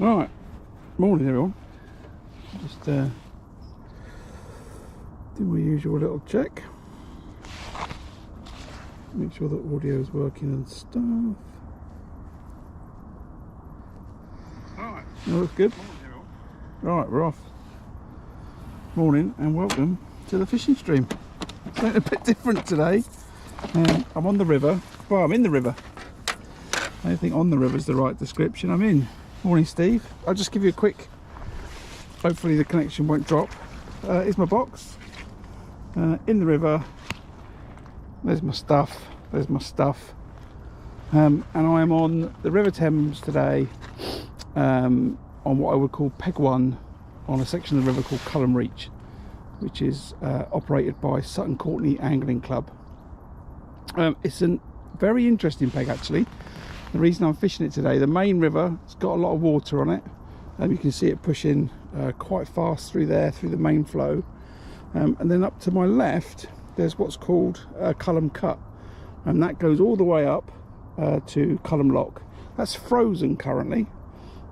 Right, morning everyone. Just do my usual little check. Make sure that audio is working and stuff. Alright. That looks good. Right, we're off. Morning and welcome to the fishing stream. Something a bit different today. I'm on the river. Well, I'm in the river. I don't think on the river is the right description. I'm in. Morning, Steve. I'll just give you a quick, hopefully the connection won't drop. Here's my box. In the river. There's my stuff. There's my stuff. And I am on the River Thames today, on what I would call Peg 1, on a section of the river called Culham Reach, which is operated by Sutton Courtenay Angling Club. It's a very interesting peg actually. The reason I'm fishing it today, the main river, it's got a lot of water on it. You can see it pushing quite fast through there, through the main flow. And then up to my left, there's what's called Culham Cut. And that goes all the way up to Culham Lock. That's frozen currently,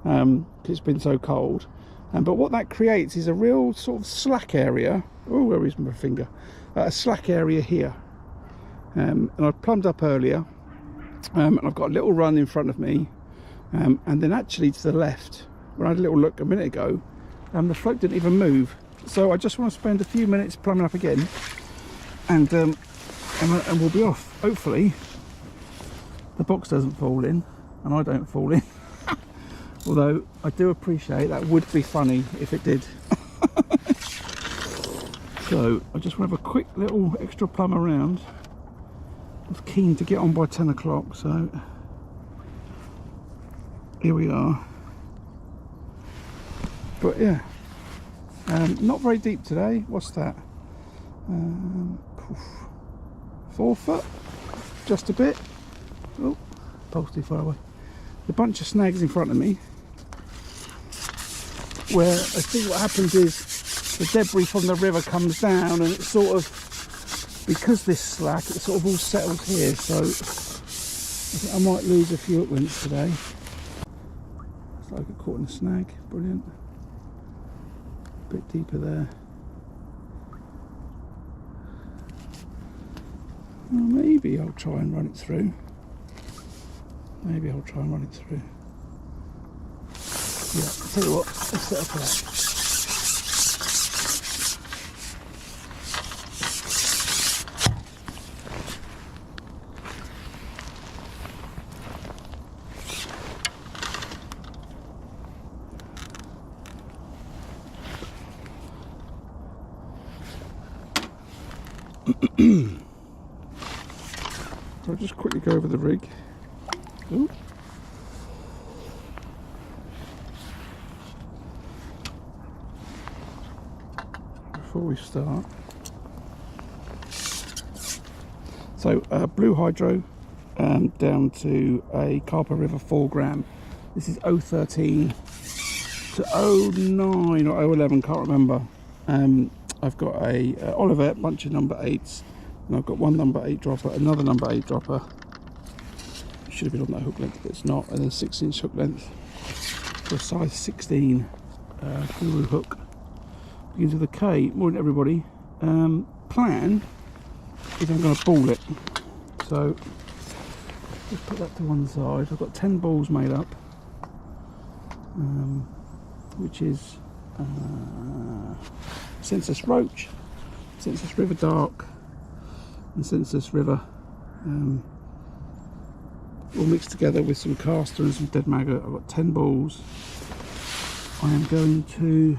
because it's been so cold. But what that creates is a real sort of slack area. Oh, where is my finger? A slack area here. And I plumbed up earlier. And I've got a little run in front of me, and then actually to the left, when I had a little look a minute ago, the float didn't even move. So I just want to spend a few minutes plumbing up again, and we'll be off. Hopefully the box doesn't fall in and I don't fall in. Although I do appreciate that would be funny if it did. So I just want to have a quick little extra plumb around. I was keen to get on by 10 o'clock, so here we are. But yeah, not very deep today. What's that? 4 foot, just a bit. Oh, pole's too far away. A bunch of snags in front of me, where I think what happens is the debris from the river comes down, and it's sort of, because this slack, it sort of all settles here, so I think I might lose a few hook lengths today. Looks like I got caught in a snag. Brilliant. A bit deeper there. Well, maybe I'll try and run it through. Maybe I'll try and run it through. Yeah, I'll tell you what, let's set up that. So I'll just quickly go over the rig. Ooh. Before we start, so blue hydro down to a Carper River 4 gram. This is 013 to 09 or 011, can't remember. I've got a Oliver bunch of number 8s, and I've got one number 8 dropper, another number 8 dropper. It should have been on that hook length, but it's not. And then 6-inch hook length for a size 16 guru hook. Begins with a K. Morning everybody. Plan is I'm going to ball it. So just put that to one side. I've got 10 balls made up, which is Census Roach, Census River Dark, and Census River, all mixed together with some caster and some dead maggot. I've got 10 balls. I am going to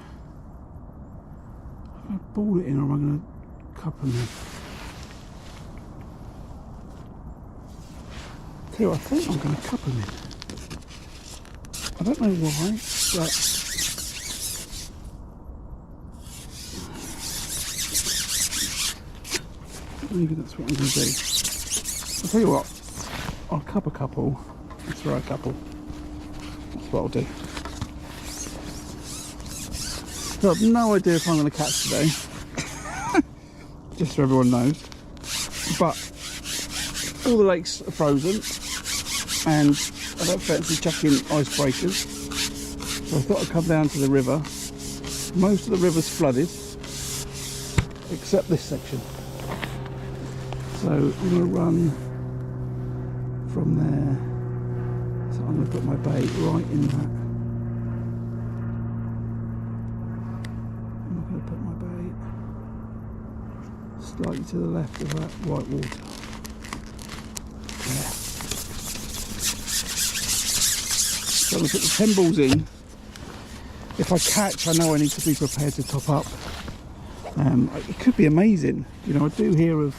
ball it in, or am I going to cup them in? Tell you what, I think I'm going to cup them in. I don't know why, but maybe that's what I'm going to do. I'll tell you what, I'll cup a couple and throw a couple. That's what I'll do. So I've no idea if I'm going to catch today, just so everyone knows. But all the lakes are frozen, and I don't fancy chucking icebreakers. So I thought I'd come down to the river. Most of the river's flooded, except this section. So I'm going to run from there. So I'm going to put my bait right in that. I'm going to put my bait slightly to the left of that white water. Yeah. So I'm going to put the 10 balls in. If I catch, I know I need to be prepared to top up. It could be amazing. You know, I do hear of,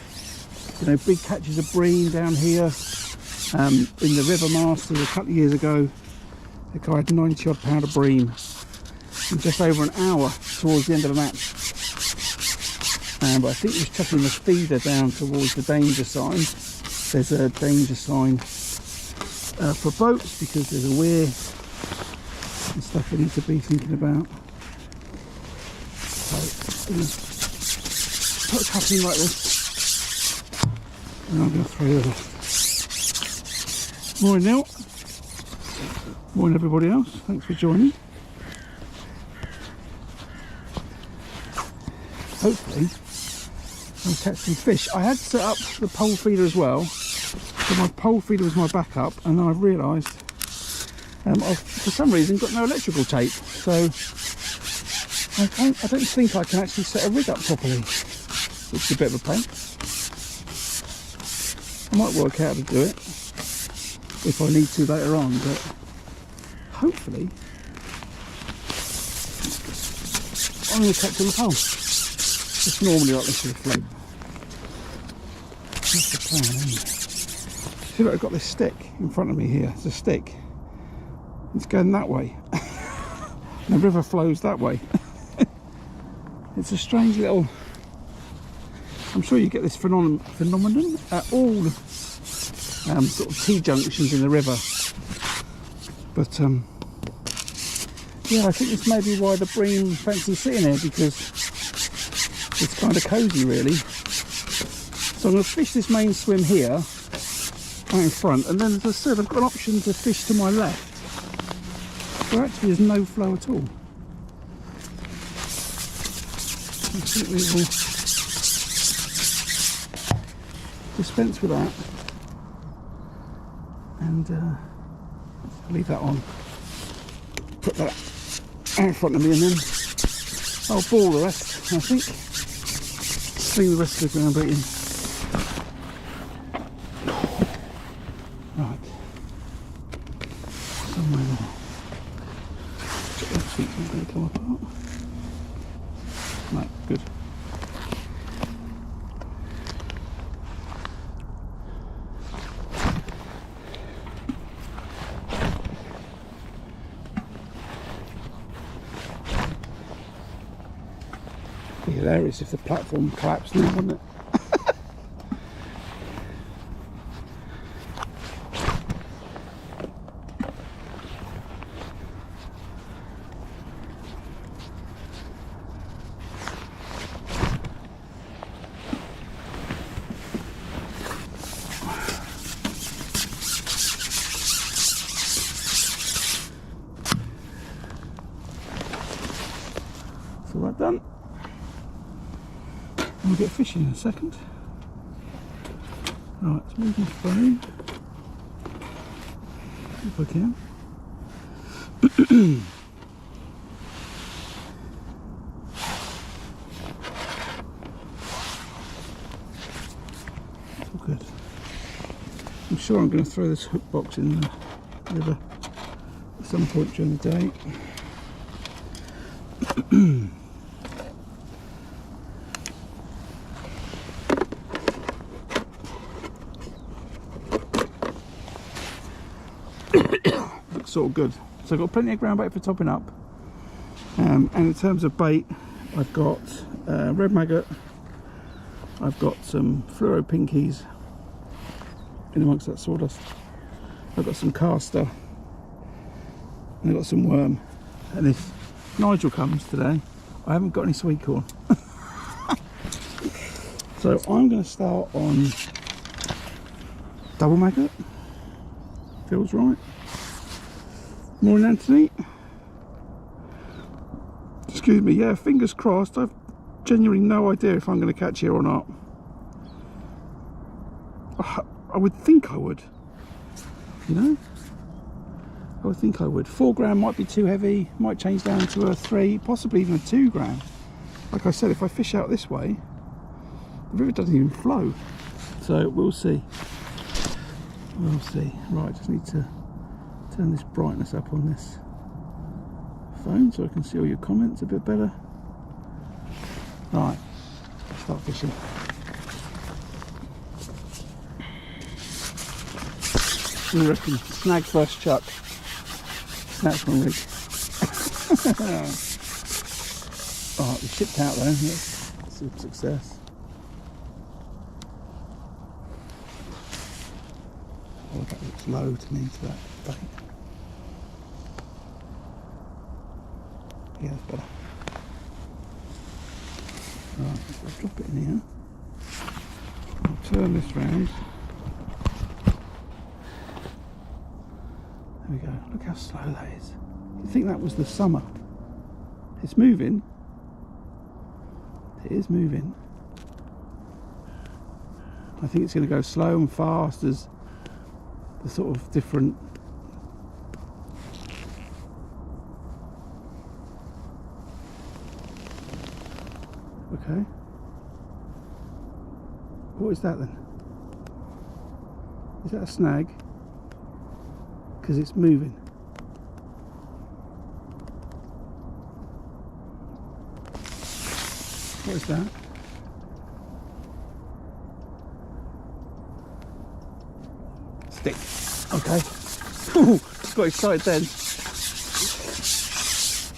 you know, big catches of bream down here. In the River Masters a couple of years ago, the guy had 90 odd pound of bream in just over an hour towards the end of the match. But I think he was chucking the feeder down towards the danger sign. There's a danger sign for boats because there's a weir and stuff we need to be thinking about. So put a couple in like this, and I'm going to throw it off. Morning Neil. Morning everybody else. Thanks for joining. Hopefully I'll catch some fish. I had set up the pole feeder as well. So my pole feeder was my backup, and then I've realised I've for some reason got no electrical tape. So I don't think I can actually set a rig up properly, which is a bit of a pain. I might work out how to do it if I need to later on, but hopefully I'm going to catch on the pole. Just normally like this with a float. That's the plan, isn't it? See, look, I've got this stick in front of me here. It's a stick. It's going that way. And the river flows that way. It's a strange little... I'm sure you get this phenomenon at all sort of T-junctions in the river. But yeah, I think this may be why the bream fancy sitting here, because it's kind of cosy really. So I'm going to fish this main swim here, out in front, and then as I said, I've got an option to fish to my left. There actually is no flow at all. I think we will dispense with that and leave that on. Put that out in front of me, and then I'll ball the rest, I think. Sling the rest of the ground bait in. Right. Somewhere there. Check those feet aren't going to come apart. Right, good. Be hilarious if the platform collapsed now, wouldn't it? So right done. We'll get fishing in a second. Right, let's move this frame if I can. It's all good. I'm sure I'm going to throw this hook box in the river at some point during the day. Looks sort of good. So I've got plenty of ground bait for topping up. And in terms of bait, I've got red maggot, I've got some fluoro pinkies in amongst that sawdust, I've got some caster, and I've got some worm. And if Nigel comes today, I haven't got any sweet corn. So I'm going to start on double maggot. Feels right. Morning Anthony. Excuse me, yeah, fingers crossed. I've genuinely no idea if I'm going to catch here or not. I would think I would, you know? I would think I would. 4 gram might be too heavy, might change down to a 3, possibly even a 2 gram. Like I said, if I fish out this way, the river doesn't even flow. So we'll see. We'll see. Right, just need to turn this brightness up on this phone so I can see all your comments a bit better. Right, let's start fishing. I reckon snag first chuck. Snatch one rig. Alright, we shipped out though. That's a success. Oh, that looks low to me, to that bait. Yeah, that's better. Right, I'll drop it in here. I'll turn this round. There we go. Look how slow that is. You think that was the summer? It's moving. It is moving. I think it's going to go slow and fast as the sort of different okay. What is that then? Is that a snag? Because it's moving. What is that? Stick. Okay. Just got excited then.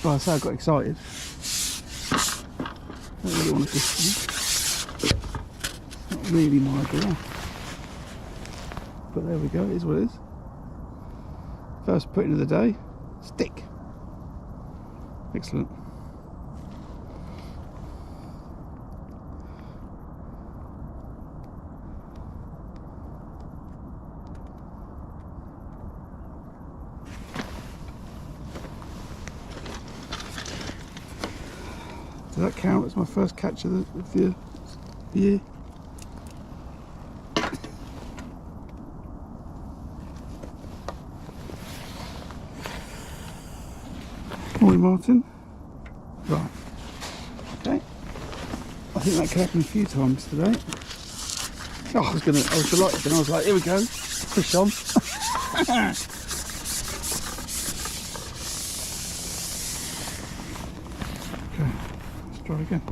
Well, I say I got excited. I don't really want to fish. Not really my idea. But there we go, it is what it is. First putting of the day. Stick. Excellent. Does that count as my first catch of the year? Morning, Martin. Right. Okay. I think that could happen a few times today. Oh, I was delighted then. I was like, here we go. Fish on. Okay. Let's try again.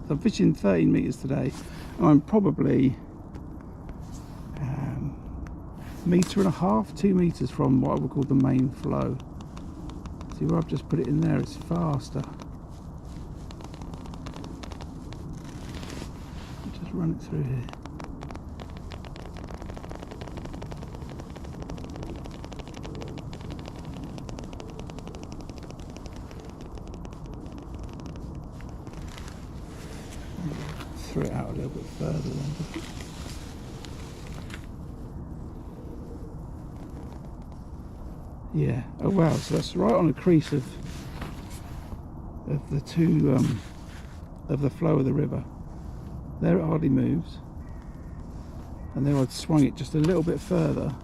So I'm fishing 13 metres today. I'm probably metre and a half, 2 metres from what I would call the main flow. See where I've just put it in there, it's faster. Just run it through here. Throw it out a little bit further then. Yeah, oh wow, so that's right on the crease of the two of the flow of the river. There it hardly moves, and then I'd swung it just a little bit further,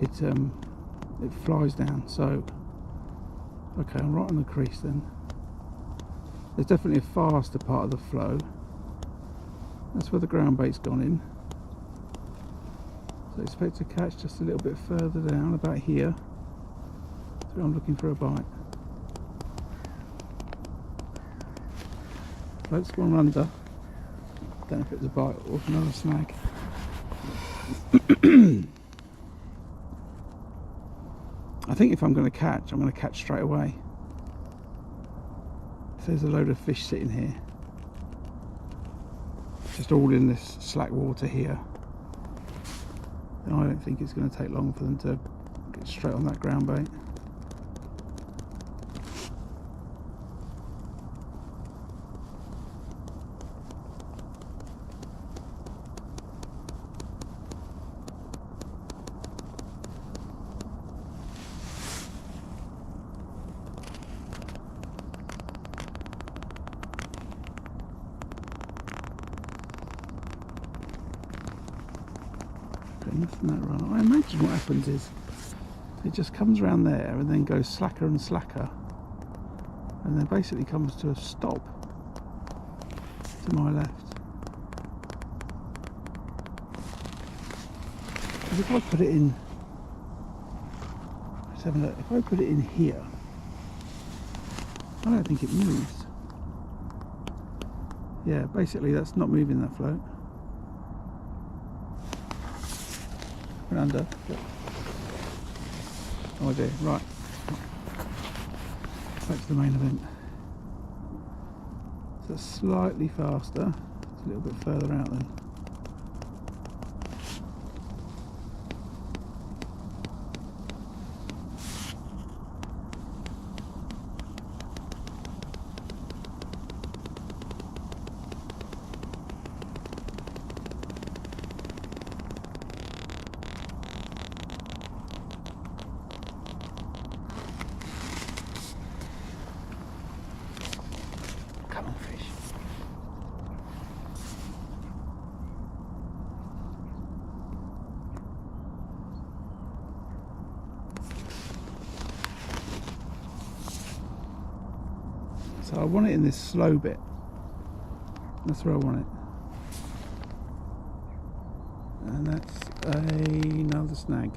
it flies down. So okay, I'm right on the crease then. There's definitely a faster part of the flow. That's where the ground bait's gone in. So I expect to catch just a little bit further down, about here. So I'm looking for a bite. Float's gone under. Don't know if it's a bite or another snag. I think if I'm going to catch, I'm going to catch straight away. If there's a load of fish sitting here, just all in this slack water here, then I don't think it's going to take long for them to get straight on that ground bait. Isn't that right? I imagine what happens is it just comes around there and then goes slacker and slacker, and then basically comes to a stop to my left. Because if I put it in, let's have a look. If I put it in here, I don't think it moves. Yeah, basically that's not moving, that float. Went under. Oh dear, right. Back to the main event. So it's slightly faster. It's a little bit further out then. Come on, fish. So I want it in this slow bit. That's where I want it. And that's another snag.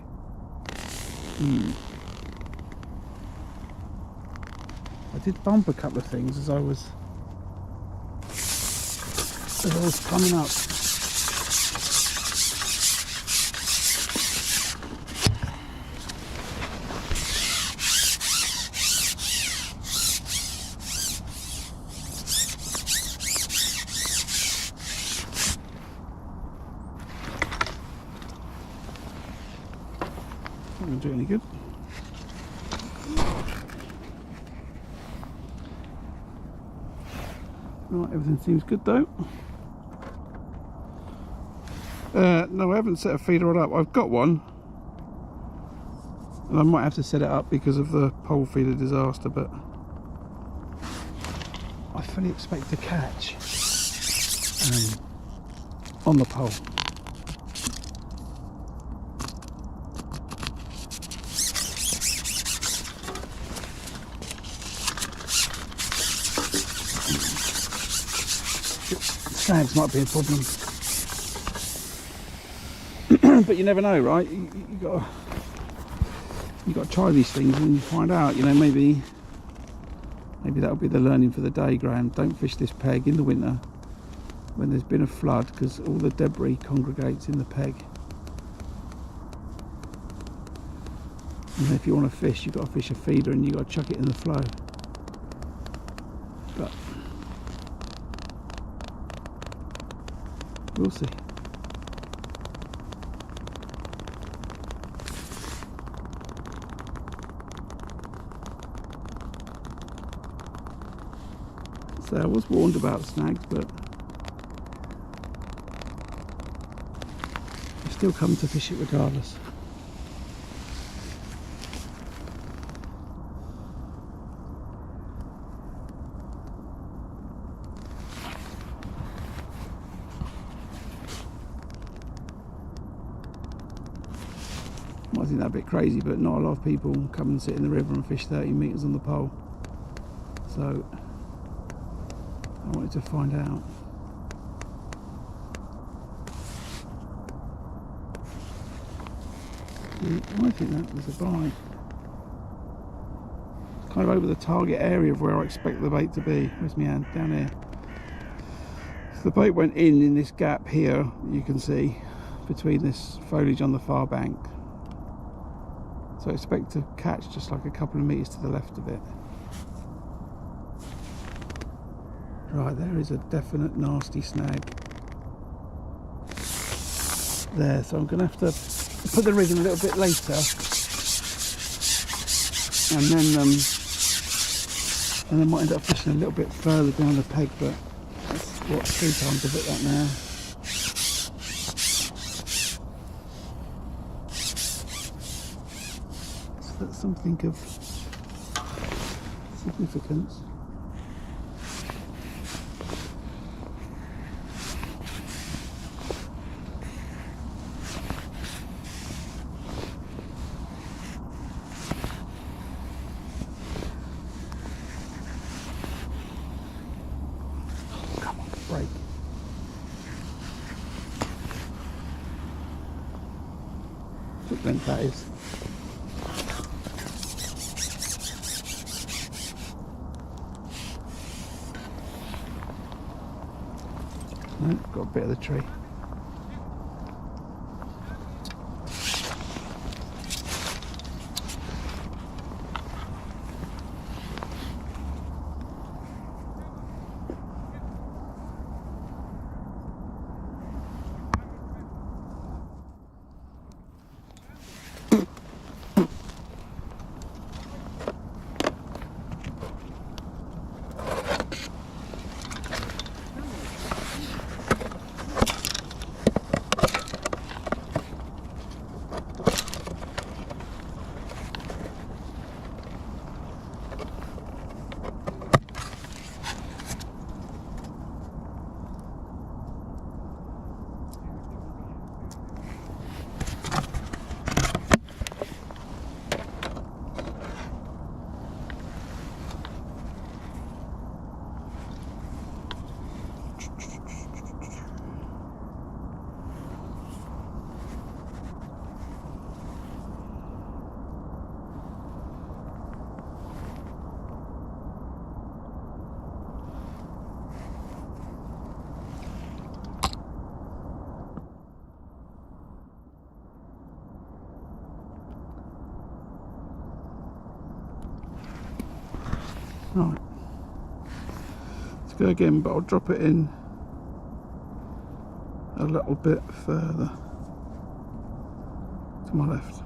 I did bump a couple of things as I was coming up. Not going to do any good. Right, everything seems good though. No, I haven't set a feeder rod up. I've got one, and I might have to set it up because of the pole feeder disaster, but I fully expect to catch on the pole. Snags might be a problem. But you never know, right? You got to try these things and you find out. You know, maybe that'll be the learning for the day, Graham. Don't fish this peg in the winter when there's been a flood, because all the debris congregates in the peg. And if you want to fish, you've got to fish a feeder and you've got to chuck it in the flow. But we'll see. So I was warned about snags, but I've still come to fish it regardless. I think that a bit crazy, but not a lot of people come and sit in the river and fish 30 metres on the pole. So I wanted to find out. I think that was a bite. It's kind of over the target area of where I expect the bait to be. Where's my hand? Down here. So the bait went in this gap here, you can see, between this foliage on the far bank. So I expect to catch just like a couple of metres to the left of it. Right, there is a definite nasty snag there, so I'm going to have to put the rig in a little bit later, and then I might end up fishing a little bit further down the peg, but that's what, 3 times a bit that now. So that's something of significance. length that is. No, got a bit of the tree. Right, let's go again, but I'll drop it in a little bit further to my left.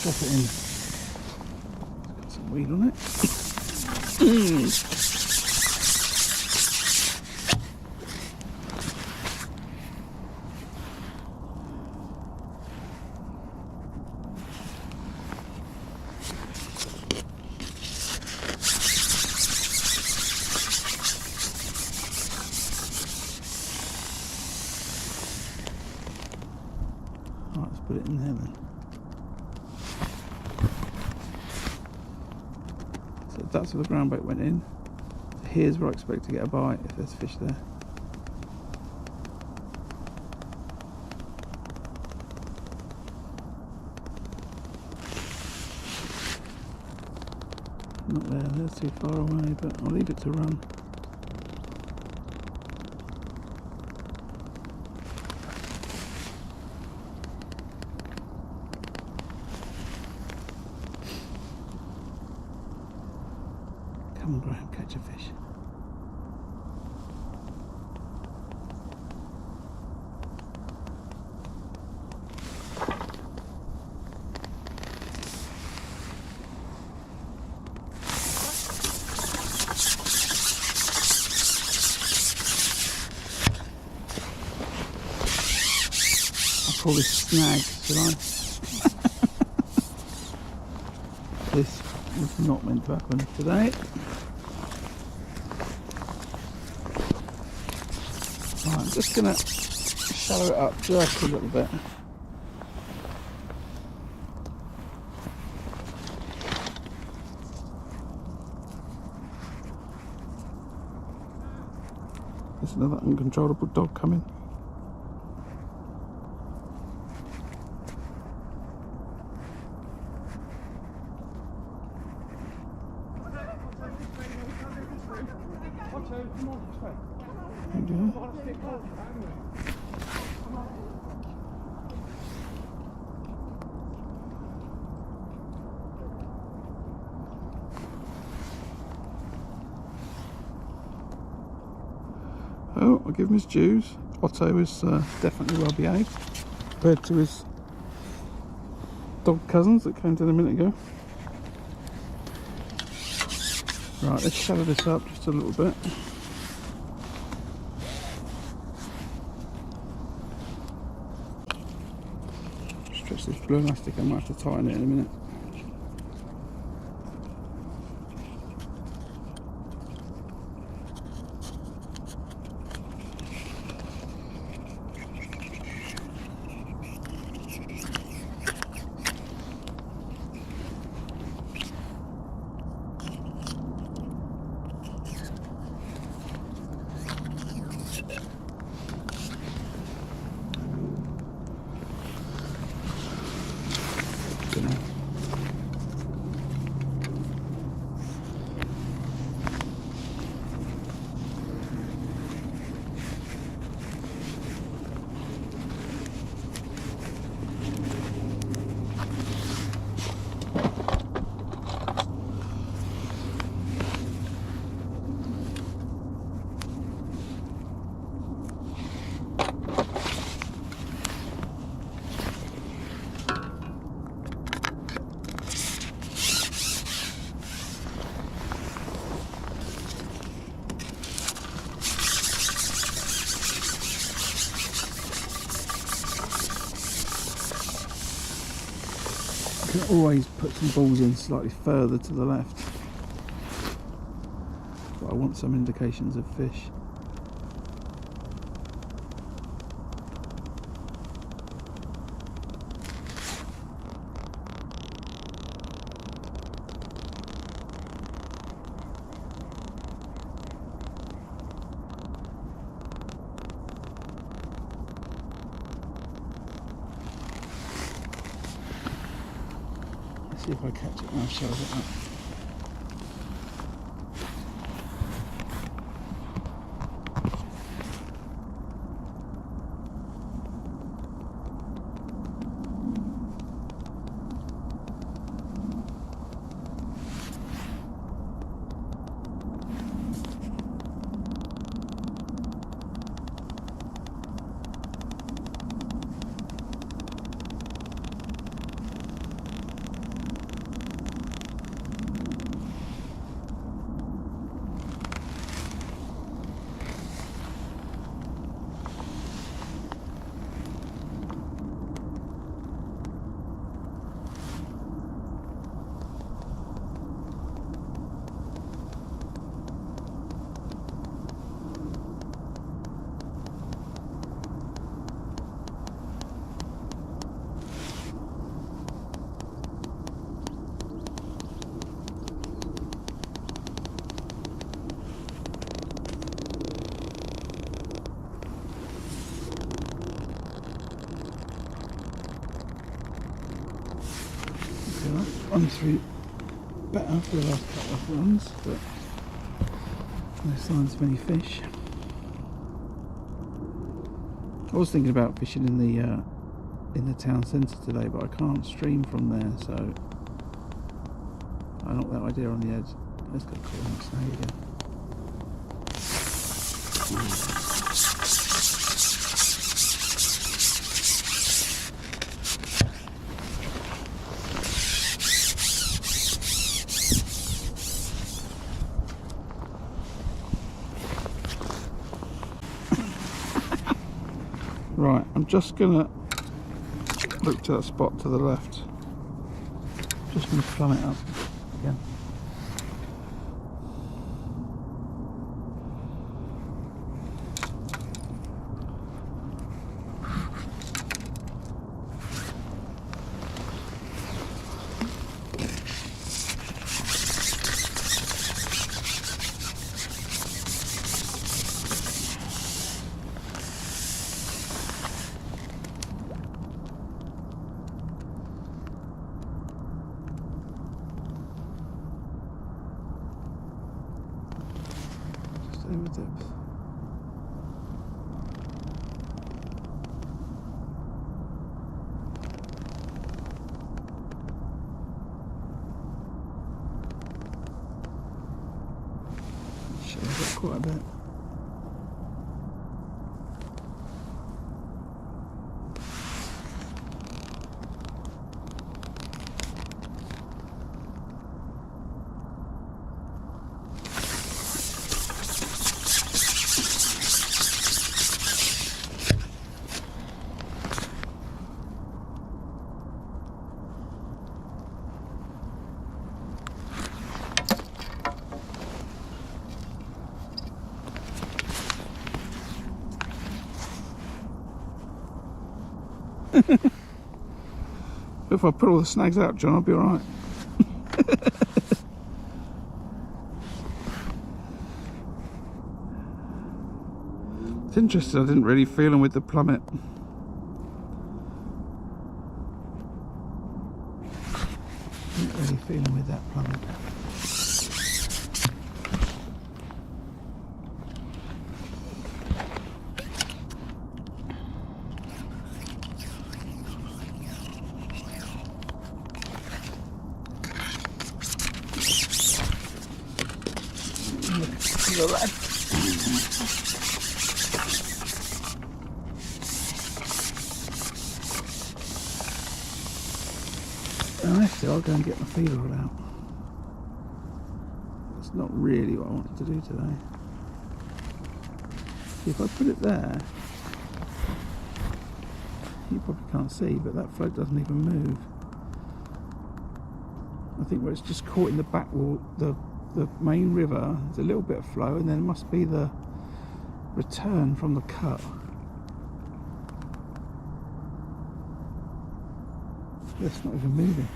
Drop it in. It's got some weed on it. Alright, let's put it in there then. That's where the ground bait went in. Here's where I expect to get a bite if there's fish there. Not there, that's too far away, but I'll leave it to run. Come on, Graham, catch a fish. I'll call this snag, should I? This was not meant to happen today. Right, I'm just going to shallow it up just a little bit. There's another uncontrollable dog coming. So I'll give him his dues. Otto is definitely well behaved compared to his dog cousins that came down a minute ago. Right, let's shallow this up just a little bit. Stretch this blue elastic, I might have to tighten it in a minute. You can always put some balls in slightly further to the left, but I want some indications of fish. See if I catch it and I'll show it up. Run through better for the last couple of runs, but no signs of any fish. I was thinking about fishing in the town centre today, but I can't stream from there, so I knocked that idea on the head. Let's go call him snag again. Right, I'm just gonna look to that spot to the left. Just gonna plumb it up again. Over depth. Should have got quite a bit. If I put all the snags out, John, I'll be alright. It's interesting, I didn't really feel them with the plummet. Didn't really feel them with that plummet. Look at that. Actually, I'll go and get my feeder rod out. That's not really what I wanted to do today. See, if I put it there, you probably can't see, but that float doesn't even move. I think where it's just caught in the back wall, the main river, there's a little bit of flow, and then it must be the return from the cut. That's not even moving.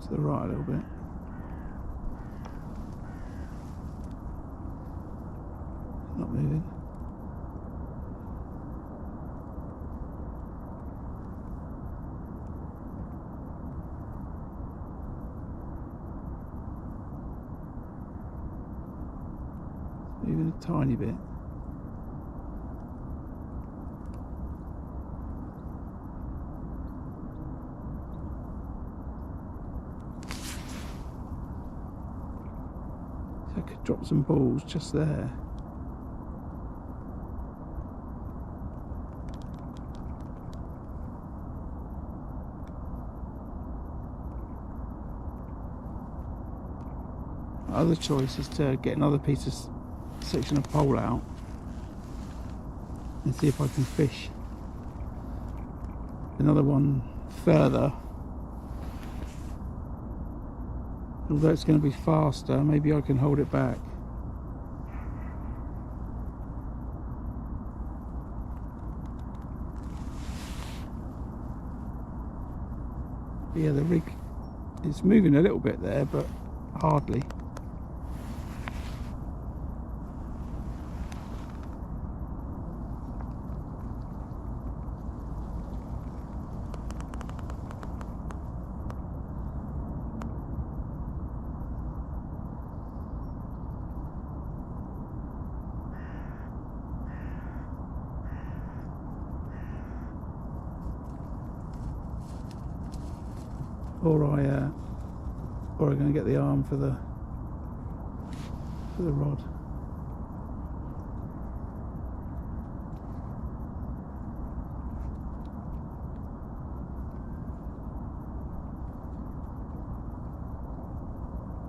To the right a little bit. Not moving. Moving a tiny bit. So I could drop some balls just there. My other choice is to get another section of pole out and see if I can fish another one further. Although it's going to be faster, maybe I can hold it back. But yeah, the rig is moving a little bit there, but hardly. Or I'm going to get the arm for the rod.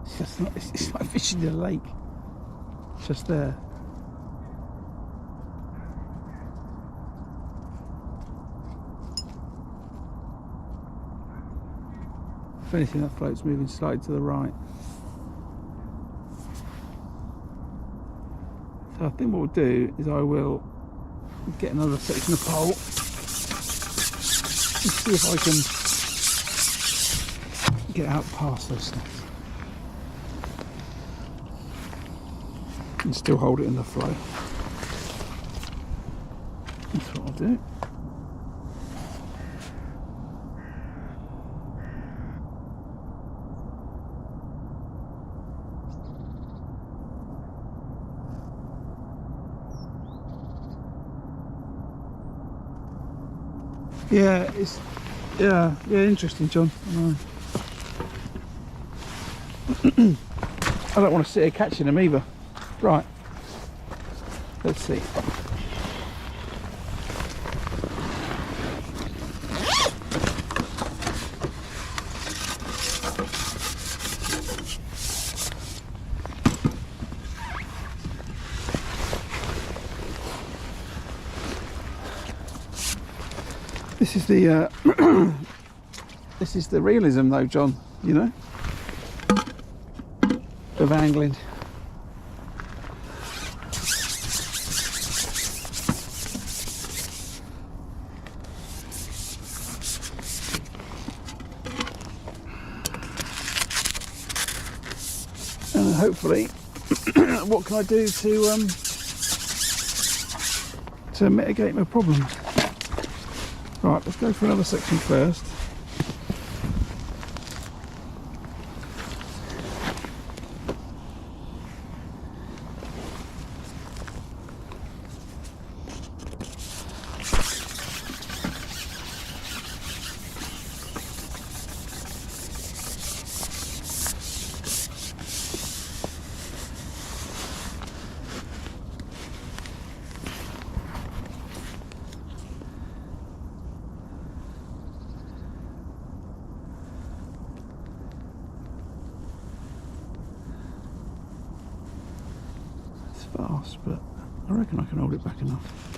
It's just not. It's like fishing in a lake. It's just there. If anything, that float's moving slightly to the right. So I think what we'll do is I will get another section of pole and see if I can get out past those snags and still hold it in the flow. That's what I'll do. Yeah, it's yeah, interesting, John. I don't want to sit here catching them either. Right, let's see. This is the this is the realism though, John, you know. angling. And hopefully, what can I do to mitigate my problem? Right, let's go for another section first. Fast, but I reckon I can hold it back enough.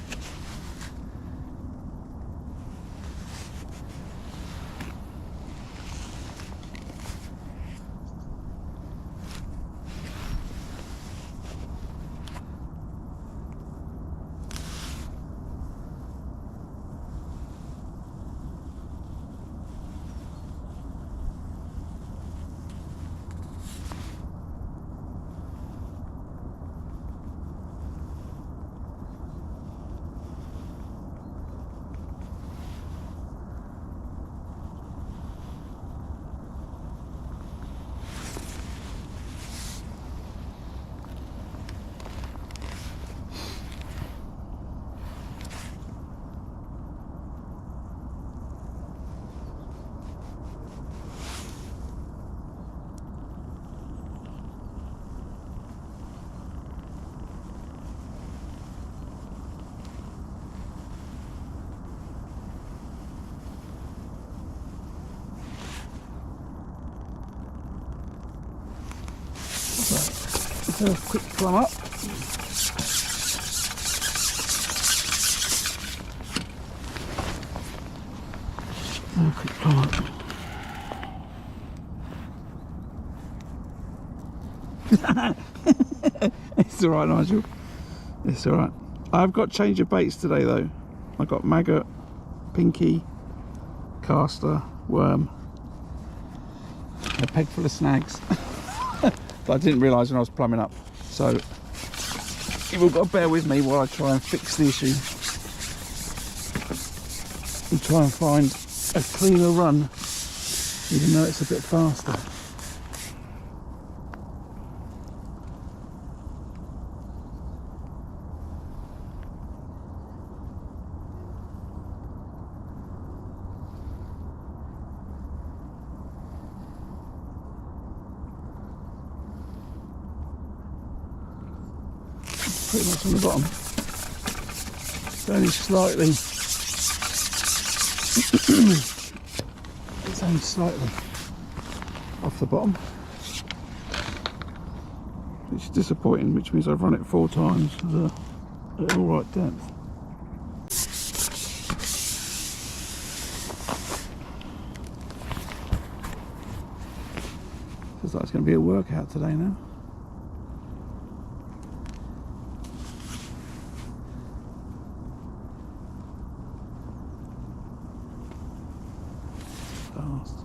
Let's have a quick climb up. Have a quick climb up. It's alright, Nigel. It's alright. I've got change of baits today though. I've got maggot, pinky, caster, worm, a peg full of snags. But I didn't realise when I was plumbing up, so you've all got to bear with me while I try and fix the issue and try and find a cleaner run, even though it's a bit faster. Pretty much on the bottom. It's only slightly. It's only slightly off the bottom, which is disappointing, which means I've run it 4 times at an alright depth. Feels like it's going to be a workout today now. Fast.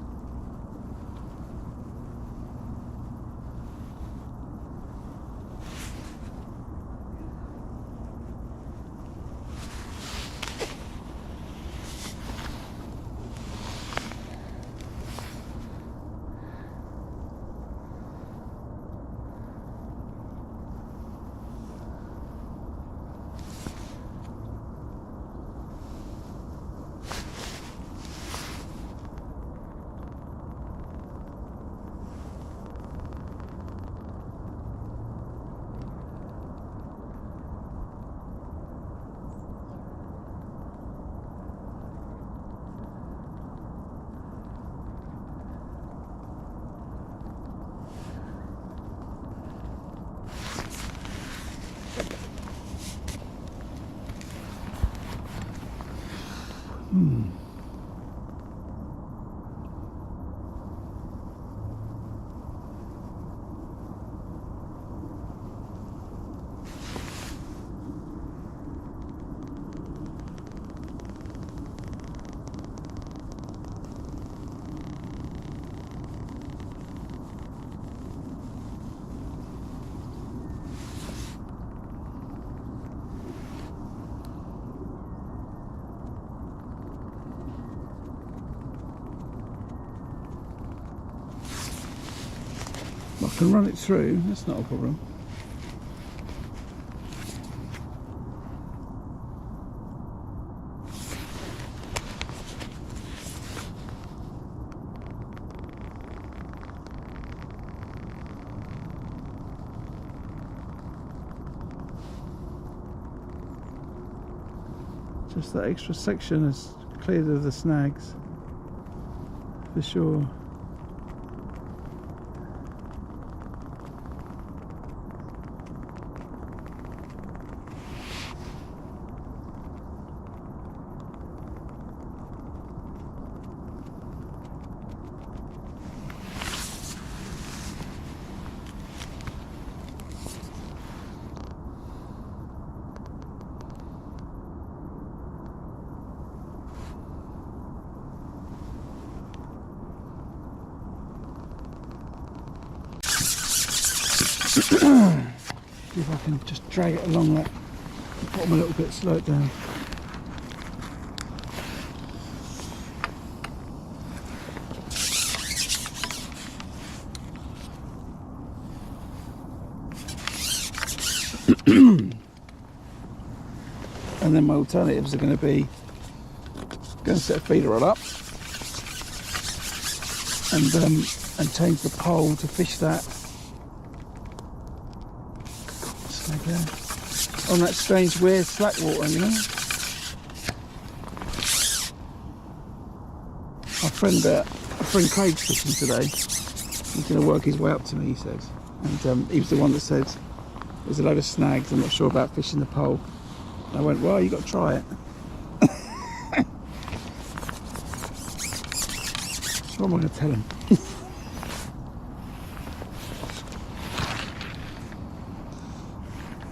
can run it through, that's not a problem. Just that extra section is cleared of the snags, for sure. See if I can just drag it along that bottom a little bit, slow it down. And then my alternatives are going to be set a feeder rod up and change the pole to fish that on that strange weird slack water, you know. My friend Craig's fishing today. He's going to work his way up to me, he says, and he was the one that said there's a load of snags, I'm not sure about fishing the pole. And I went, well, you got to try it. What am I going to tell him?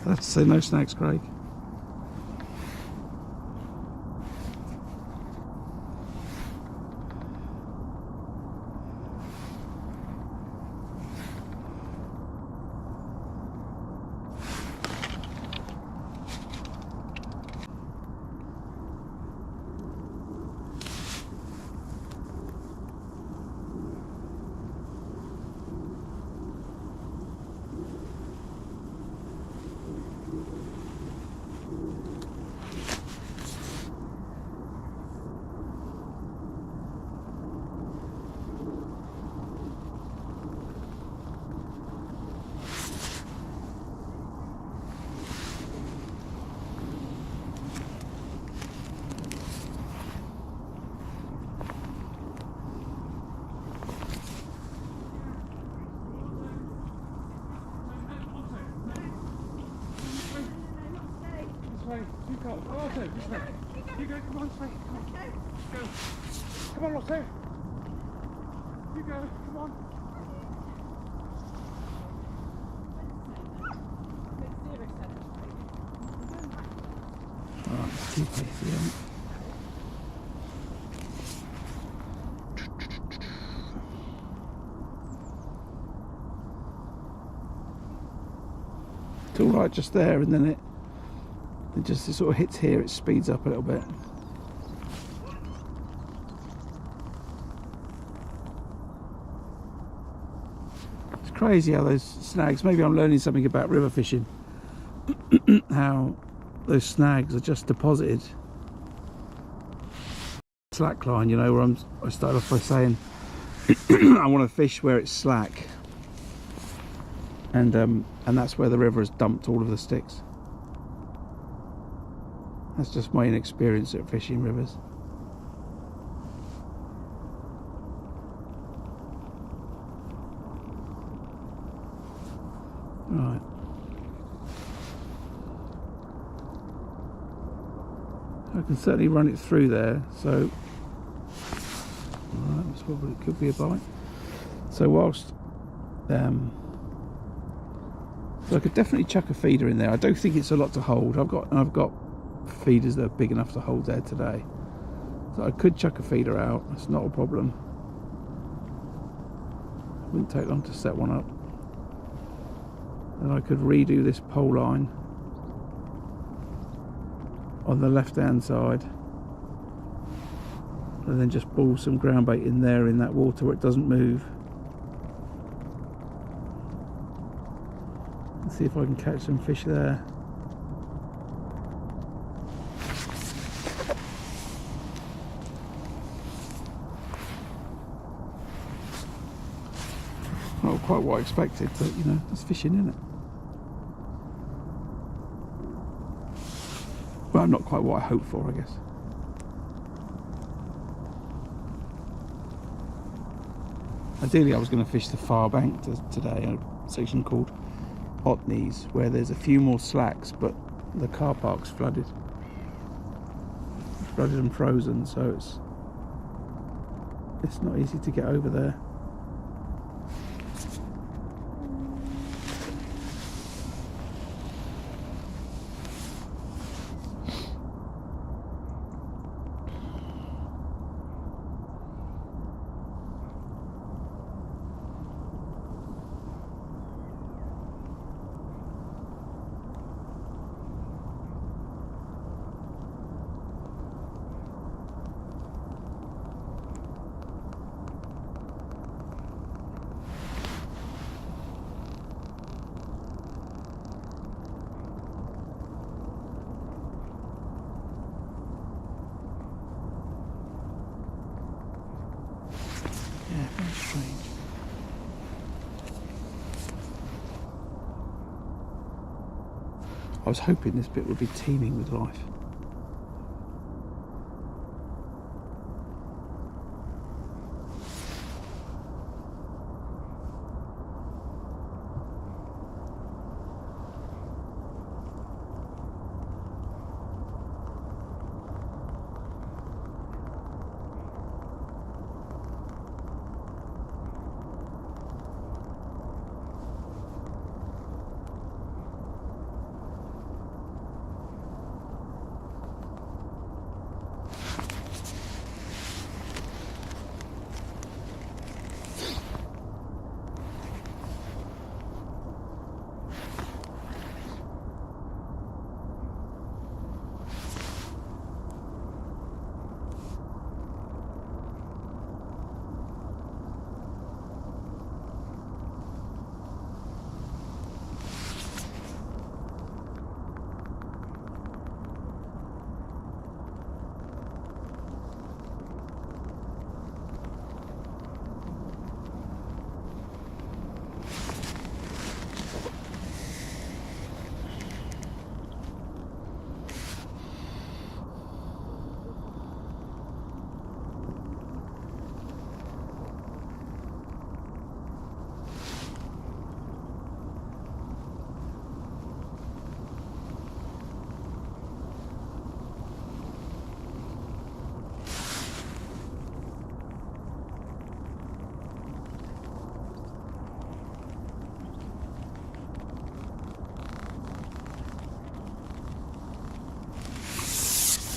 I have to say no snags, Craig. You can't. Oh, Otto, this way. You go, come on, this way. Come on. Go. Come on, Otto. You go, come on. Oh, it's too tasty, isn't it? It's alright just there, and then it sort of hits here, it speeds up a little bit. It's crazy how those snags, maybe I'm learning something about river fishing, how those snags are just deposited. Slackline, you know, where I started off by saying I want to fish where it's slack, and that's where the river has dumped all of the sticks. That's just my inexperience at fishing rivers. Right. I can certainly run it through there, so right, that's probably could be a bite. So whilst so I could definitely chuck a feeder in there. I don't think it's a lot to hold. I've got feeders that are big enough to hold there today, so I could chuck a feeder out. It's not a problem. It wouldn't take long to set one up, and I could redo this pole line on the left hand side and then just ball some ground bait in there in that water where it doesn't move. See if I can catch some fish there. Not quite what I expected, but you know, it's fishing, isn't it? Well, not quite what I hoped for, I guess. Ideally, I was going to fish the far bank today, a section called Otney's, where there's a few more slacks, but the car park's flooded and frozen, so it's not easy to get over there. Very strange. I was hoping this bit would be teeming with life.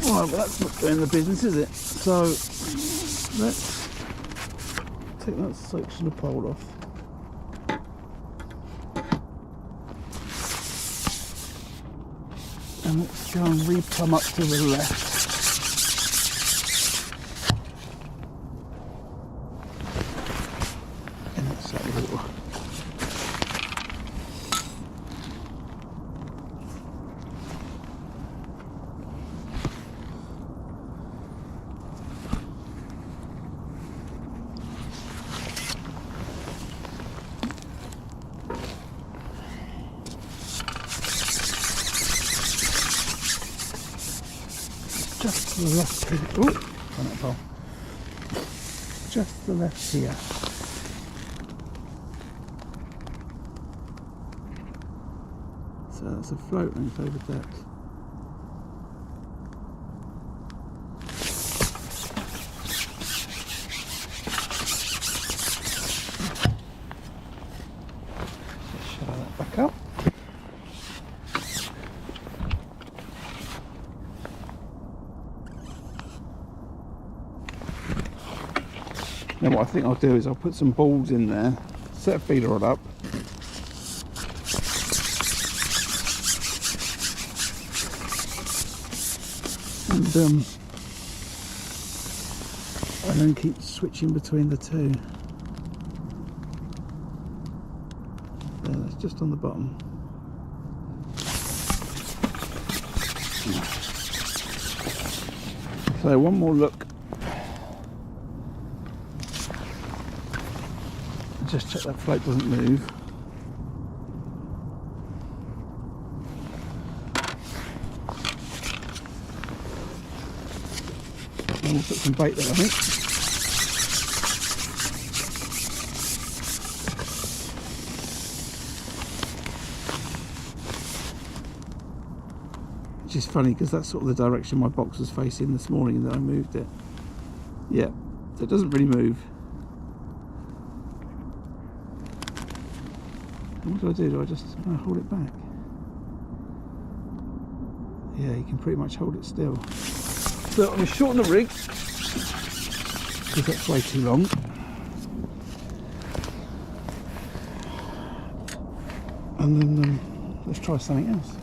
Well, that's not doing the business, is it? So let's take that section of pole off. And let's go and re-plumb up to the left. And that's that little. Just to the left here. Oh, on that pole. Just to the left here. So that's a float length over depth. Shut that back up. Now what I think I'll do is I'll put some balls in there, set a feeder rod up, and then keep switching between the two. There, that's just on the bottom. So one more look. Just check that float doesn't move. And we'll put some bait there, I think. Which is funny because that's sort of the direction my box was facing this morning and then I moved it. Yeah, so it doesn't really move. What do I do? Do I just hold it back? Yeah, you can pretty much hold it still. So I'm going to shorten the rig because that's way too long. And then let's try something else.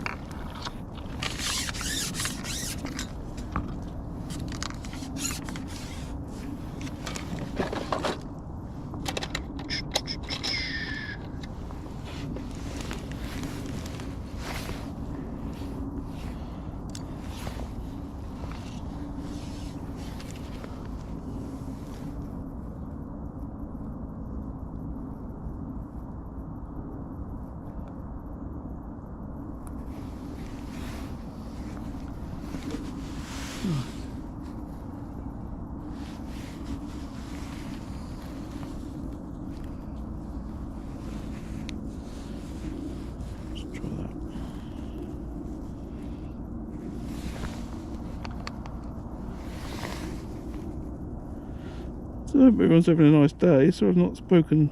So I hope everyone's having a nice day. So I've not spoken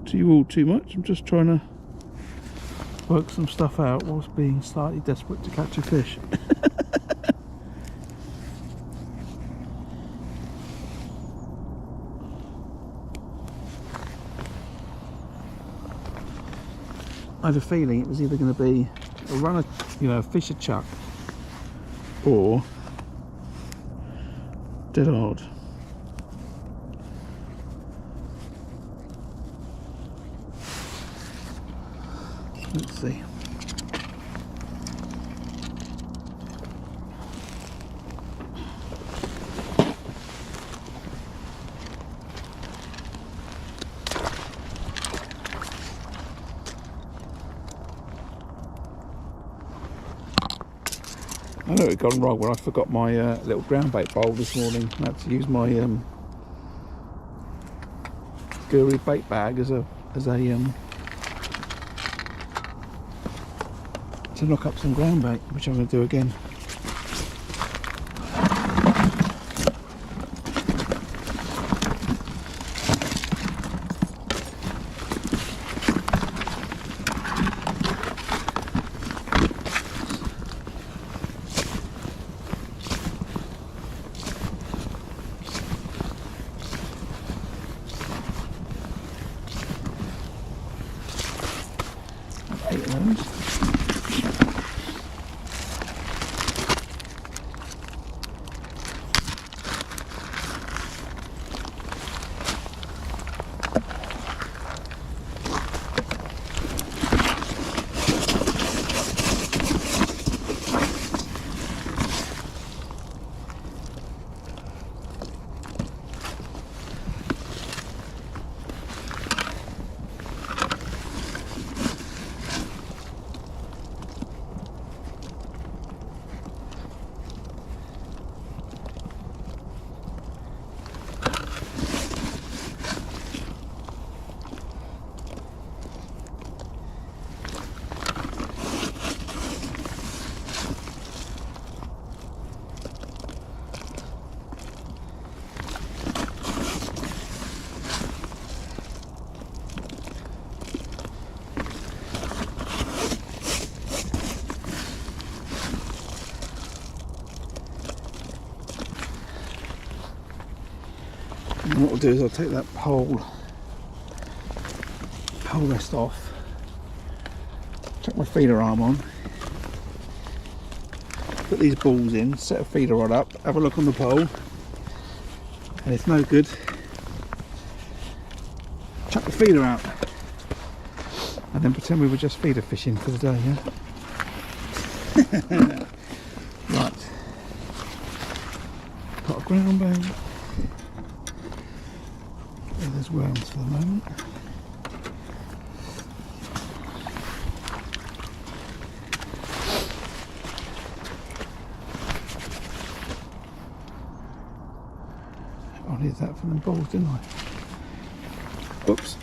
to you all too much. I'm just trying to work some stuff out whilst being slightly desperate to catch a fish. I had a feeling it was either going to be a run, a fish a chuck, or dead hard. Let's see. I know it gone wrong when I forgot my little ground bait bowl this morning. I had to use my Guru bait bag as a to knock up some ground bait, which I'm going to do again. And what we'll do is I'll take that pole rest off, chuck my feeder arm on, put these balls in, set a feeder rod up, have a look on the pole, and if no good, chuck the feeder out, and then pretend we were just feeder fishing for the day, yeah? ground bag. There's worms for the moment. I needed that for them balls, didn't I? Oops.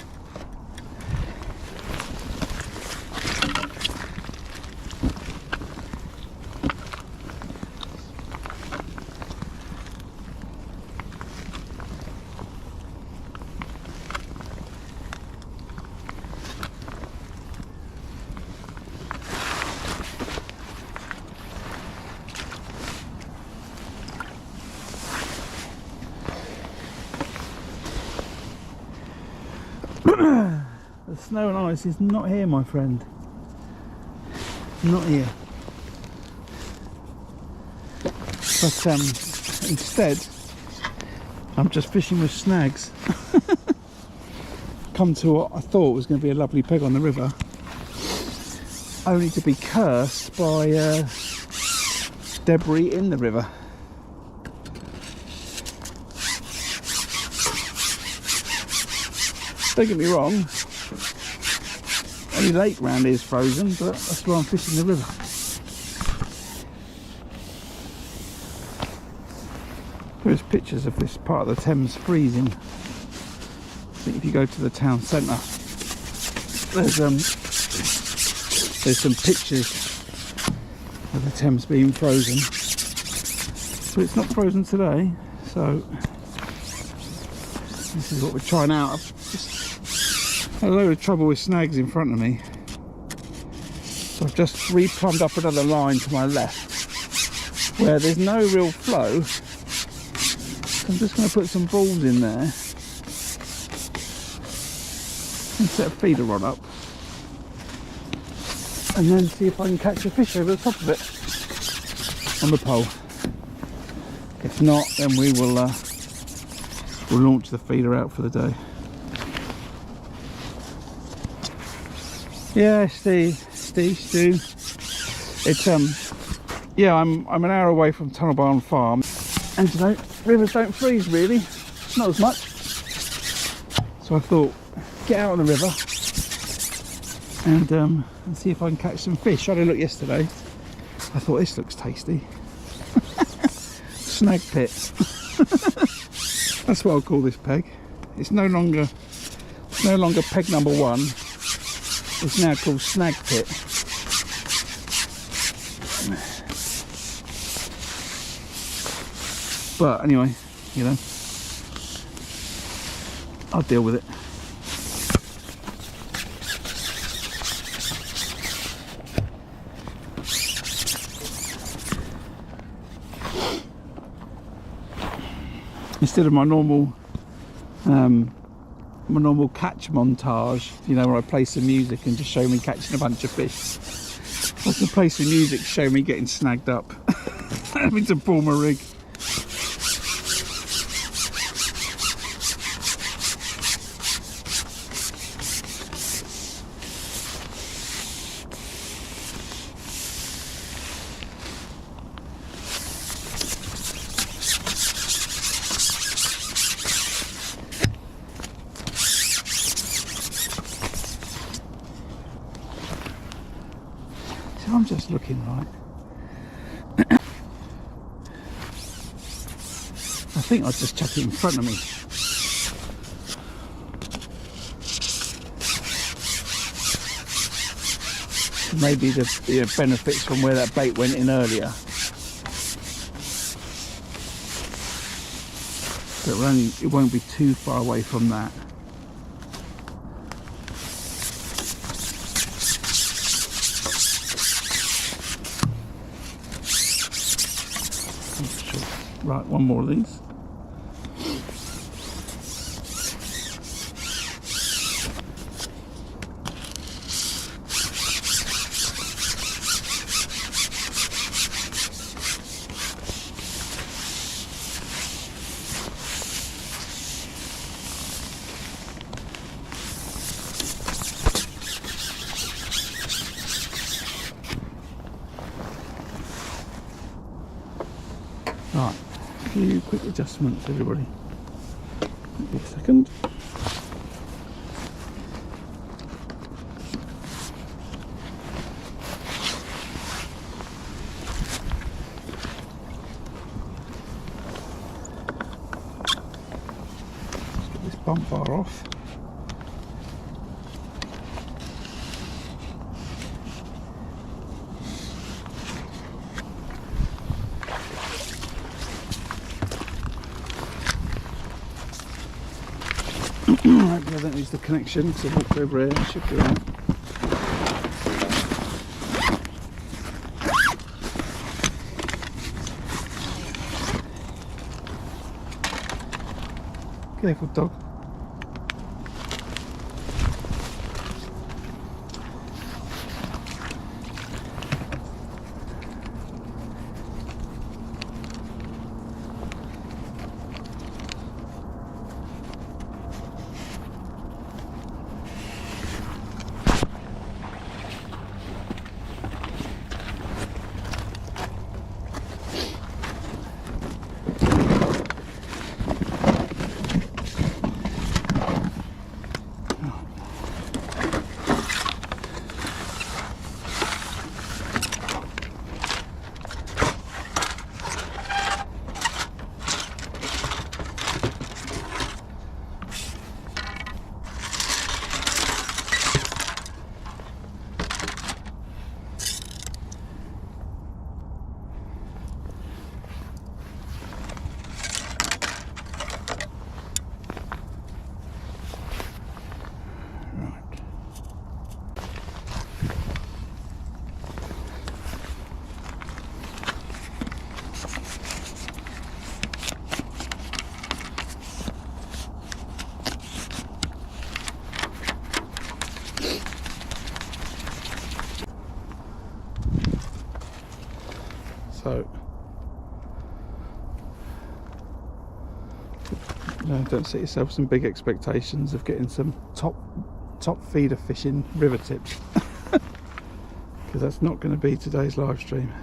The snow and ice is not here, my friend. Not here. But instead, I'm just fishing with snags. Come to what I thought was going to be a lovely peg on the river, only to be cursed by debris in the river. Don't get me wrong, any lake round here is frozen, but that's why I'm fishing the river. There's pictures of this part of the Thames freezing. I think if you go to the town centre, there's some pictures of the Thames being frozen. But it's not frozen today, so this is what we're trying out. I've just had a load of trouble with snags in front of me, so I've just replumbed up another line to my left where there's no real flow. So I'm just going to put some balls in there and set a feeder rod up, and then see if I can catch a fish over the top of it on the pole. If not, then we'll launch the feeder out for the day. Yeah, Stu. It's yeah, I'm an hour away from Tunnel Barn Farm, and you know, rivers don't freeze really, not as much. So I thought, get out on the river and see if I can catch some fish. I had a look yesterday. I thought this looks tasty. Snag pit. That's what I'll call this peg. It's no longer peg number one. It's now called snag pit. But anyway, you know, I'll deal with it. Instead of my normal catch montage, you know, where I play some music and just show me catching a bunch of fish, I can play some music, show me getting snagged up, having to pull my rig. I'm just looking right. I think I'll just chuck it in front of me. Maybe the benefits from where that bait went in earlier. But it won't be too far away from that. Right, one more of these. Right. A few quick adjustments, everybody. Give me a second. Let's get this bump bar off. Hopefully I don't lose the connection, so walk over here, it should be alright. Careful, dog. So, don't set yourself some big expectations of getting some top feeder fishing river tips, because that's not going to be today's live stream.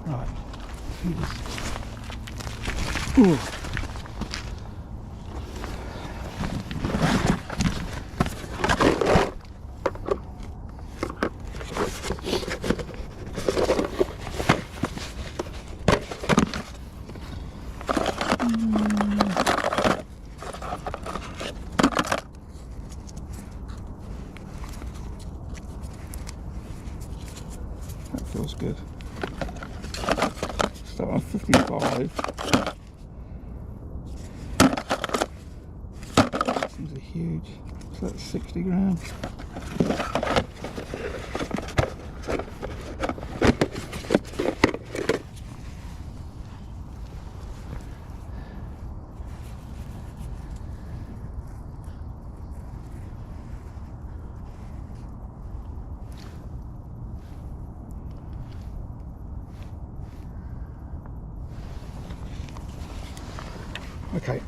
Right. Ooh. That feels good. Start on 55. These are huge. So that's 60 grams. Okay.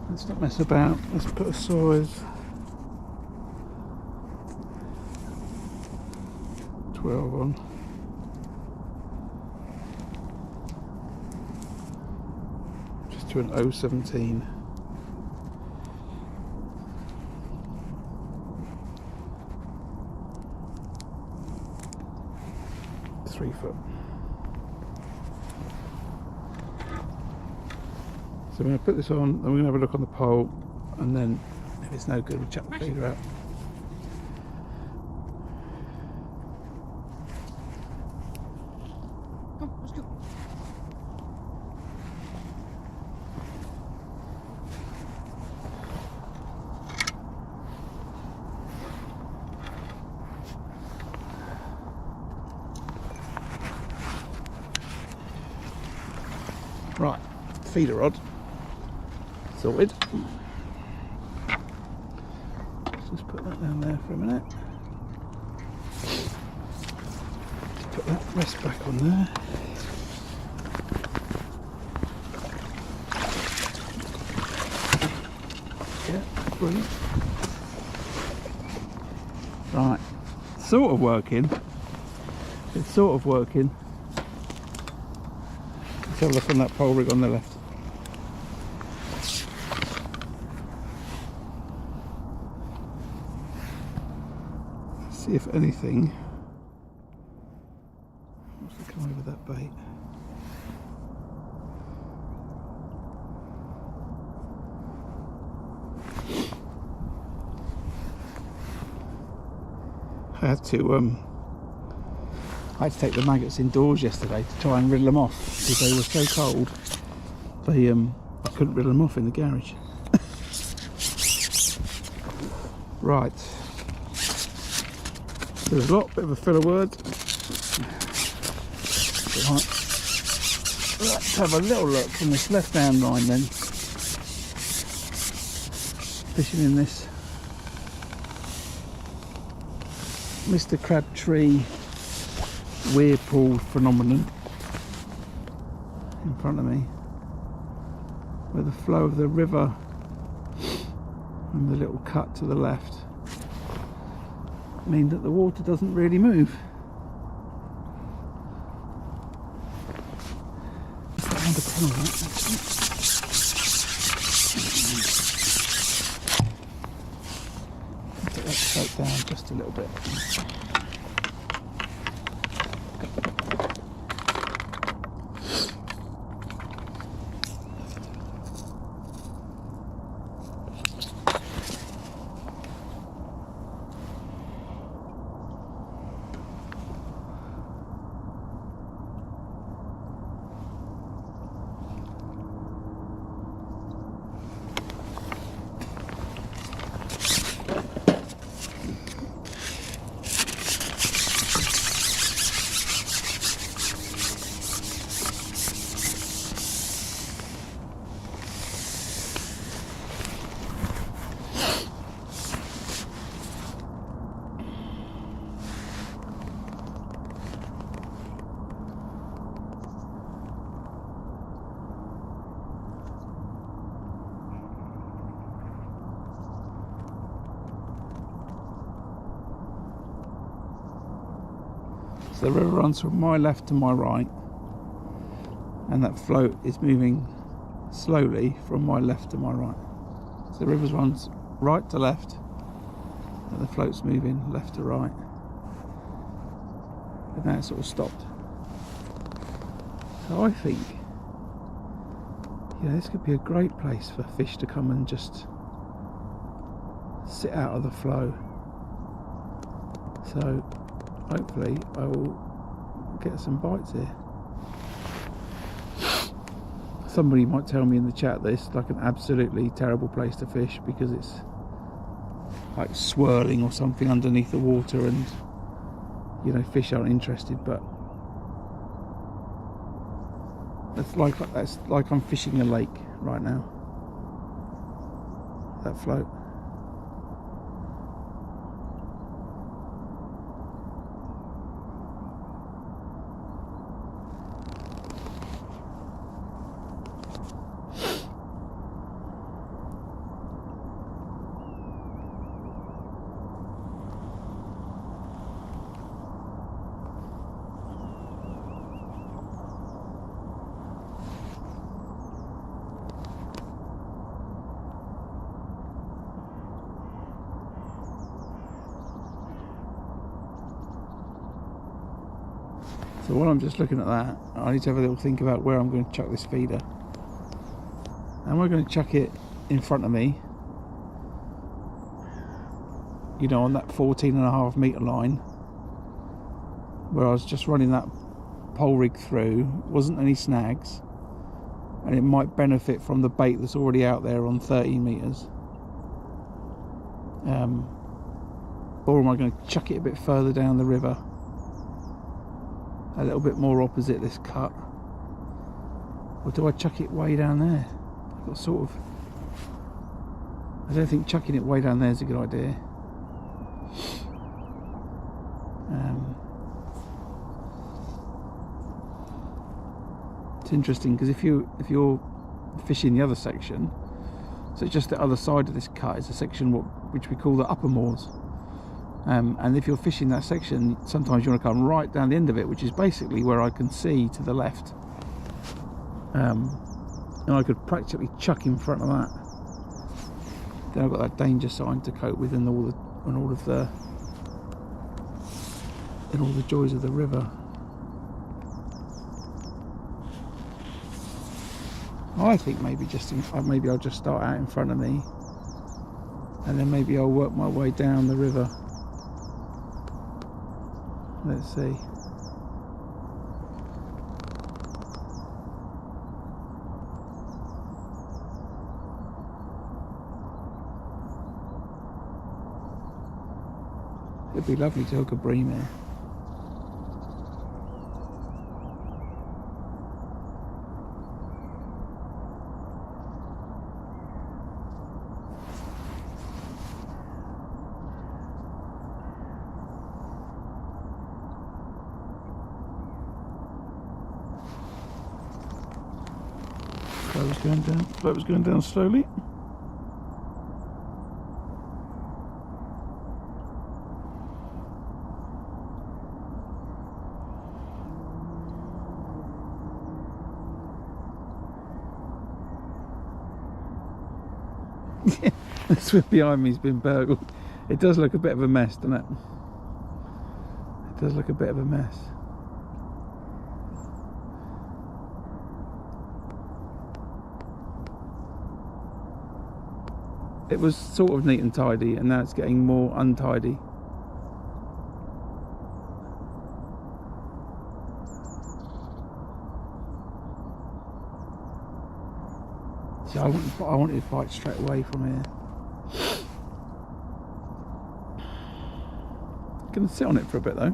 Let's not mess about. Let's put a size 12 on. Just to an 017. .3 foot. So I'm going to put this on, then we're going to have a look on the pole, and then if it's no good, we'll chuck the feeder out. Come, let's go. Right, feeder rod sorted. Let's just put that down there for a minute. Just put that rest back on there. Yeah, brilliant. Right, sort of working. It's sort of working. Let's have a look on that pole rig on the left. See if anything wants to come over that bait. I had to take the maggots indoors yesterday to try and riddle them off because they were so cold. I couldn't riddle them off in the garage. Right. There's a bit of a filler word. Right. Let's have a little look from this left hand line then. Fishing in this Mr. Crabtree whirlpool phenomenon in front of me, where the flow of the river and the little cut to the left mean that the water doesn't really move. It's around the corner, actually. Put that float down just a little bit. So the river runs from my left to my right, and that float is moving slowly from my left to my right. So the river runs right to left, and the float's moving left to right. And now it's sort of stopped. So I think, yeah, this could be a great place for fish to come and just sit out of the flow. So hopefully I will get some bites here. Somebody might tell me in the chat that it's like an absolutely terrible place to fish because it's like swirling or something underneath the water and, you know, fish aren't interested, but that's like I'm fishing a lake right now, that float. So while I'm just looking at that, I need to have a little think about where I'm going to chuck this feeder. Am I going to chuck it in front of me, you know, on that 14.5 metre line, where I was just running that pole rig through, wasn't any snags, and it might benefit from the bait that's already out there on 13 metres, or am I going to chuck it a bit further down the river, a little bit more opposite this cut, or do I chuck it way down there? I've got sort of, I don't think chucking it way down there is a good idea. It's interesting because if you're fishing the other section, so just the other side of this cut is a section which we call the upper moors, and if you're fishing that section, sometimes you want to come right down the end of it, which is basically where I can see to the left, and I could practically chuck in front of that. Then I've got that danger sign to cope with, and all the joys of the river. I think maybe I'll just start out in front of me, and then maybe I'll work my way down the river. Let's see. It'd be lovely to hook a bream here. Boat was going down slowly. The swim behind me's been burgled. It does look a bit of a mess, doesn't it? It does look a bit of a mess. It was sort of neat and tidy, and now it's getting more untidy. See, I wanted to bite straight away from here. Gonna sit on it for a bit though.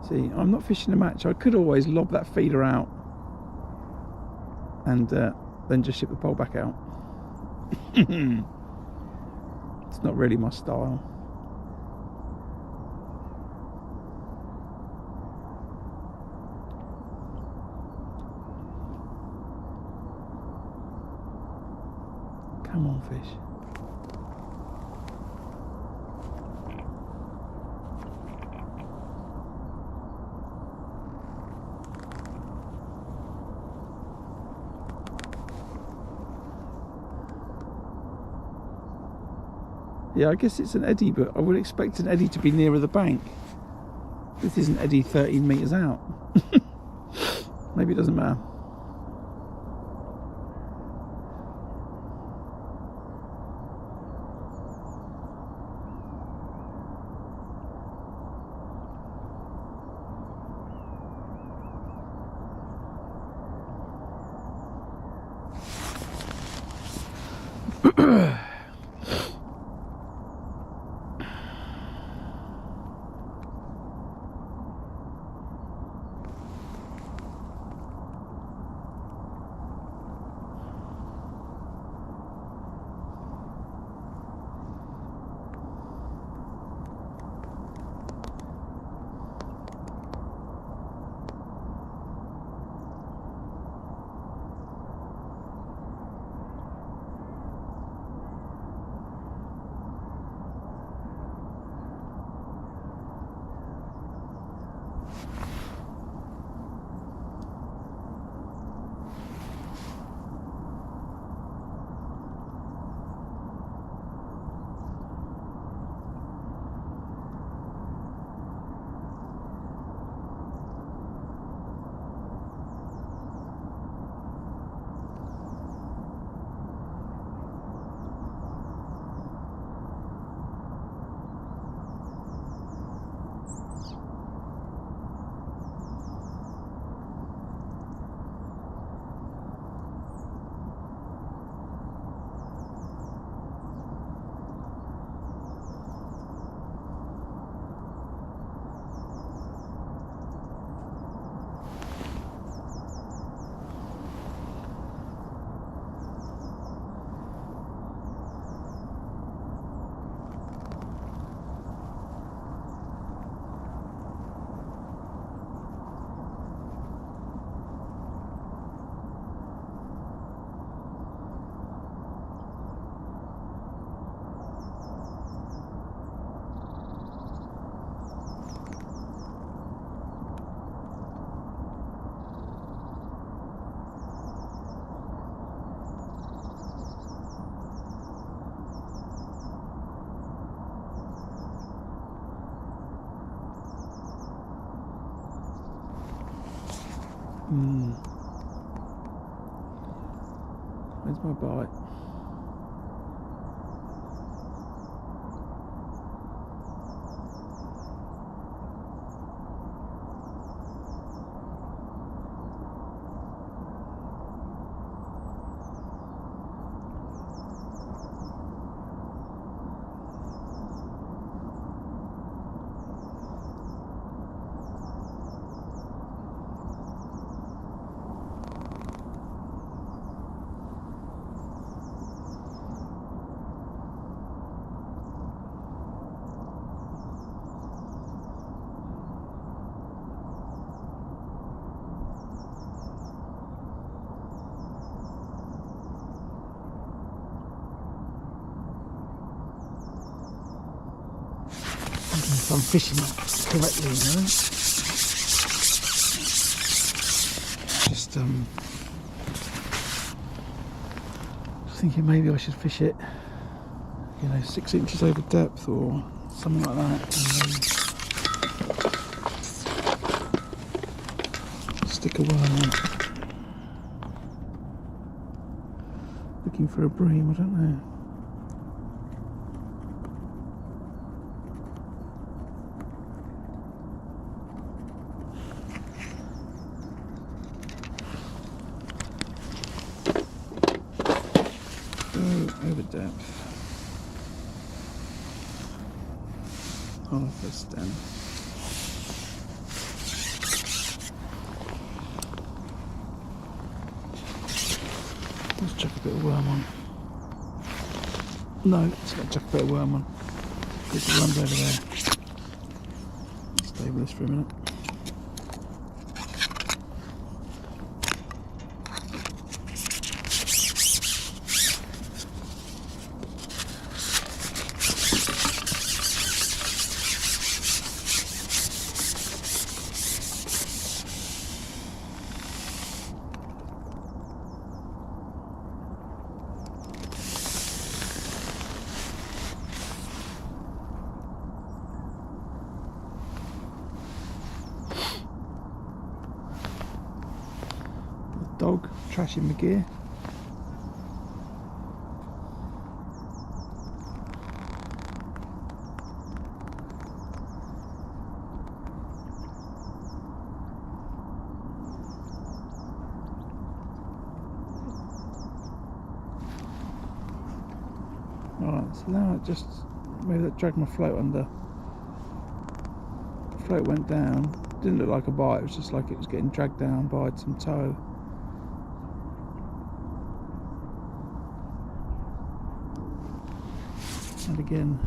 See, I'm not fishing a match. I could always lob that feeder out and then just ship the pole back out. It's not really my style. Come on, fish. Yeah, I guess it's an eddy, but I would expect an eddy to be nearer the bank. This isn't eddy 13 metres out. Maybe it doesn't matter. Where's my bite? If I'm fishing correctly, you know. Just thinking maybe I should fish it, you know, 6 inches over depth or something like that, and stick a worm on. Looking for a bream, I don't know. Over depth. Half a stem. Let's chuck a bit of worm on. No, let's not chuck a bit of worm on. Because the worm's over there. Stay with this for a minute. Dog trashing the gear. Alright, so now it just maybe that dragged my float under. The float went down. Didn't look like a bite, it was just like it was getting dragged down by some tow. And again,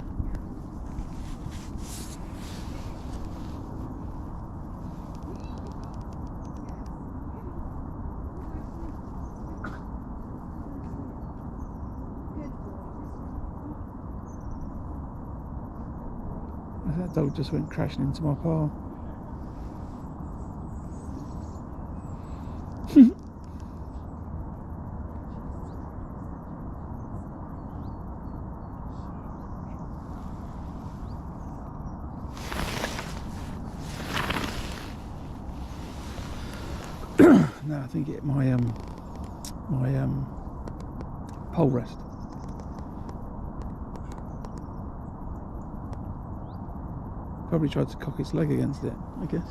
that dog just went crashing into my pile. No, I think it hit my pole rest. Probably tried to cock its leg against it, I guess.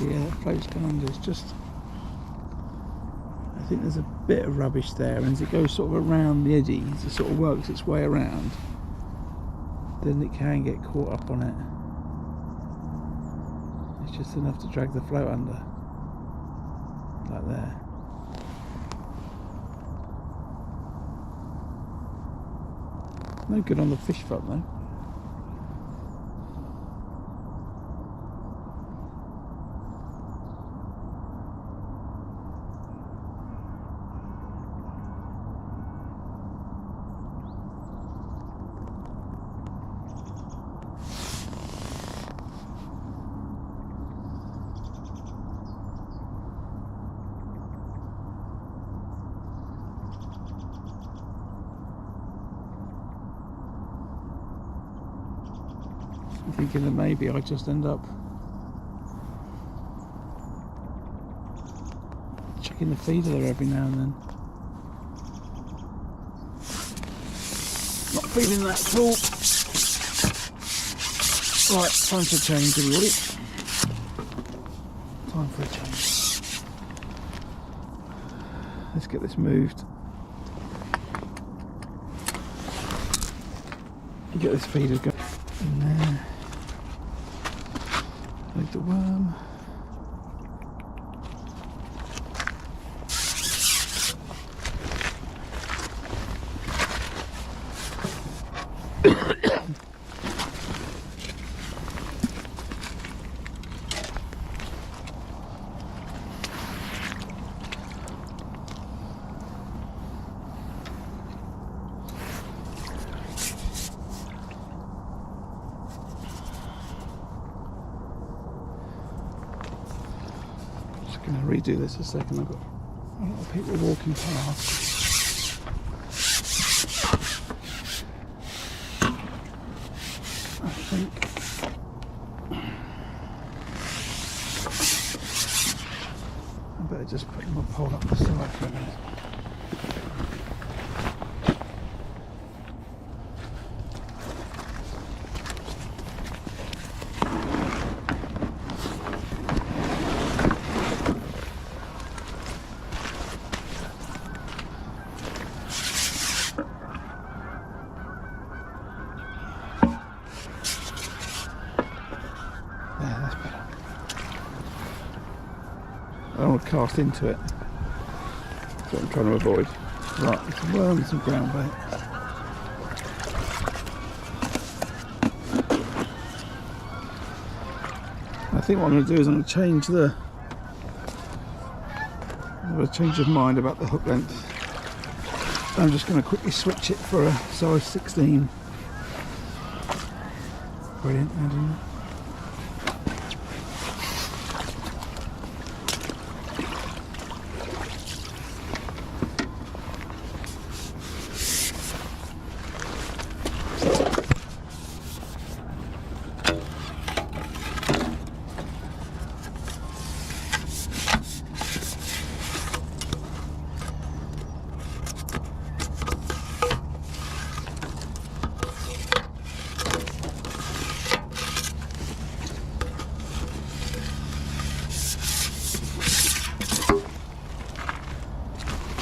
Yeah, that float's gone under. It's just, I think there's a bit of rubbish there, and as it goes sort of around the eddies, it sort of works its way around, then it can get caught up on it. It's just enough to drag the float under, like there. No good on the fish front though. I'm thinking that maybe I just end up chucking the feeder there every now and then. Not feeling that at all. Right, time for a change, everybody. Time for a change. Let's get this moved. Get this feeder going. In there. Load the worm. Going to redo this a second. I've got a lot of people walking past. I think I better just put my pole up the side for a minute. I don't want to cast into it. That's what I'm trying to avoid. Right, some worm and some ground bait. I think what I'm going to do is I'm going to change the... I have a change of mind about the hook length. I'm just going to quickly switch it for a size 16. Brilliant, adding that.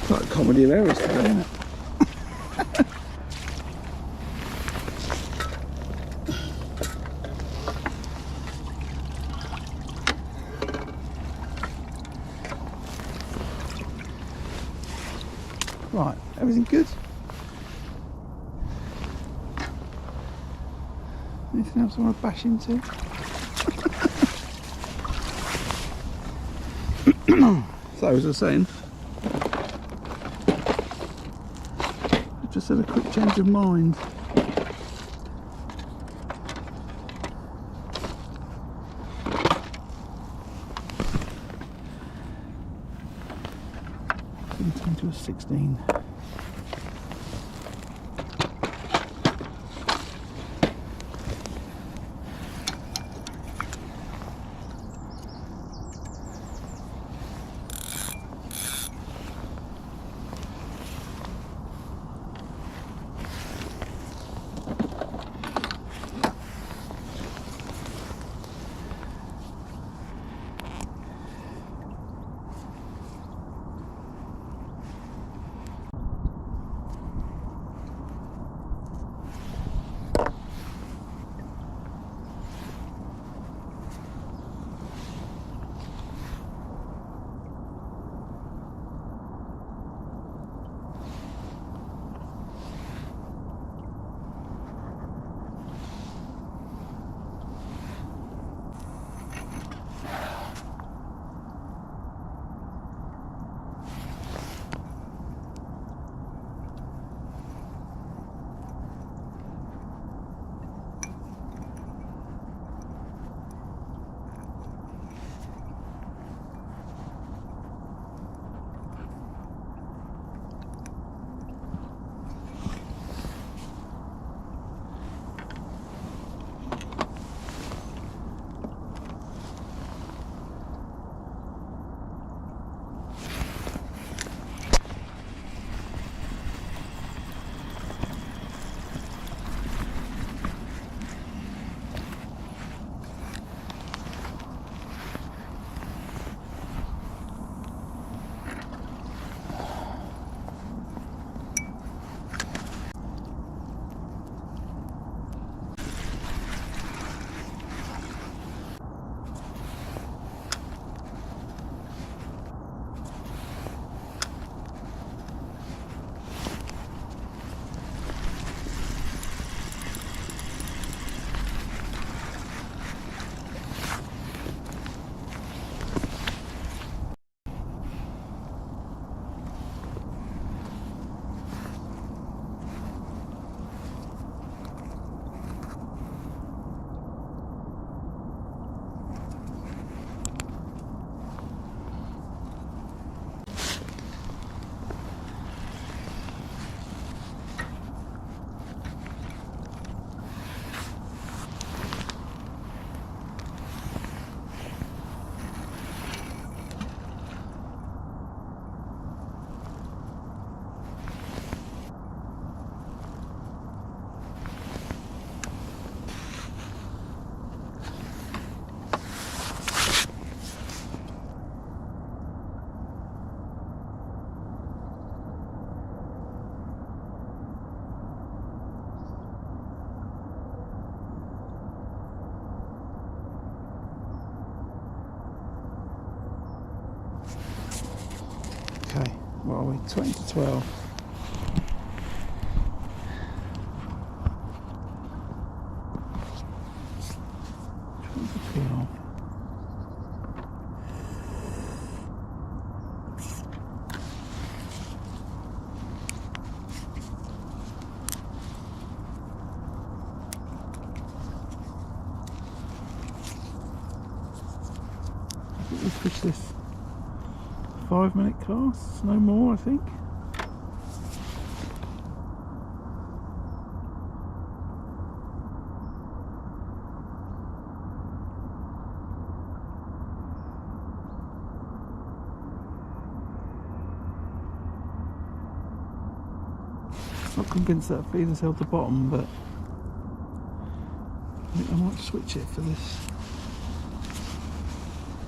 Like comedy of errors today, isn't it? Right, everything good? Anything else I want to bash into? So as I was saying, just had a quick change of mind. Into a 16. What are we? 20 to 12. We fish this 5-minute casts, no more I think. Not convinced that feeder's held the bottom, but I think I might switch it for this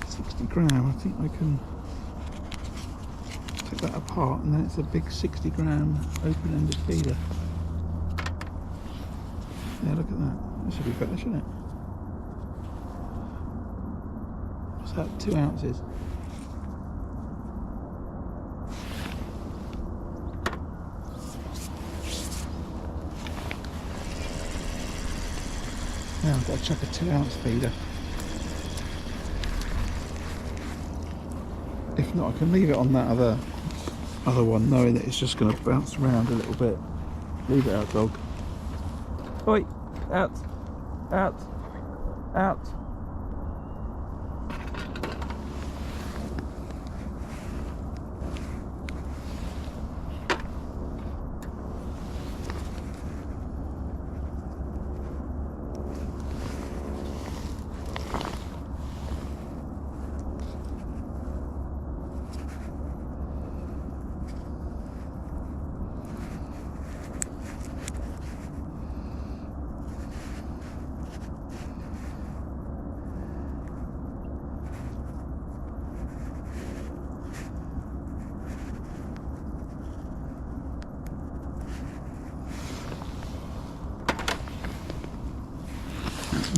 60 gram. I think I can take that apart and then it's a big 60 gram open-ended feeder. Yeah, look at that. That should be better, shouldn't it? What's that? 2 ounces. Now I've got to chuck a 2-ounce feeder. If not, I can leave it on that other one, knowing that it's just going to bounce around a little bit. Leave it out, dog. Oi! Out! Out! Out!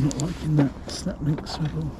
Not liking that snap link swivel.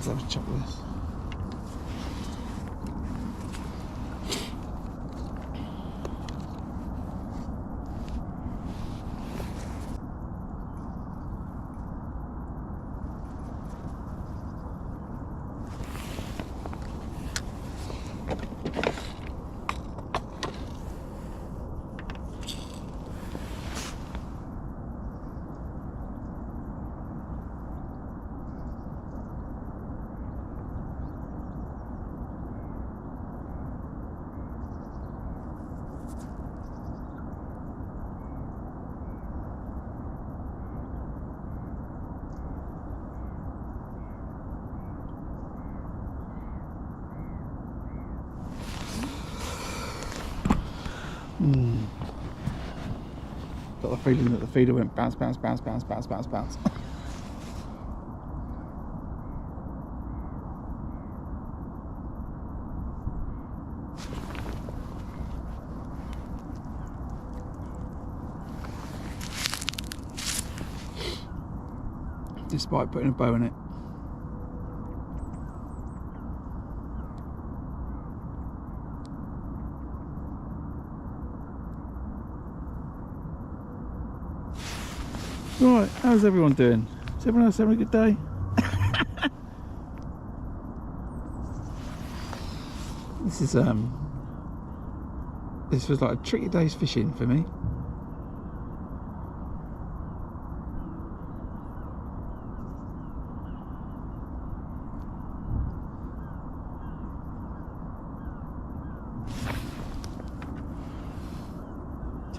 Let's have a check with this. Got the feeling that the feeder went bounce, bounce, bounce, bounce, bounce, bounce, bounce. despite putting a bow in it. Right, how's everyone doing? Is everyone else having a good day? This was like a tricky day's fishing for me.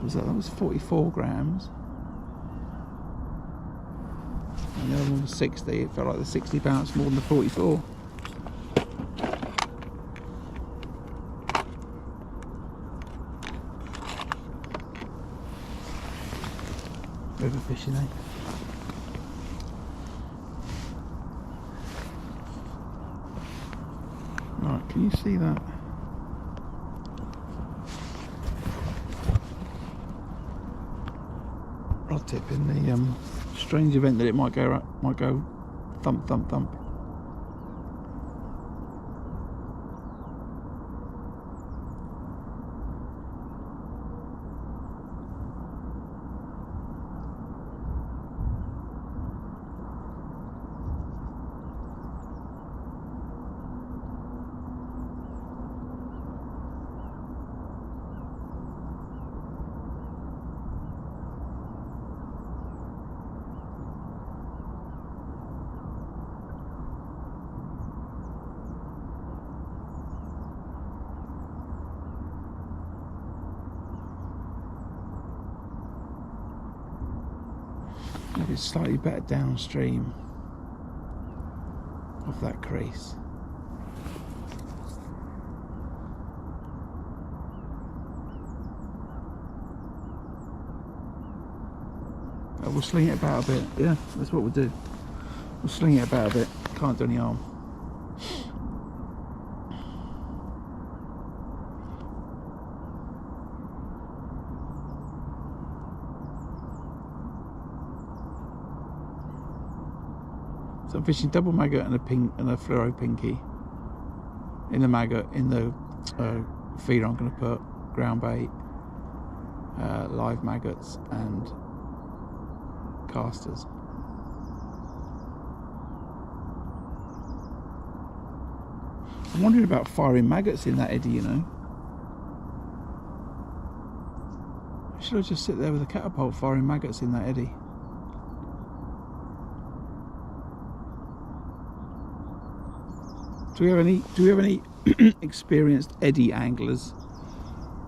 So that was 44 grams. And the other one was 60. It felt like the 60 bounced more than the 44. River fishing, eh? Right, can you see that? Rod tip in the strange event that it might go thump thump thump. Maybe it's slightly better downstream of that crease. We'll sling it about a bit. Yeah, that's what we'll do. We'll sling it about a bit. Can't do any harm. So I'm fishing double maggot and a fluoro pinky. In the maggot, in the feeder, I'm going to put ground bait, live maggots, and casters. I'm wondering about firing maggots in that eddy, you know. Should I just sit there with a catapult firing maggots in that eddy? Do we have any experienced eddy anglers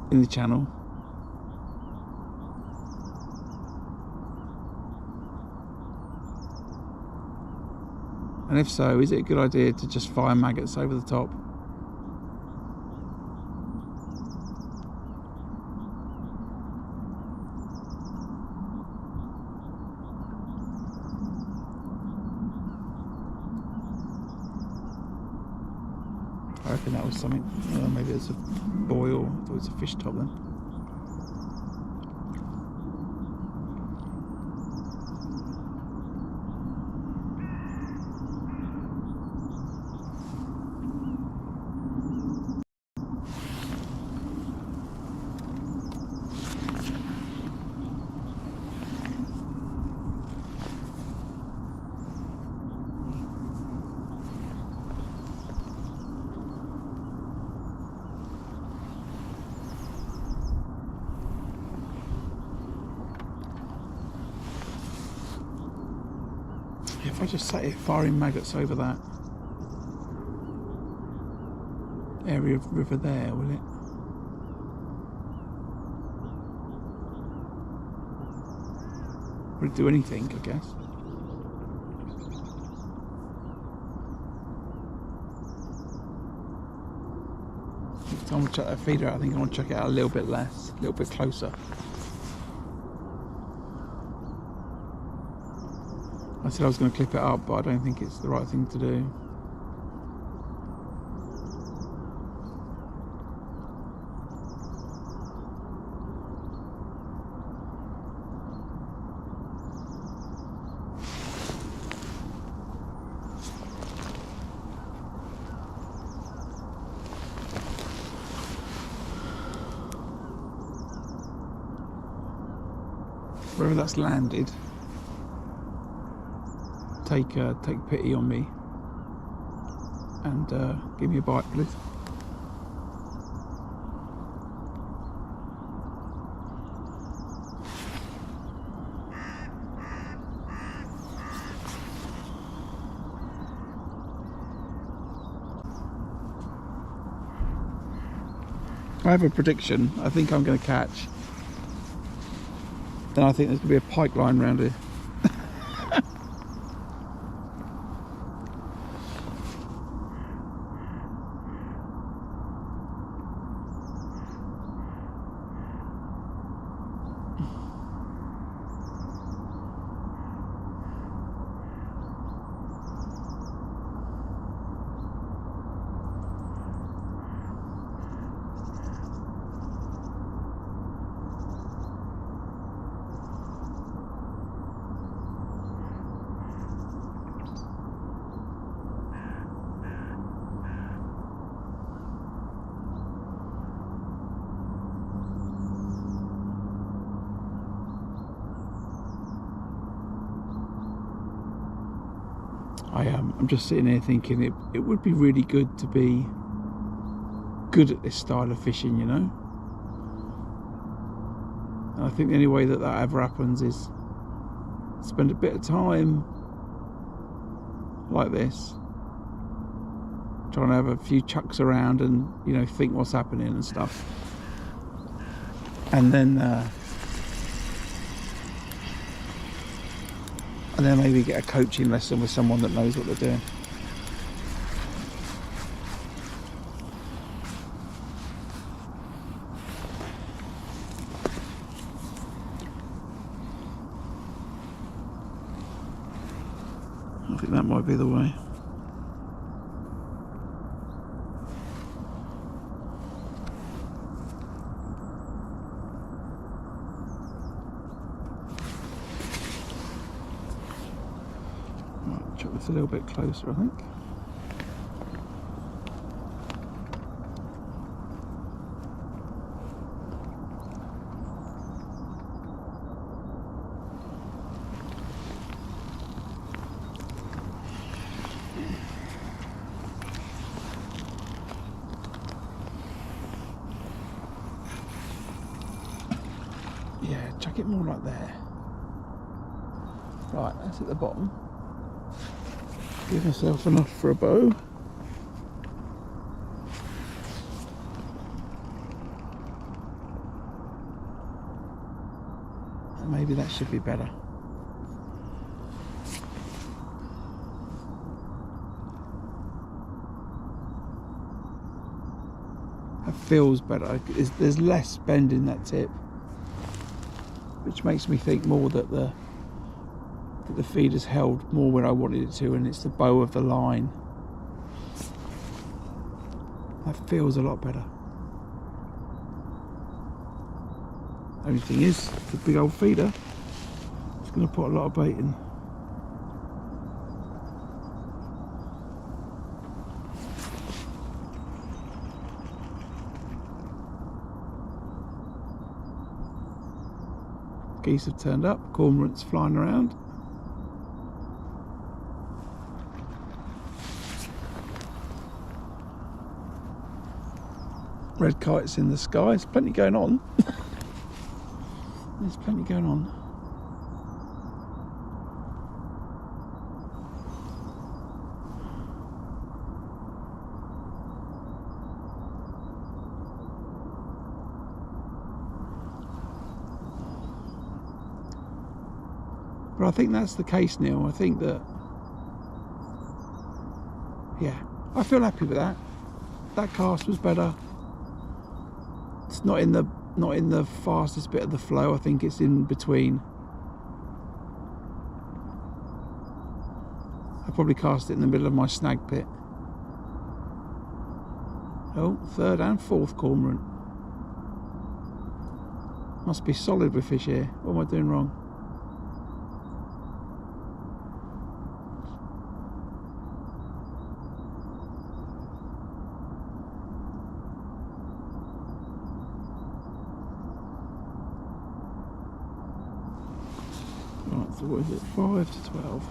in the channel? And if so, is it a good idea to just fire maggots over the top? I reckon that was something. Maybe it's a boil. I thought it was a fish top then. If I just sat here firing maggots over that area of river there, will it? Would it do anything, I guess? Next time I want to check that feeder out, I think I want to check it out a little bit less, a little bit closer. I said I was going to clip it up, but I don't think it's the right thing to do. wherever that's landed, take pity on me and give me a bite, please. I have a prediction. I think I'm going to catch. Then I think there's going to be a pike line around here. I'm just sitting here thinking it would be really good to be good at this style of fishing, you know. And I think the only way that ever happens is spend a bit of time like this, trying to have a few chucks around and, you know, think what's happening and stuff, and then maybe get a coaching lesson with someone that knows what they're doing. I think that might be the way. Chuck this a little bit closer, I think. Yeah, chuck it more like there. Right, that's at the bottom. Give myself enough for a bow. And maybe that should be better. That feels better. There's less bend in that tip, which makes me think more that the feed has held more where I wanted it to, and it's the bow of the line. That feels a lot better. Only thing is, the big old feeder, it's going to put a lot of bait in. Geese have turned up, cormorants flying around. Red kites in the sky. There's plenty going on. There's plenty going on. But I think that's the case, Neil. I think that, yeah, I feel happy with that. That cast was better. It's not in the fastest bit of the flow. I think it's in between. I probably cast it in the middle of my snag pit. Oh, third and fourth cormorant. Must be solid with fish here. What am I doing wrong? So what is it? 5 to 12.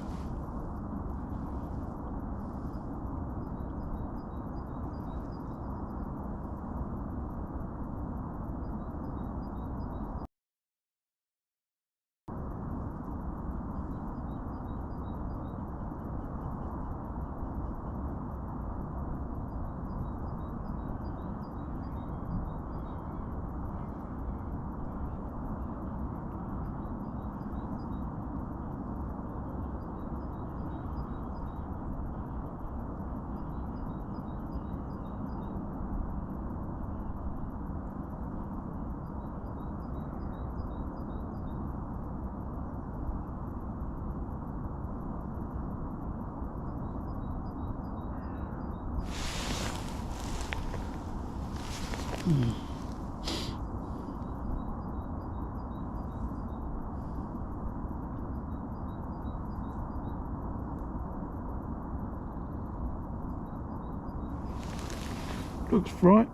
Looks right.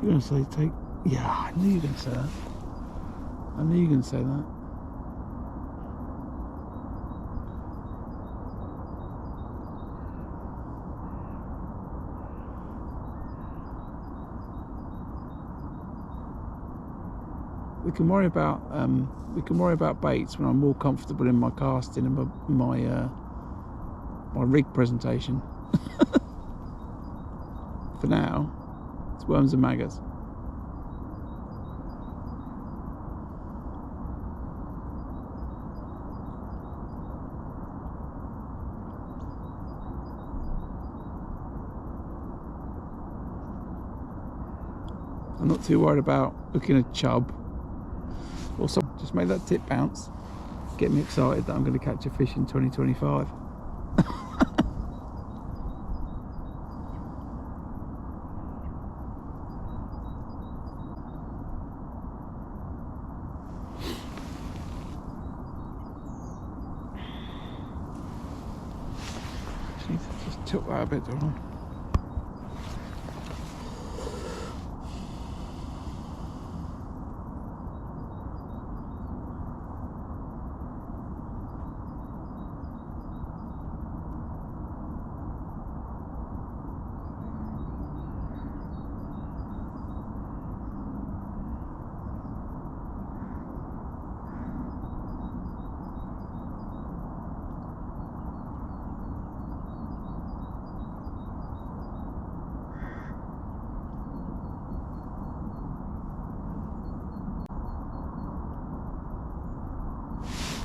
You're gonna say take? Yeah, I knew you were gonna say that. I knew you were gonna say that. We can worry about baits when I'm more comfortable in my casting and my rig presentation. For now, it's worms and maggots. I'm not too worried about looking at chub. Also, just make that tip bounce. Get me excited that I'm going to catch a fish in 2025. Just tilt that a bit, don't I?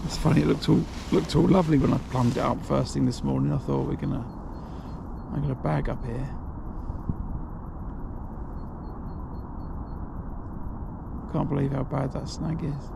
It's funny, it looked all lovely when I plumbed it up first thing this morning. I thought I got a bag up here. I can't believe how bad that snag is.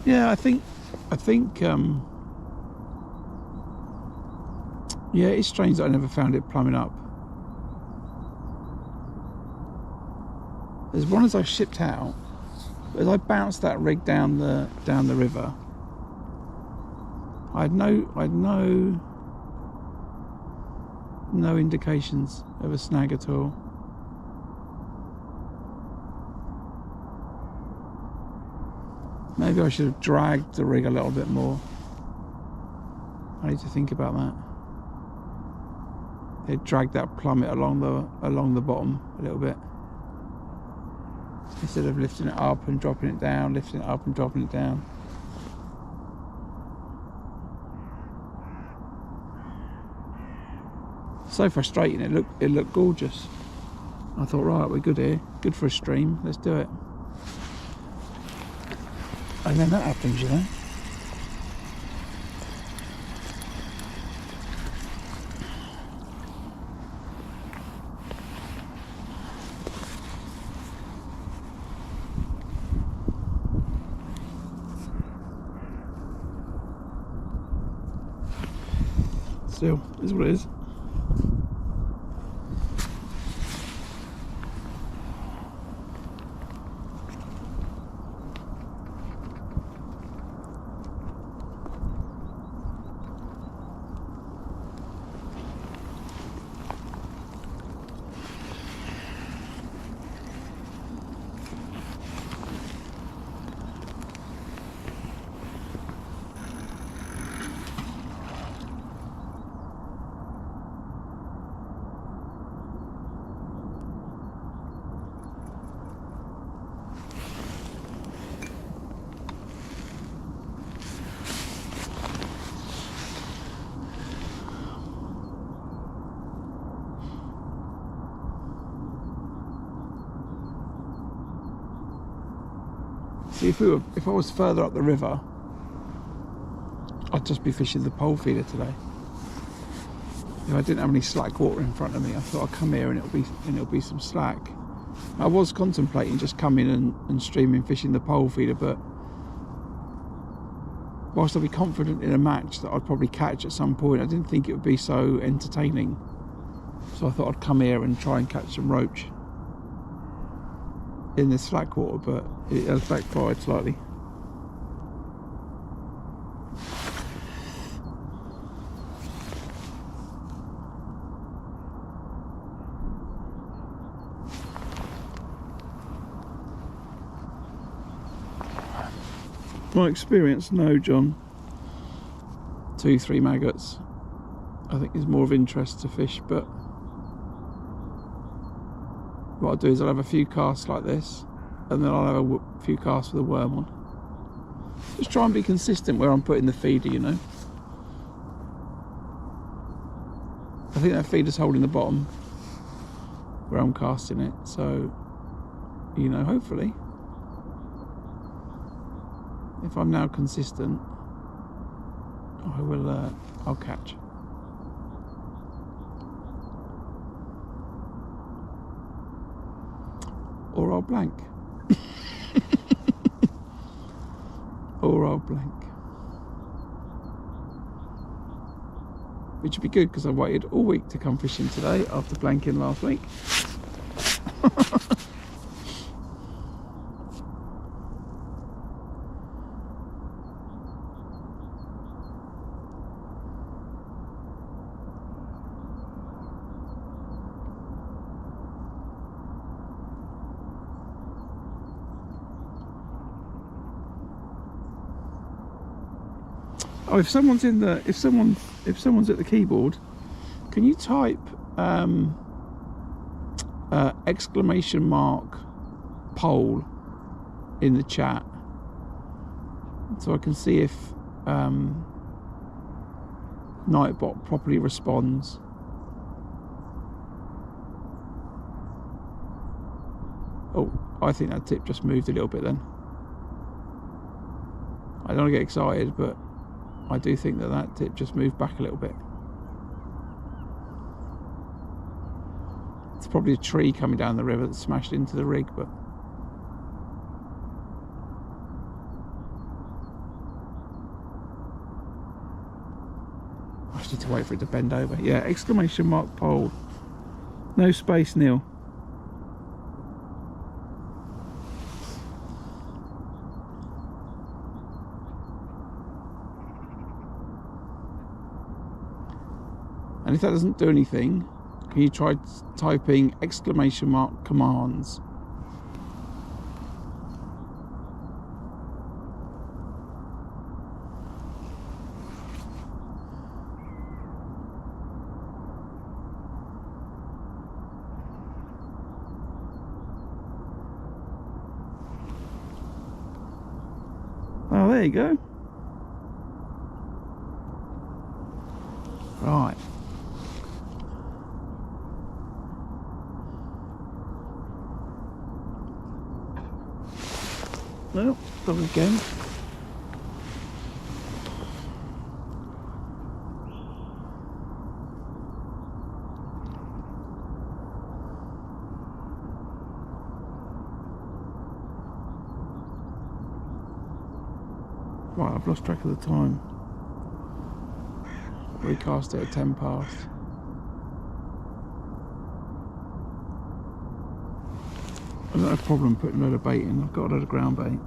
Yeah, I think yeah, it's strange that I never found it plumbing up. As one as I shipped out, as I bounced that rig down the river, I had no No indications of a snag at all. Maybe I should have dragged the rig a little bit more. I need to think about that. It dragged that plummet along the bottom a little bit, instead of lifting it up and dropping it down, lifting it up and dropping it down. So frustrating. It looked gorgeous. I thought, right, we're good here, good for a stream, let's do it. And then that happens, you know. Still, is what it is. See, if I was further up the river, I'd just be fishing the pole feeder today. If I didn't have any slack water in front of me, I thought I'd come here and it'll be some slack. I was contemplating just coming and streaming fishing the pole feeder, but whilst I'd be confident in a match that I'd probably catch at some point, I didn't think it would be so entertaining. So I thought I'd come here and try and catch some roach in the slack water, but it has backfired slightly. My experience, no, John. 2-3 maggots I think is more of interest to fish, but what I'll do is I'll have a few casts like this, and then I'll have a few casts with a worm on. Just try and be consistent where I'm putting the feeder, you know. I think that feeder's holding the bottom where I'm casting it, so, you know, hopefully, if I'm now consistent, I'll catch. Or I'll blank. Or I'll blank. Which would be good, because I waited all week to come fishing today after blanking last week. Oh, if someone's at the keyboard, can you type exclamation mark pole in the chat so I can see if Nightbot properly responds. Oh, I think that tip just moved a little bit then. I don't want to get excited, but I do think that tip just moved back a little bit. It's probably a tree coming down the river that smashed into the rig, but I just need to wait for it to bend over. Yeah, exclamation mark pole. No space, Neil. And And if that doesn't do anything, can you try typing ! commands? Oh, there you go. Right. Well, stop again. Right, I've lost track of the time. Recast it at 10 past. I don't have a problem putting a load of bait in. I've got a load of ground bait.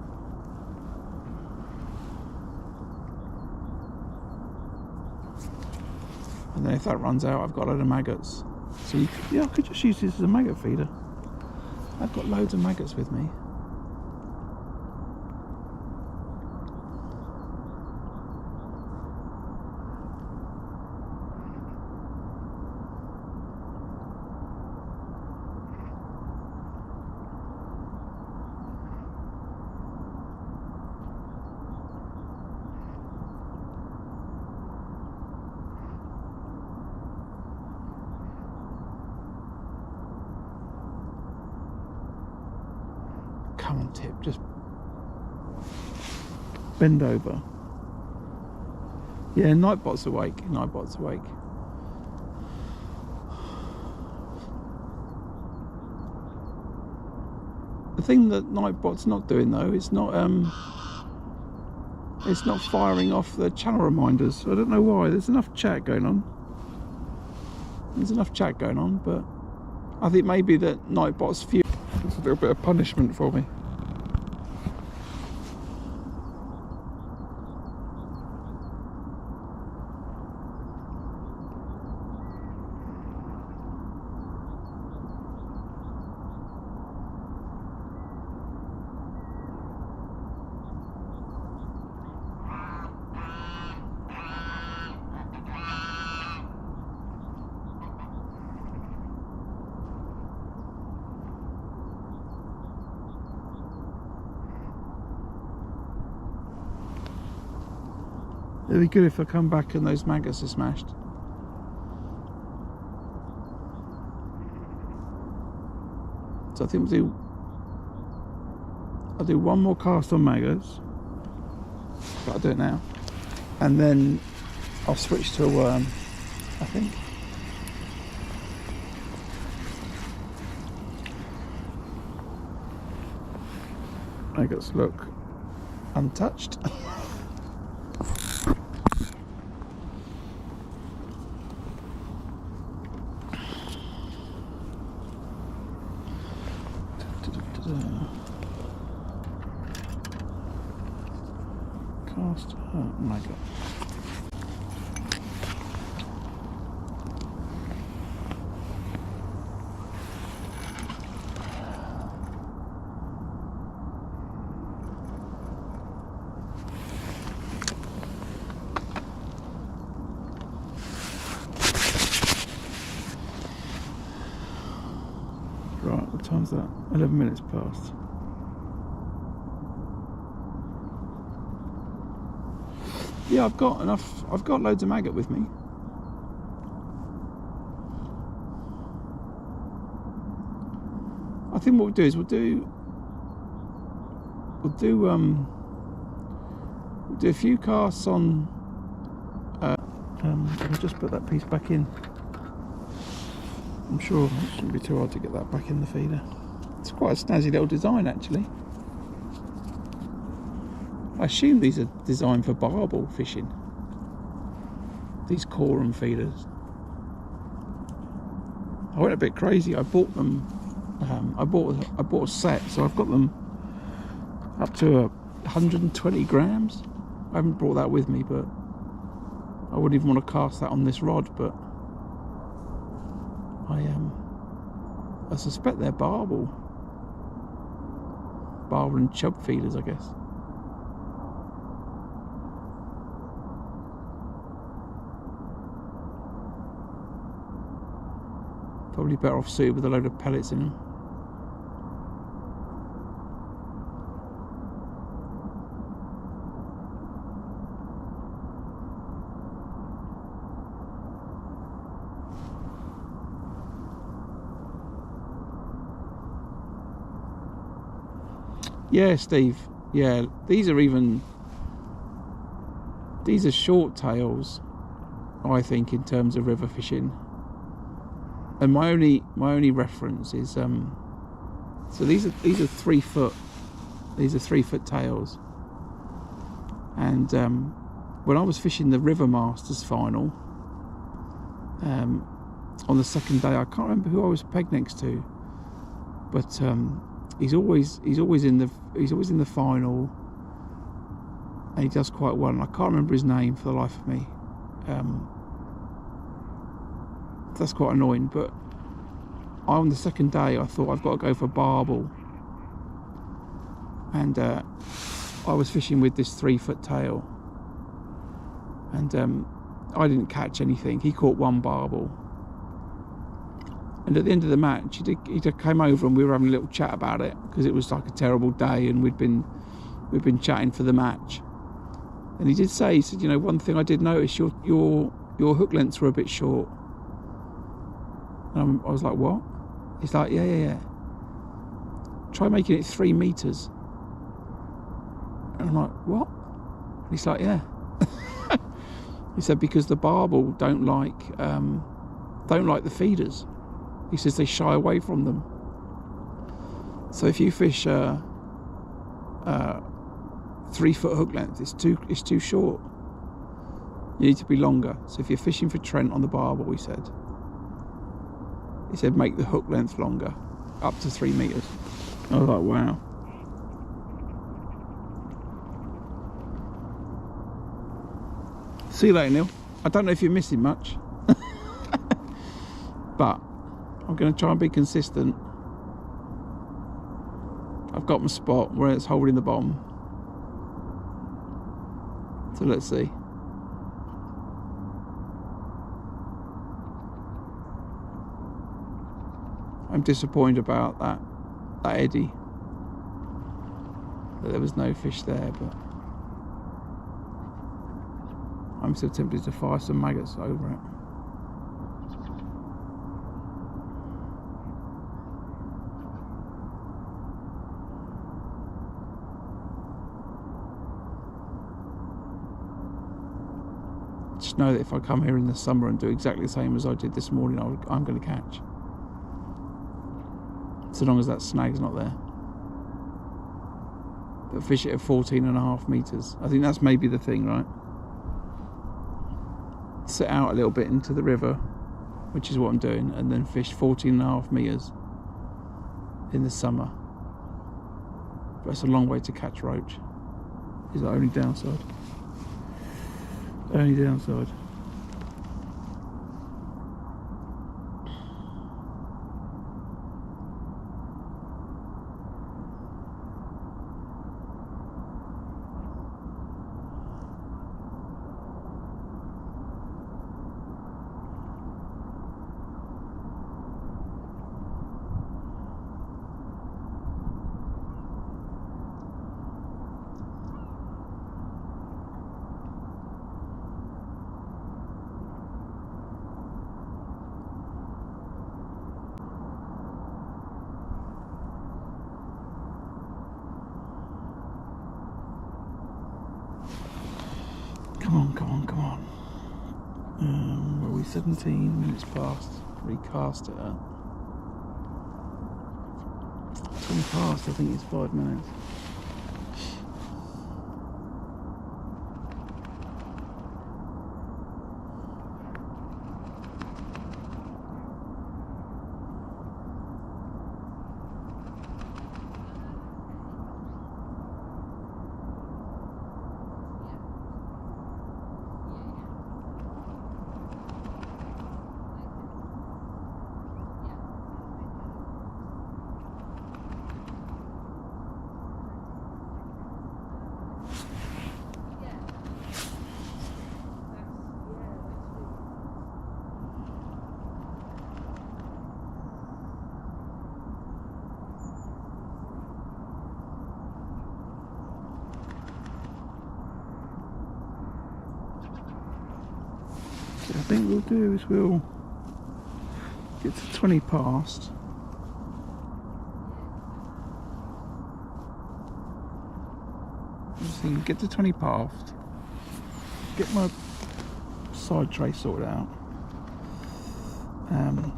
And then if that runs out, I've got a load of maggots. So yeah, I could just use this as a maggot feeder. I've got loads of maggots with me. Come on, Tip, just bend over. Yeah, Nightbot's awake. Nightbot's awake. The thing that Nightbot's not doing though, it's not firing off the channel reminders. I don't know why. There's enough chat going on. But I think maybe that Nightbot's few. It's a little bit of punishment for me. It'd be good if I come back and those maggots are smashed. So I think I'll do one more cast on maggots. But I'll do it now. And then I'll switch to a worm, I think. Maggots look untouched. Cast maggot. Right, what time's that? 11 minutes past. Yeah, I've got enough. I've got loads of maggot with me. I think what we'll do is we'll do a few casts on. I'll just put that piece back in. I'm sure it shouldn't be too hard to get that back in the feeder. It's quite a snazzy little design, actually. I assume these are designed for barbel fishing. These corum feeders. I went a bit crazy. I bought them. I bought a set, so I've got them up to 120 grams. I haven't brought that with me, but I wouldn't even want to cast that on this rod. But I suspect they're barbel and chub feeders, I guess. Probably better off suited with a load of pellets in them. Yeah, Steve. Yeah, these are short tails, I think, in terms of river fishing. And my only reference is so these are 3 foot. These are 3 foot tails. And when I was fishing the River Masters final on the second day, I can't remember who I was pegged next to, but he's always in the final, and he does quite well. And I can't remember his name for the life of me. That's quite annoying. But on the second day, I thought I've got to go for barbel, and I was fishing with this 3 foot tail, and I didn't catch anything. He caught 1 barbel. And at the end of the match, he came over and we were having a little chat about it, because it was like a terrible day and we'd been chatting for the match. And he did say, he said, you know, one thing I did notice, your hook lengths were a bit short. And I was like, what? He's like, yeah. Try making it 3 meters. And I'm like, what? And he's like, yeah. He said because the barbel don't like the feeders. He says they shy away from them. So if you fish 3 foot hook length, it's too short. You need to be longer. So if you're fishing for Trent on the barbel, he said make the hook length longer, up to 3 meters. I was like, wow. See you later, Neil. I don't know if you're missing much, but I'm going to try and be consistent. I've got my spot where it's holding the bottom. So let's see. I'm disappointed about that eddy. There was no fish there, but I'm still tempted to fire some maggots over it. Just know that if I come here in the summer and do exactly the same as I did this morning, I'm going to catch. So long as that snag's not there. But fish it at 14.5 meters. I think that's maybe the thing, right? Sit out a little bit into the river, which is what I'm doing, and then fish 14.5 meters in the summer. But it's a long way to catch roach. Is the only downside. Only downside. Come on. Were we 17 minutes past? Recast it at 20 past, I think it's 5 minutes. I think we'll do is we'll get to 20 past. So get to 20 past, get my side tray sorted out,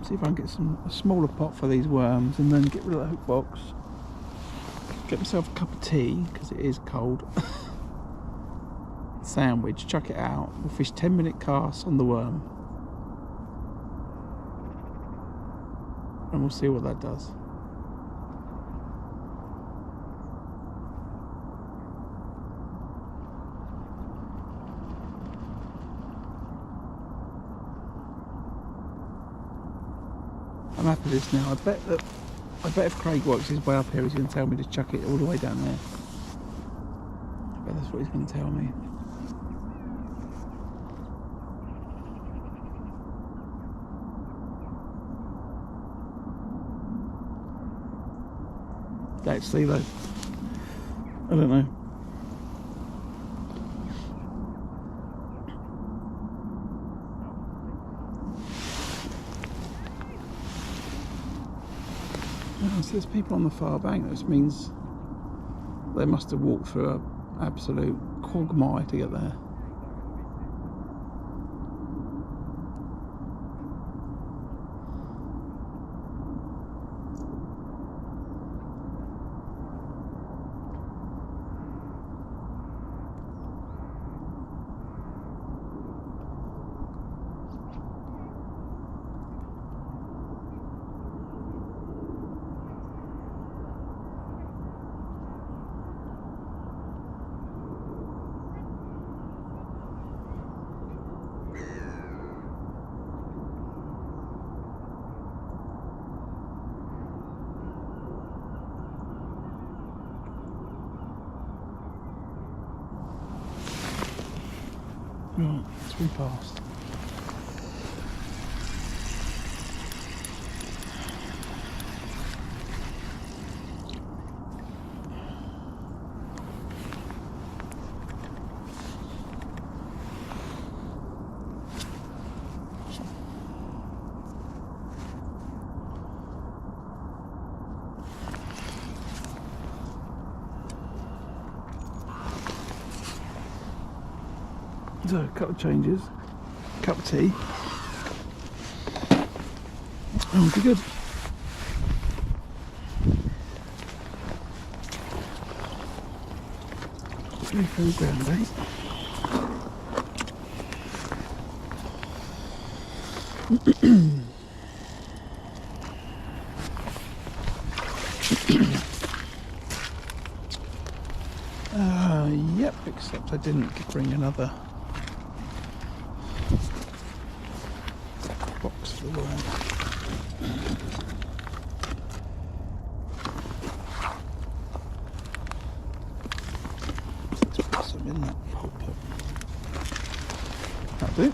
see if I can get a smaller pot for these worms, and then get rid of the hook box, get myself a cup of tea because it is cold, sandwich, chuck it out, we'll fish 10-minute casts on the worm and we'll see what that does. I'm happy with this now. I bet if Craig works his way up here, he's going to tell me to chuck it all the way down there. I bet that's what he's going to tell me. Actually, though, I don't know. So there's people on the far bank. This means they must have walked through an absolute quagmire to get there. Right, 3 past. So, a couple of changes, cup of tea, and we'll be good. Very full ground, eh? Yep, except I didn't bring another box for the worm. Let's put some in that pot. That'll do.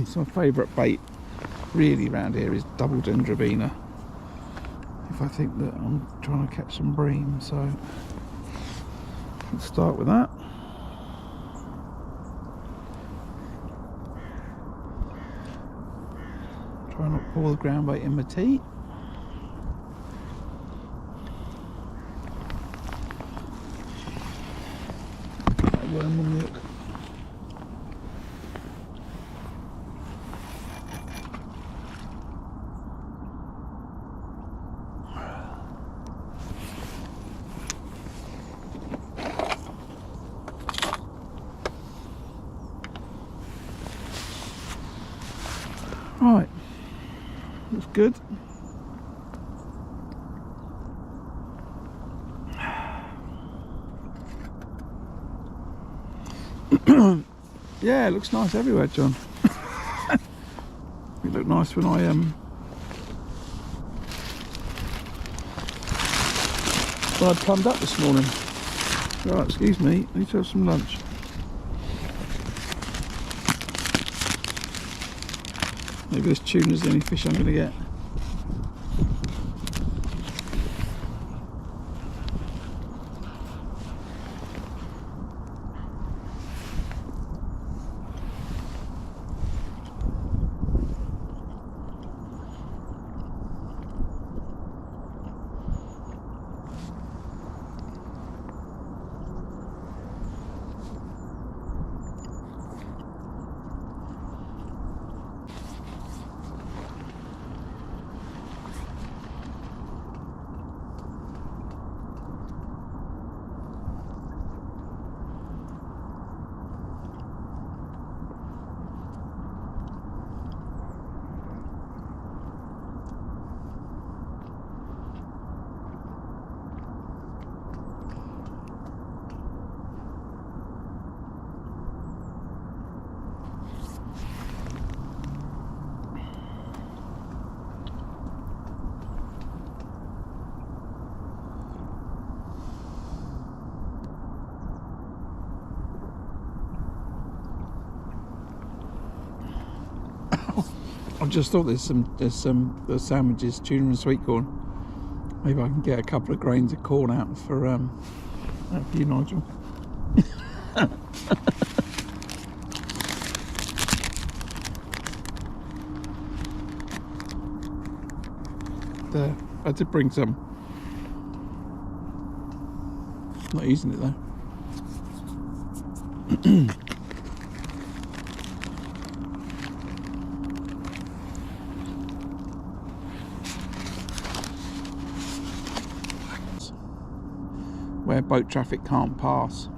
So my favourite bait really around here is double dendrobina. If I think that I'm trying to catch some bream, so let's start with that. Try not to pour the ground bait in my teat. That worm on the hook. Right, that's good. Yeah, it looks nice everywhere, John. It looked nice when I plumbed up this morning. Right, excuse me, I need to have some lunch. Maybe this tuna's the only fish I'm going to get. I just thought there's some the sandwiches, tuna and sweet corn. Maybe I can get a couple of grains of corn out for you, Nigel. There, I did bring some. Not using it though. Where boat traffic can't pass.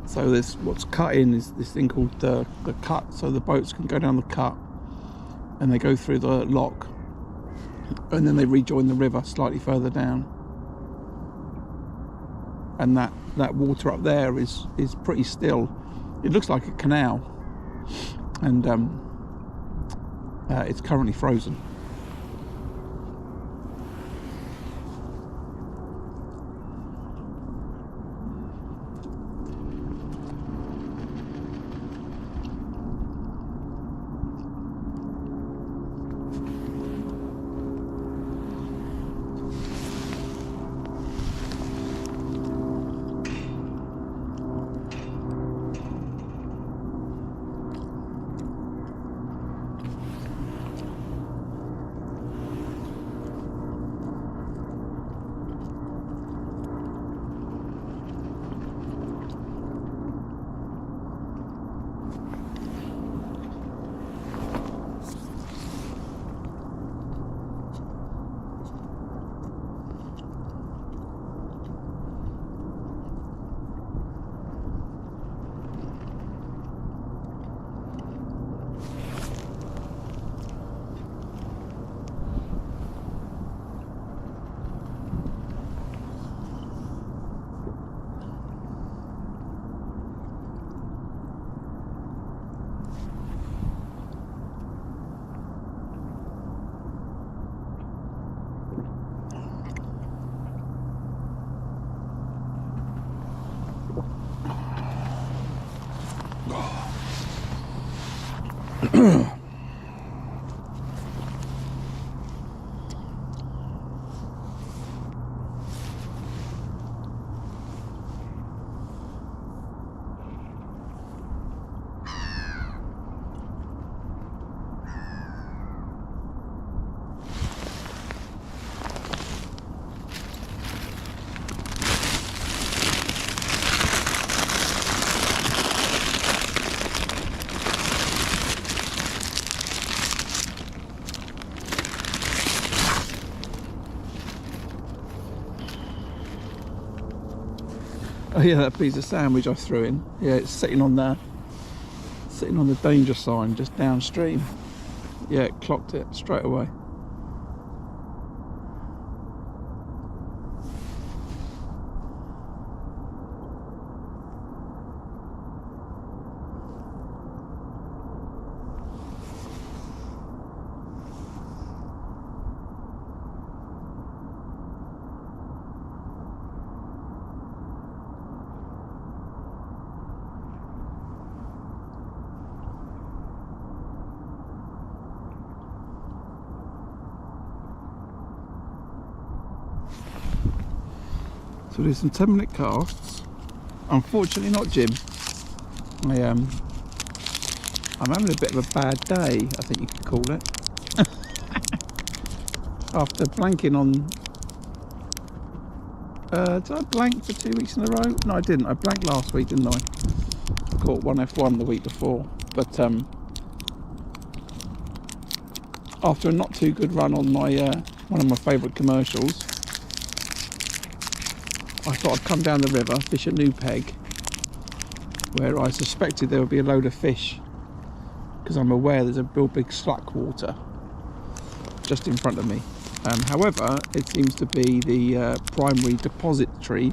So this, what's cut in is this thing called the cut, so the boats can go down the cut and they go through the lock and then they rejoin the river slightly further down. And that water up there is pretty still. It looks like a canal, and it's currently frozen. Oh yeah, that piece of sandwich I threw in. Yeah, it's sitting on the danger sign just downstream. Yeah, it clocked it straight away. So we'll do some 10-minute casts. Unfortunately not Jim. I'm having a bit of a bad day, I think you could call it. After blanking on... did I blank for 2 weeks in a row? No, I didn't. I blanked last week, didn't I? I caught one F1 the week before. But after a not too good run on my one of my favourite commercials, I thought I'd come down the river, fish a new peg, where I suspected there would be a load of fish, because I'm aware there's a real big slack water just in front of me. However, it seems to be the primary depository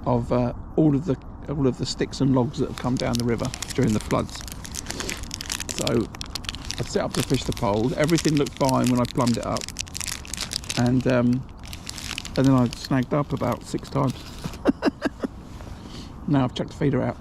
of all of the sticks and logs that have come down the river during the floods. So I'd set up to fish the pole. Everything looked fine when I plumbed it up, and then I snagged up about 6 times. Now I've chucked the feeder out.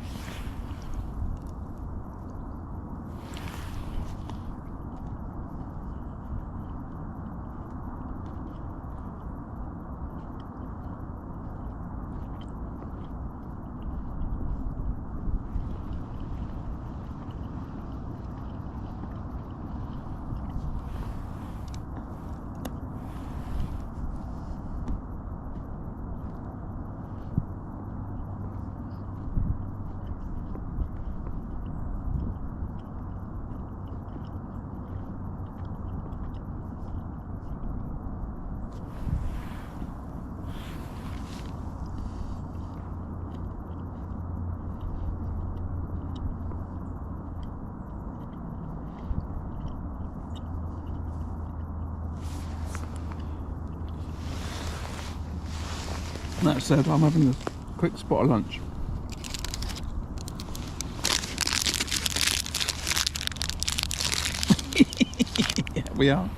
That said, I'm having a quick spot of lunch. Yeah, we are.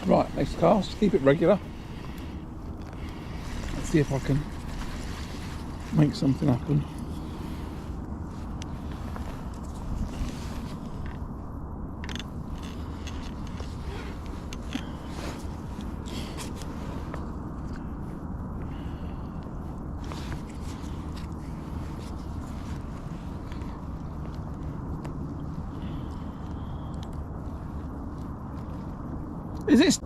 Right, next cast, keep it regular. Let's see if I can make something happen. Is it?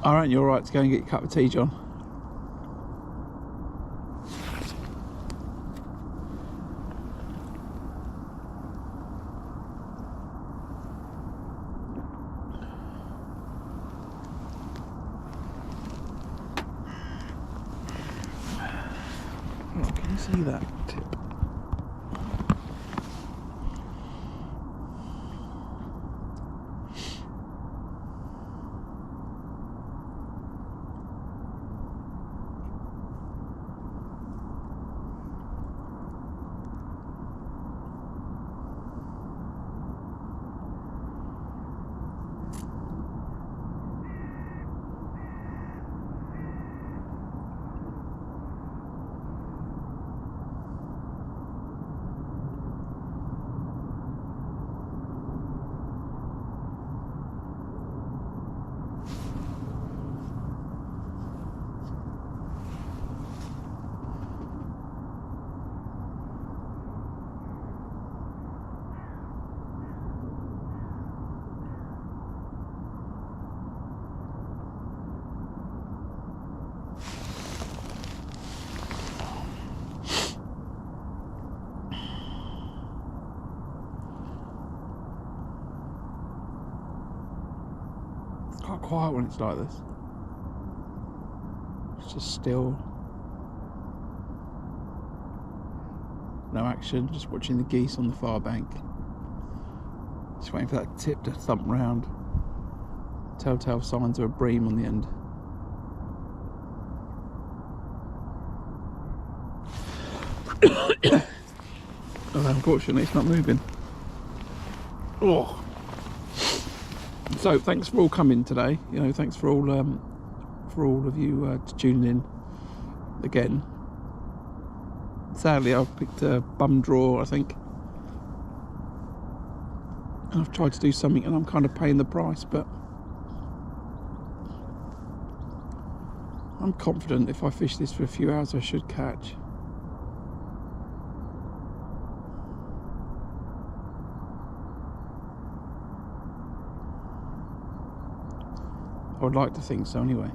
Alright, you're alright to go and get your cup of tea, John. Oh, can you see that tip? Quite quiet when it's like this. It's just still. No action, just watching the geese on the far bank. Just waiting for that tip to thump round. Telltale signs of a bream on the end. Oh, unfortunately it's not moving. Oh. So thanks for all coming today. You know, thanks for all of you tuning in again. Sadly, I've picked a bum draw, I think. And I've tried to do something, and I'm kind of paying the price. But I'm confident if I fish this for a few hours, I should catch. I would like to think so anyway.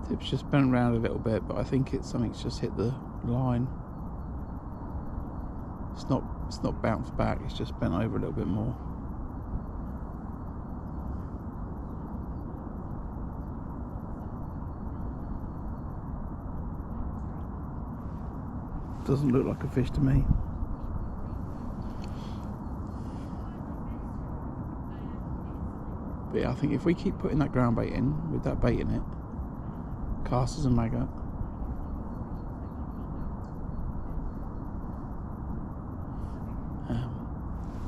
Tip's just bent around a little bit, but I think something's just hit the line. It's not bounced back, it's just bent over a little bit more. Doesn't look like a fish to me. But yeah, I think if we keep putting that ground bait in, with that bait in it, cast as a maggot,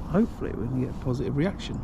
hopefully we can get a positive reaction.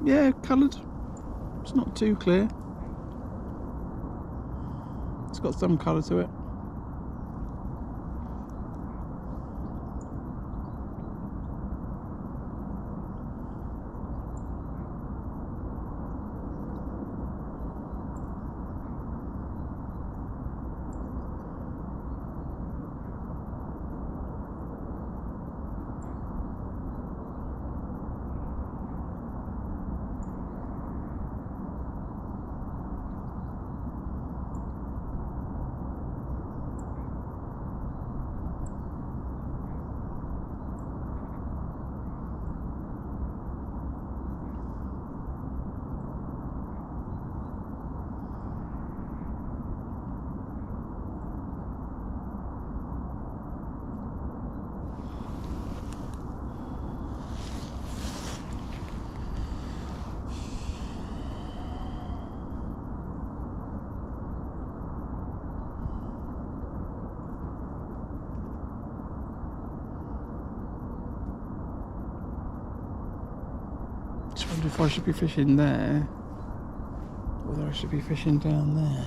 Yeah, coloured. It's not too clear. It's got some colour to it. Just wonder if I should be fishing there, or whether I should be fishing down there.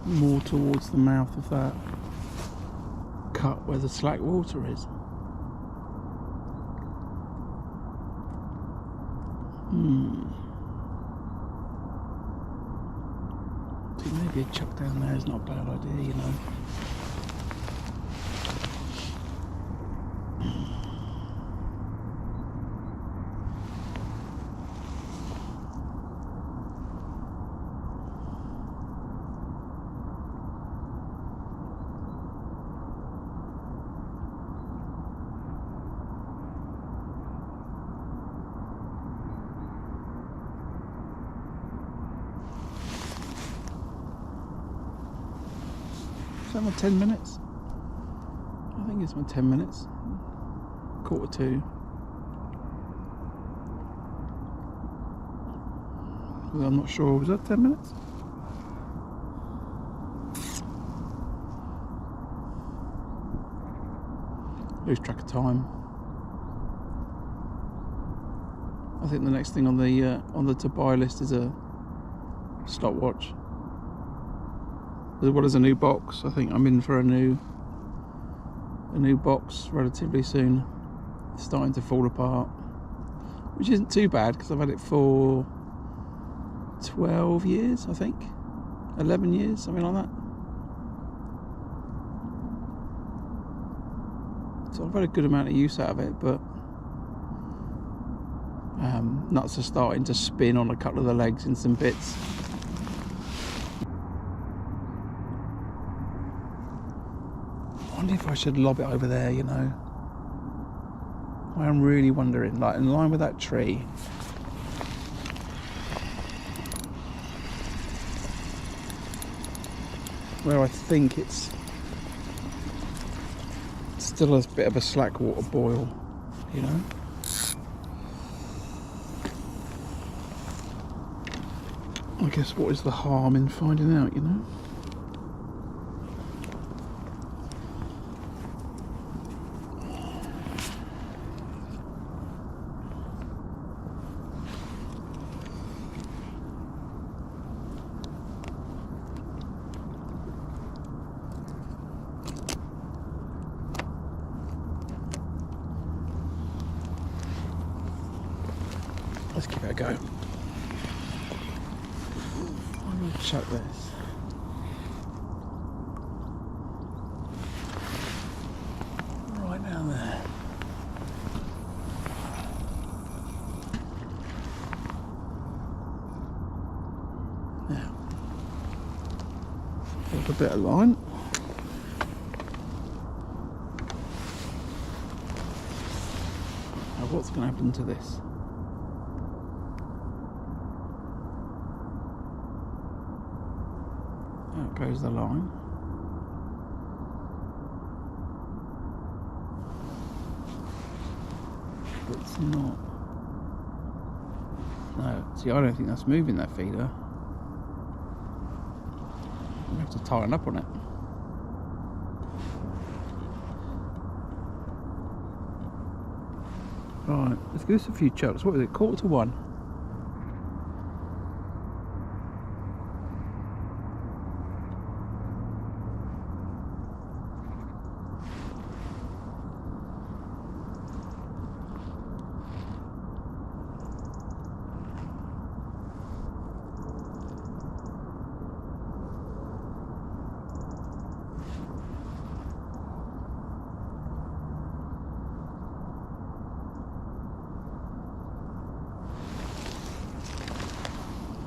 More towards the mouth of that cut where the slack water is. I think maybe a chuck down there is not a bad idea, you know. Is that my 10 minutes? I think it's my 10 minutes. 1:45. Well, I'm not sure. Was that 10 minutes? Lose track of time. I think the next thing on the to buy list is a stopwatch. As well as a new box. I think I'm in for a new box relatively soon. It's starting to fall apart, which isn't too bad because I've had it for 12 years, I think, 11 years, something like that. So I've had a good amount of use out of it, but nuts are starting to spin on a couple of the legs in some bits. I wonder if I should lob it over there, you know. I am really wondering, like in line with that tree. Where I think it's still a bit of a slack water boil, you know. I guess what is the harm in finding out, you know? go. I'm going to chuck this. Right down there. Now, got a bit of line. Now what's going to happen to this? Out goes the line. It's not. No, see, I don't think that's moving, that feeder. We have to tighten up on it. Right, let's give this a few chucks. What is it, 1:45?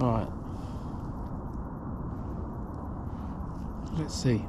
Right, let's see.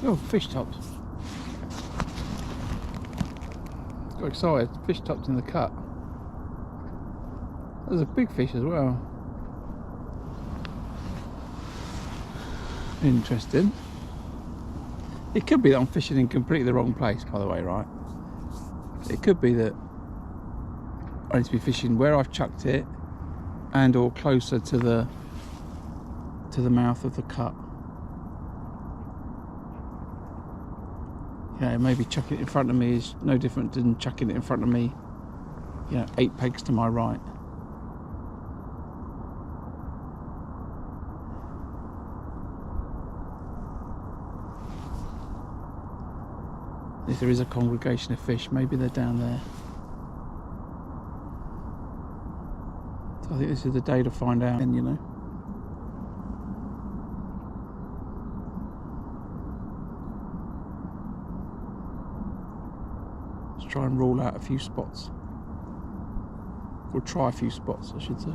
Oh, fish tops. Got excited, fish tops in the cut. There's a big fish as well. Interesting. It could be that I'm fishing in completely the wrong place, by the way, right? It could be that I need to be fishing where I've chucked it and or closer to the mouth of the cut. You know, maybe chucking it in front of me is no different than chucking it in front of me, you know, 8 pegs to my right. If there is a congregation of fish, maybe they're down there. So I think this is the day to find out, you know. Let's try and rule out a few spots. Or try a few spots, I should say.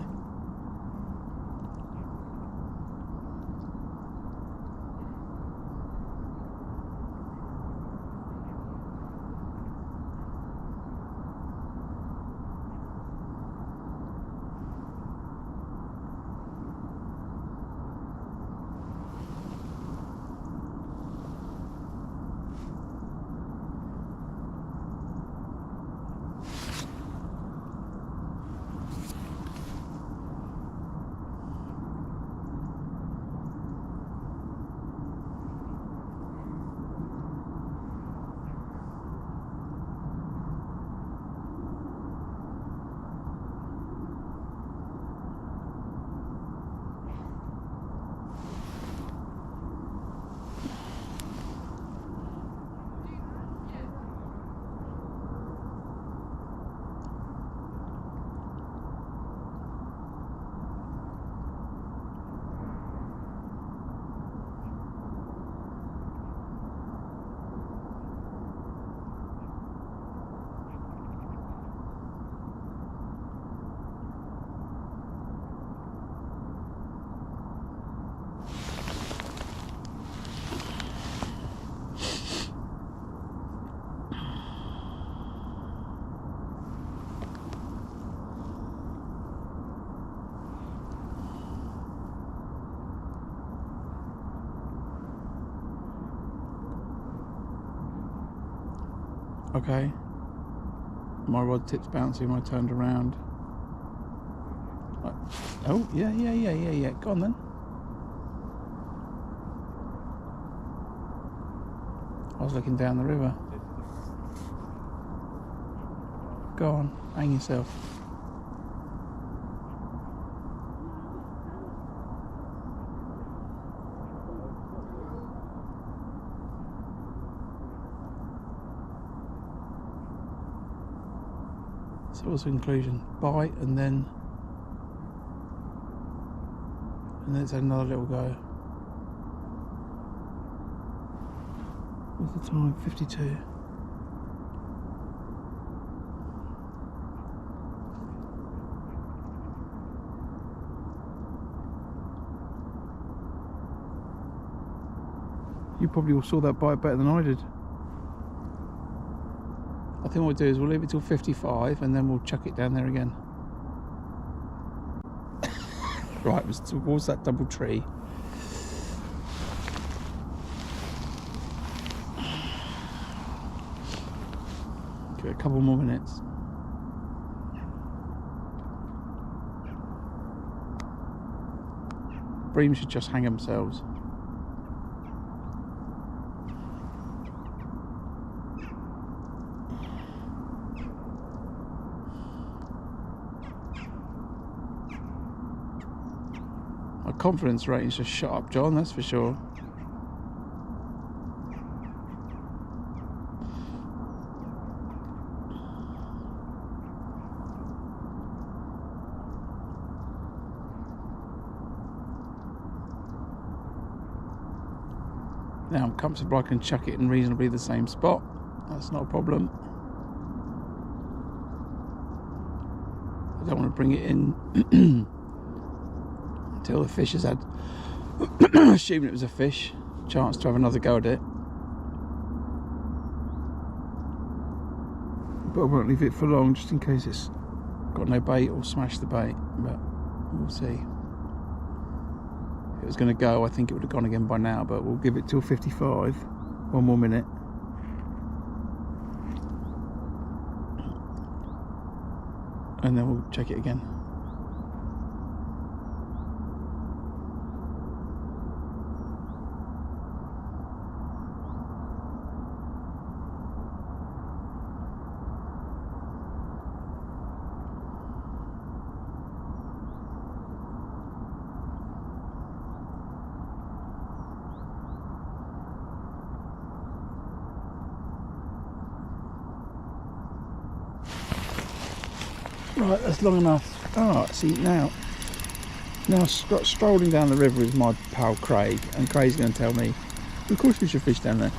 Okay. My rod tip's bouncing when I turned around. Oh, yeah. Go on then. I was looking down the river. Go on, hang yourself. So what's the conclusion? Bite and then it's another little go. What's the time? 52. You probably saw that bite better than I did. I think what we'll do is we'll leave it till 55 and then we'll chuck it down there again. Right, it was towards that double tree. Give it a couple more minutes. Breams should just hang themselves. My confidence rating's just shot up, John, that's for sure. Now I'm comfortable I can chuck it in reasonably the same spot. That's not a problem. I don't want to bring it in until the fish has had, assuming it was a fish, chance to have another go at it. But I won't leave it for long just in case it's got no bait or smashed the bait, but we'll see. If it was going to go, I think it would have gone again by now, but we'll give it till 55. One more minute. And then we'll check it again. Right, that's long enough. Alright, see now strolling down the river with my pal Craig, and Craig's going to tell me, of course we should fish down there.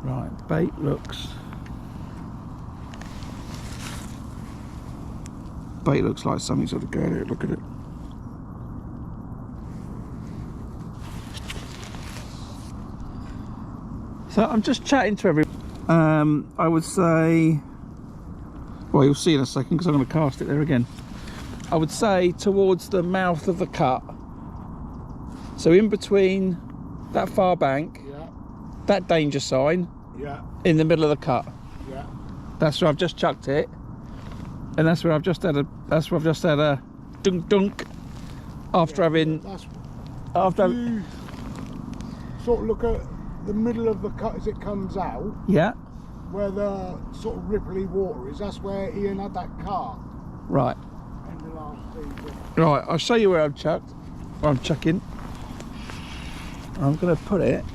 Right, bait looks like something sort of go at it, look at it. So I'm just chatting to everyone. I would say, well, you'll see in a second because I'm going to cast it there again. I would say towards the mouth of the cut. So in between that far bank, yeah, that danger sign, yeah, in the middle of the cut. Yeah. That's where I've just chucked it. And that's where I've just had a dunk dunk after having sort of look at the middle of the cut as it comes out, yeah, where the sort of ripply water is. That's where Ian had that car. Right. In the last season. Right, I'll show you where I've chucked. Where I'm chucking. I'm going to put it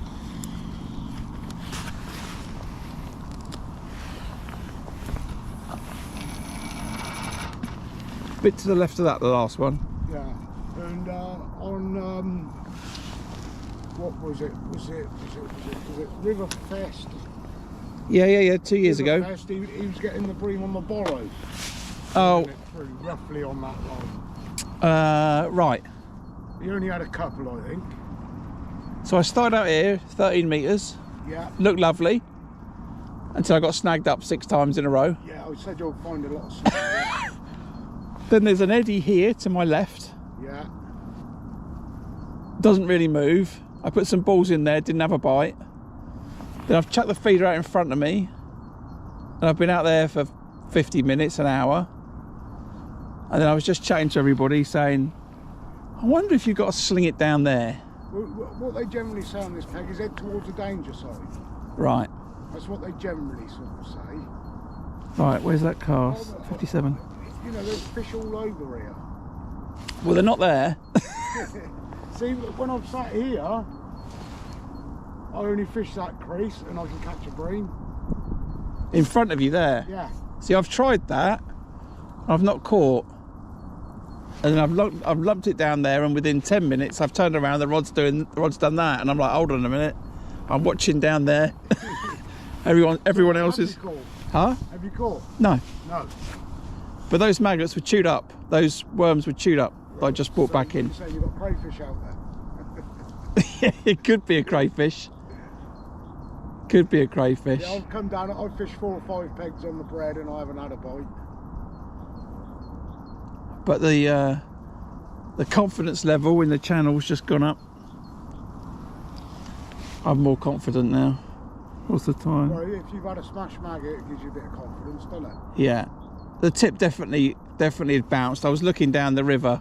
a bit to the left of that, the last one. Yeah, and on what was it? Was it Riverfest? Yeah. 2 years ago. He was getting the bream on the borrow. Oh. Through, roughly on that line. Right. He only had a couple, I think. So I started out here, 13 metres. Yeah. Looked lovely. Until I got snagged up 6 times in a row. Yeah, I said you'll find a lot of snags. Then there's an eddy here to my left. Yeah. Doesn't really move. I put some balls in there, didn't have a bite. Then I've chucked the feeder out in front of me, and I've been out there for 50 minutes, an hour. And then I was just chatting to everybody saying, I wonder if you've got to sling it down there. What they generally say on this peg is head towards the danger side. Right. That's what they generally sort of say. Right, where's that cast? 57. You know, there's fish all over here. Well, they're not there. See, when I'm sat here, I only fish that crease and I can catch a bream. In front of you there? Yeah. See, I've tried that. I've not caught. And then I've lumped it down there, and within 10 minutes I've turned around, the rod's done that, and I'm like, hold on a minute. I'm watching down there. everyone else is. Huh? Have you caught? No. No. But those maggots were chewed up. Those worms were chewed up. Right. I just brought back in. So you've got crayfish out Yeah, it could be a crayfish. Could be a crayfish. Yeah, I've come down, I've fished 4 or 5 pegs on the bread and I haven't had a bite. But the confidence level in the channel's just gone up. I'm more confident now. What's the time? Well, if you've had a smash maggot, it gives you a bit of confidence, doesn't it? Yeah. The tip definitely had bounced. I was looking down the river,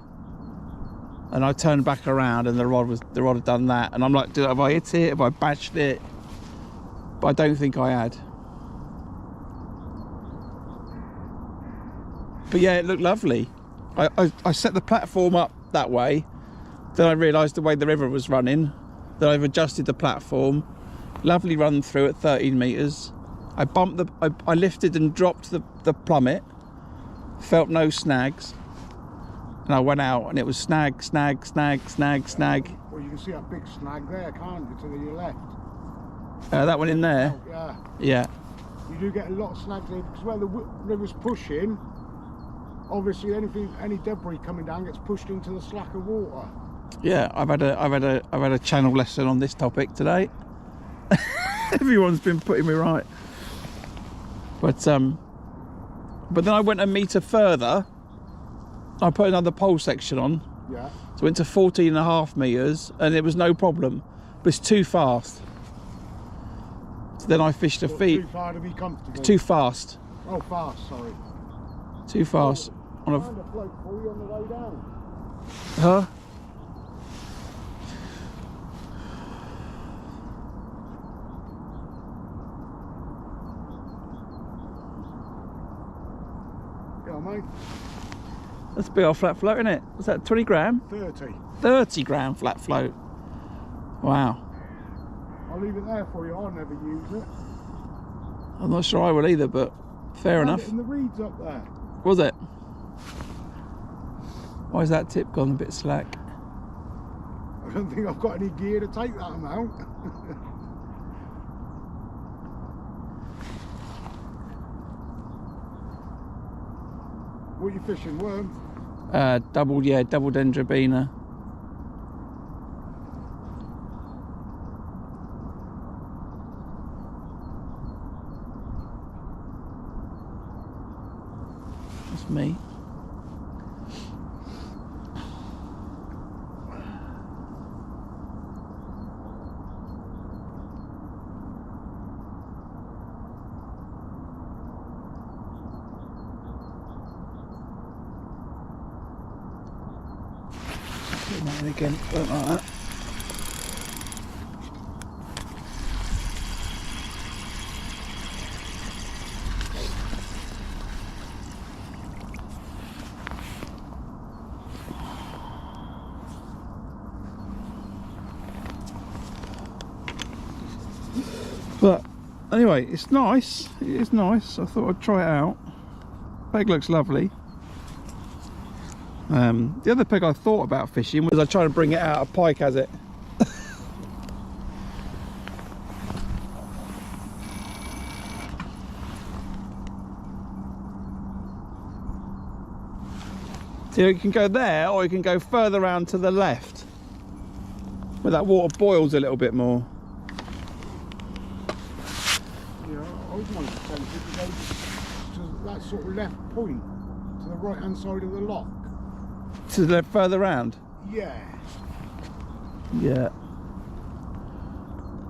and I turned back around, and the rod had done that, and I'm like, have I hit it? Have I bashed it? But I don't think I had. But yeah, it looked lovely. I set the platform up that way, then I realised the way the river was running, that I've adjusted the platform. Lovely run through at 13 metres. I lifted and dropped the plummet, felt no snags, and I went out and it was snag, snag, snag, snag, snag. Well, you can see a big snag there, can't you, to your left? That one in there? Oh, yeah. Yeah. You do get a lot of snags there, because where the river's pushing, obviously any debris coming down gets pushed into the slack of water. Yeah, I've had a channel lesson on this topic today. Everyone's been putting me right. But then I went a metre further. I put another pole section on. Yeah. So I went to 14.5 metres, and it was no problem. But it's too fast. So then I fished a feed. Too far to be comfortable. Too fast. Oh, fast, sorry. Too fast. On a float for you on the way down. Huh? Yeah, mate. That's a big old flat float, isn't it? Was that 20 gram? 30. 30 gram flat float. Wow. I'll leave it there for you. I'll never use it. I'm not sure I will either, but fair enough. And the reeds up there. Was it? Why is that tip gone a bit slack? I don't think I've got any gear to take that amount. What are you fishing, worm? Double dendrobina. That's me. Put that in again, like that. But anyway, it's nice. It is nice. I thought I'd try it out. Peg looks lovely. The other peg I thought about fishing was I try to bring it out of pike as it. So you can go there, or you can go further around to the left, where that water boils a little bit more. Yeah, I was wanting to tell you to go to that sort of left point, to the right hand side of the lock. To the left, further round? Yeah. Yeah.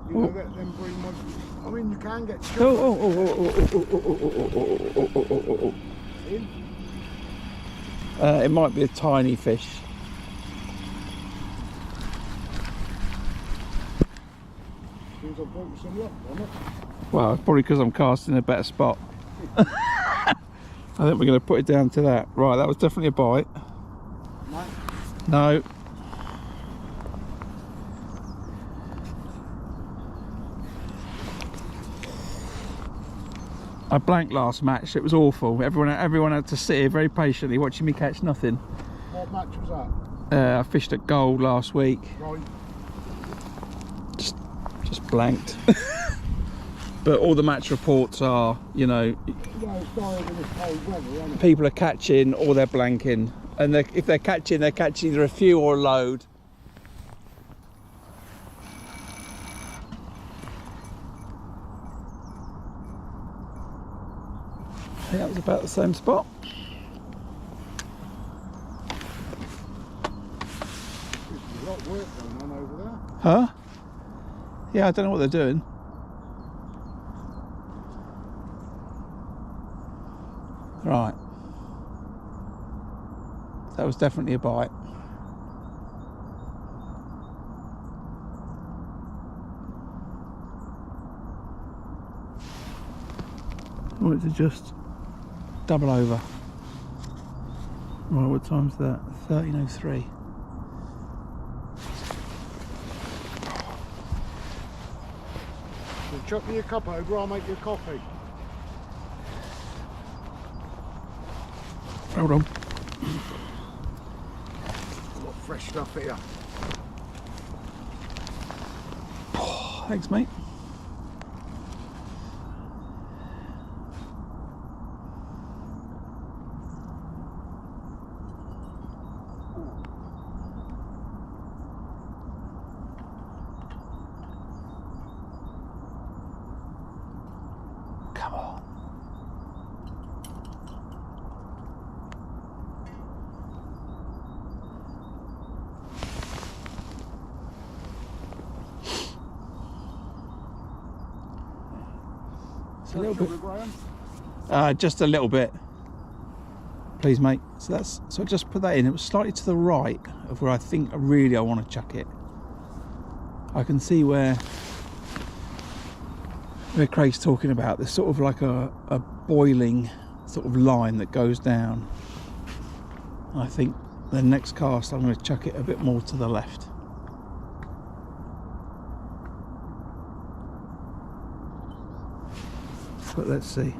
You know, them green ones. I mean, you can get Oh, in. It might be a tiny fish. Seems I've broken some luck on it. Well, probably because I'm casting a better spot. I think we're going to put it down to that. Right, that was definitely a bite. No. No. I blanked last match. It was awful. Everyone had to sit here very patiently watching me catch nothing. What match was that? I fished at Gold last week. Right. Just blanked. But all the match reports are, you know, Yeah, it's dying in this cold weather, isn't it? people are catching or they're blanking, and if they're catching either a few or a load. I think that was about the same spot. There's a lot of work going on over there. Huh? Yeah, I don't know what they're doing. Right. That was definitely a bite. I wanted to just double over. Right, what time's that? 13:03. So chuck me a cup over, I'll make you a coffee. Hold on. A lot of fresh stuff here. Thanks, mate. Come on. It's a little bit. Just a little bit, please, mate. So I just put that in. It was slightly to the right of where I think really I want to chuck it. I can see where Craig's talking about. There's sort of like a boiling sort of line that goes down. I think the next cast I'm going to chuck it a bit more to the left. But let's see.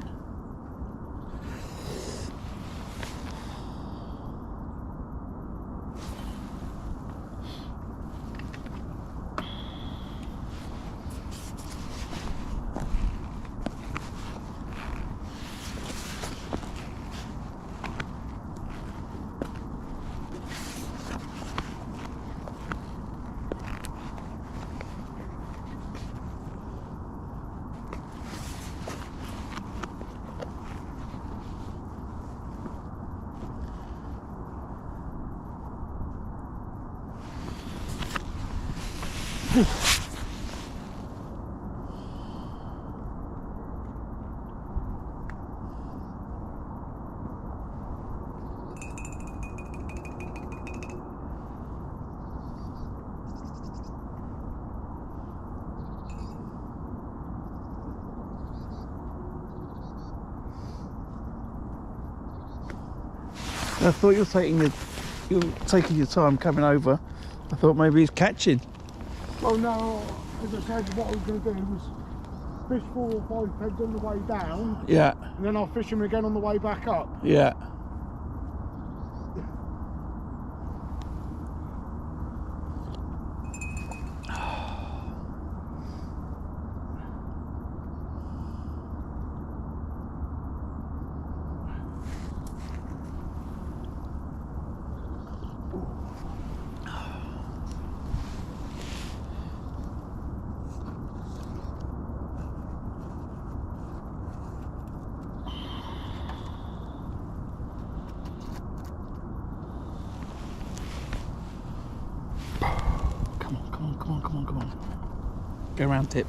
I thought you were taking your time coming over. I thought maybe he's catching. Well, no, as I said, what I was going to do was fish 4 or 5 pegs on the way down. Yeah. And then I'll fish them again on the way back up. Yeah. Go round tip.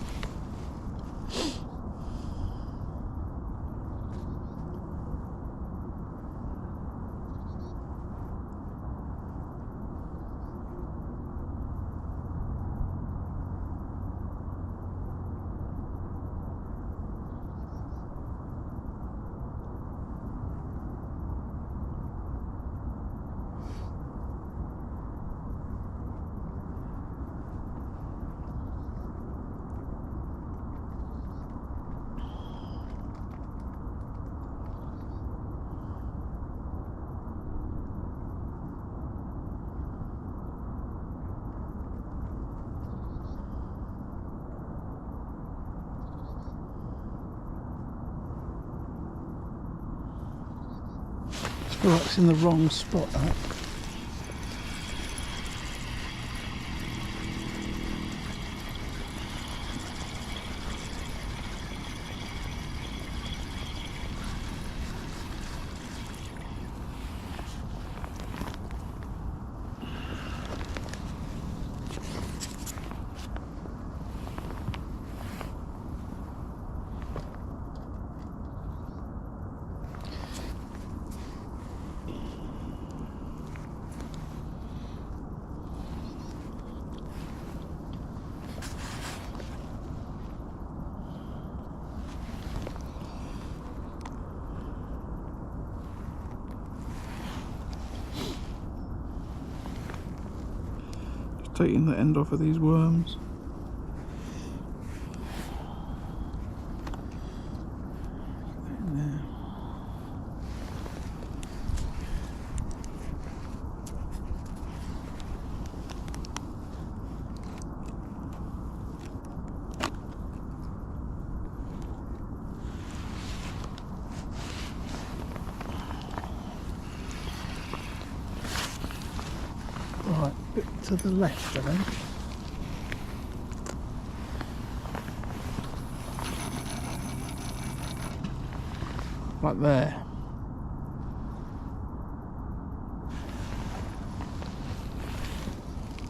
Oh, it's in the wrong spot, that. Taking the end off of these worms. In there. Right, a bit to the left, I think. Like there.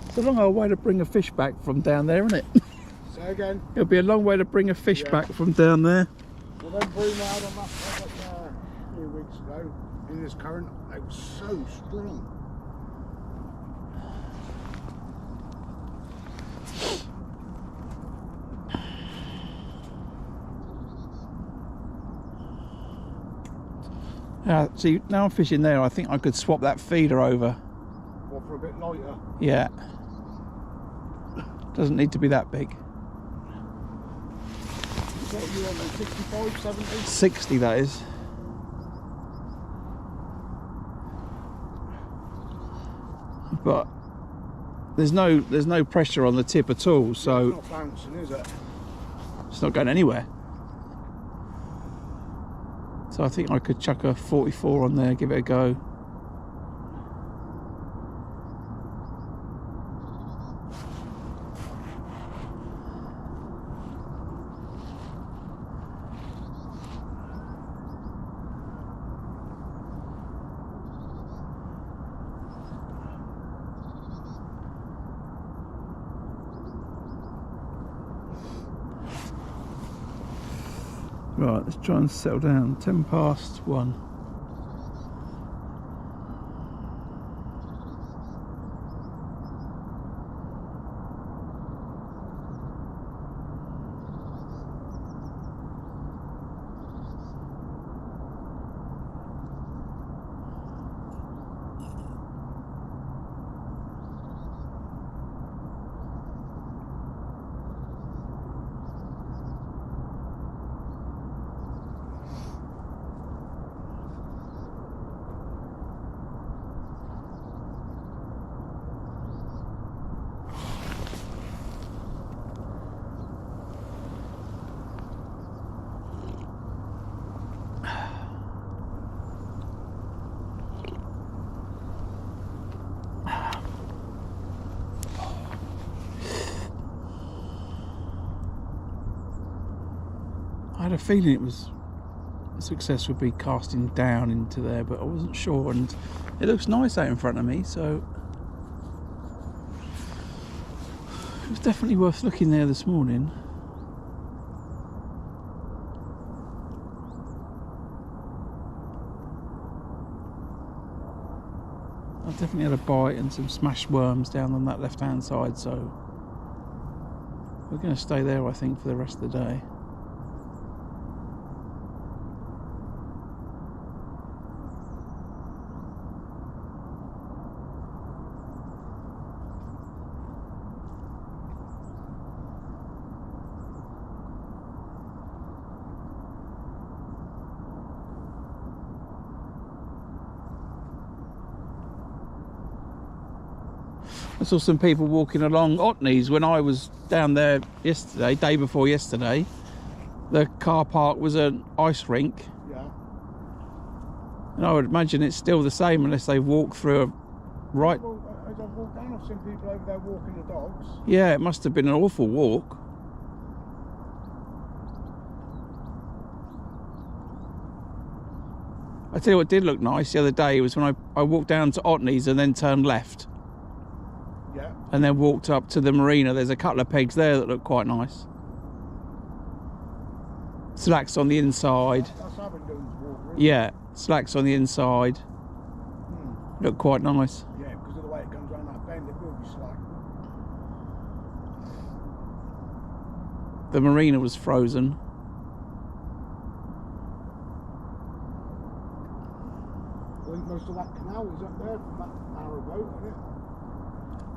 It's a long old way to bring a fish back from down there, isn't it? Say again. It'll be a long way to bring a fish back from down there. Well, them bream out on that a few weeks ago in this current, they were so strong. See, now I'm fishing there, I think I could swap that feeder over. What, for a bit lighter? Yeah. Doesn't need to be that big. What are you on then, 65, 70? 60, that is. But there's no pressure on the tip at all, so It's not bouncing, is it? it's not going anywhere. So I think I could chuck a 44 on there, give it a go. Right, let's try and settle down. 10 past 1. I had a feeling it was success would be casting down into there, but I wasn't sure, and it looks nice out in front of me, so It was definitely worth looking there this morning. I definitely had a bite and some smashed worms down on that left hand side, so we're going to stay there I think for the rest of the day. I saw some people walking along Otney's when I was down there yesterday, day before yesterday. The car park was an ice rink. Yeah. And I would imagine it's still the same unless they walk through a right... Well, as I've walked down, I've seen people over there walking the dogs. Yeah, it must have been an awful walk. I tell you what did look nice the other day was when I walked down to Otney's and then turned left. Yeah. And then walked up to the marina. There's a couple of pegs there that look quite nice. Slacks on the inside. That's Abingdon's water. Yeah, slacks on the inside. Look quite nice. Yeah, because of the way it comes around that bend, it will be slack. The marina was frozen. I think most of that canal was up there from that narrow boat, isn't it?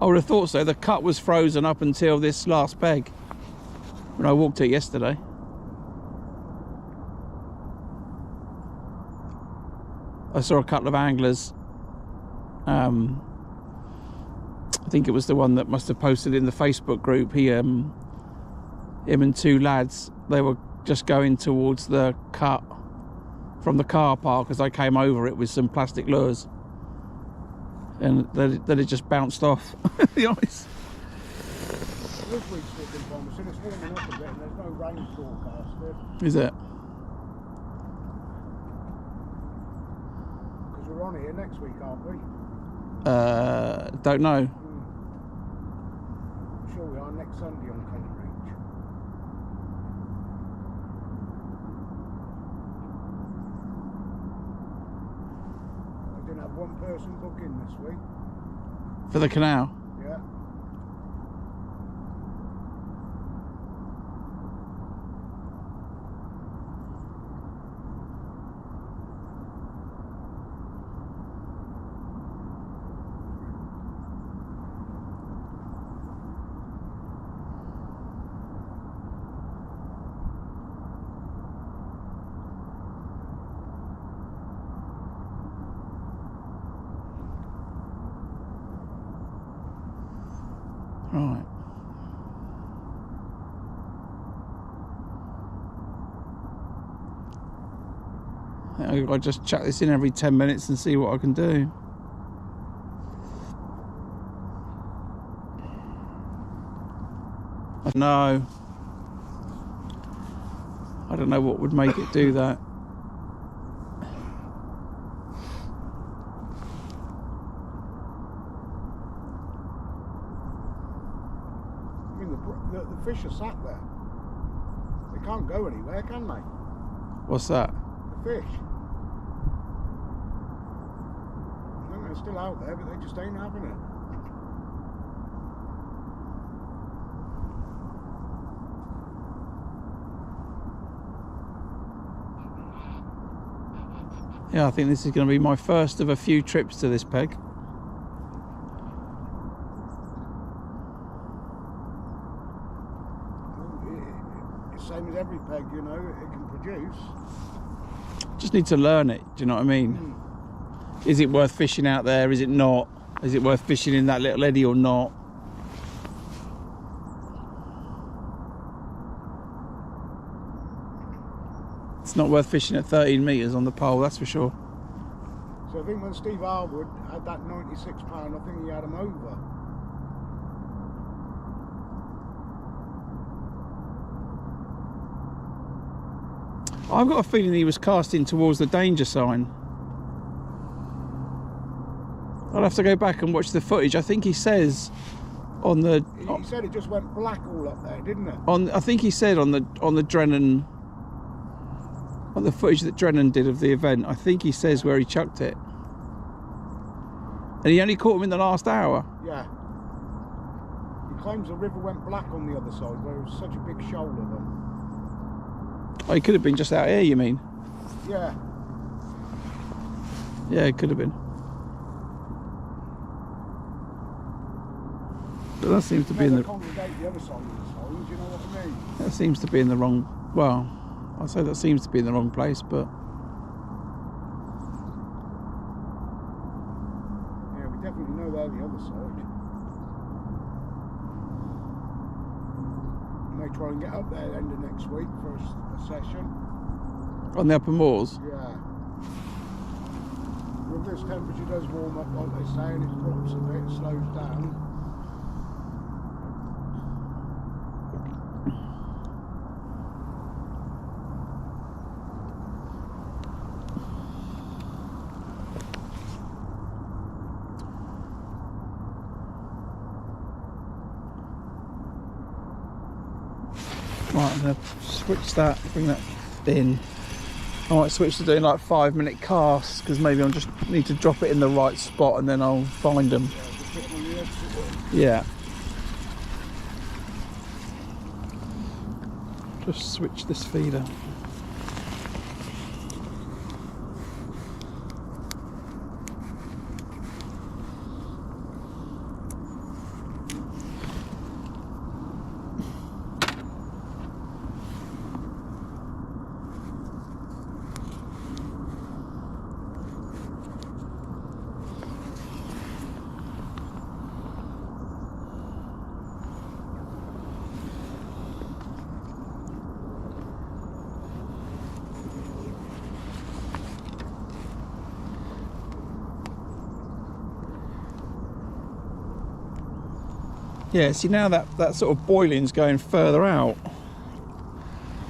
I would have thought so. The cut was frozen up until this last peg when I walked it yesterday. I saw a couple of anglers. I think it was the one that must have posted in the Facebook group. Him and two lads, they were just going towards the cut from the car park as I came over it with some plastic lures. And that it just bounced off the ice. This week's looking promising. It's warming up a bit and there's no rain forecasted. Is it? Because we're on here next week, aren't we? Don't know. I'm sure we are next Sunday on Kent Reach. I didn't have one person book in this week. For the canal? Yeah. Right. I'll just chuck this in every 10 minutes and see what I can do. No. I don't know what would make it do that. The fish are sat there. They can't go anywhere, can they? What's that? The fish. I think they're still out there, but they just ain't having it. Yeah, I think this is going to be my first of a few trips to this peg. Same as every peg, you know, it can produce. Just need to learn it, do you know what I mean? Is it worth fishing out there? Is it not? Is it worth fishing in that little eddy or not? It's not worth fishing at 13 metres on the pole, that's for sure. So I think when Steve Harwood had that 96 pound, I think he had him over. I've got a feeling he was casting towards the danger sign. I'll have to go back and watch the footage. I think he says On the. He said it just went black all up there, didn't it? I think he said on the Drennan. On the footage that Drennan did of the event, I think he says where he chucked it. And he only caught him in the last hour. Yeah. He claims the river went black on the other side where it was such a big shoal of them. Oh, he could have been just out here, you mean? Yeah. Yeah, it could have been. But that seems to be in the... congregate the other side of the stones, you know what I mean? That seems to be in the wrong... Well, I'll say that seems to be in the wrong place, but... Yeah, we definitely know they're the other side. We may try and get up there end of next week for a session. On the upper moors? Yeah. When this temperature does warm up, like they say, and it drops a bit, it slows down. Right, I'm going to switch that, bring that in. I might switch to doing like 5-minute casts because maybe I just need to drop it in the right spot and then I'll find them. Yeah. Just switch this feeder. Yeah, see now that sort of boiling's going further out.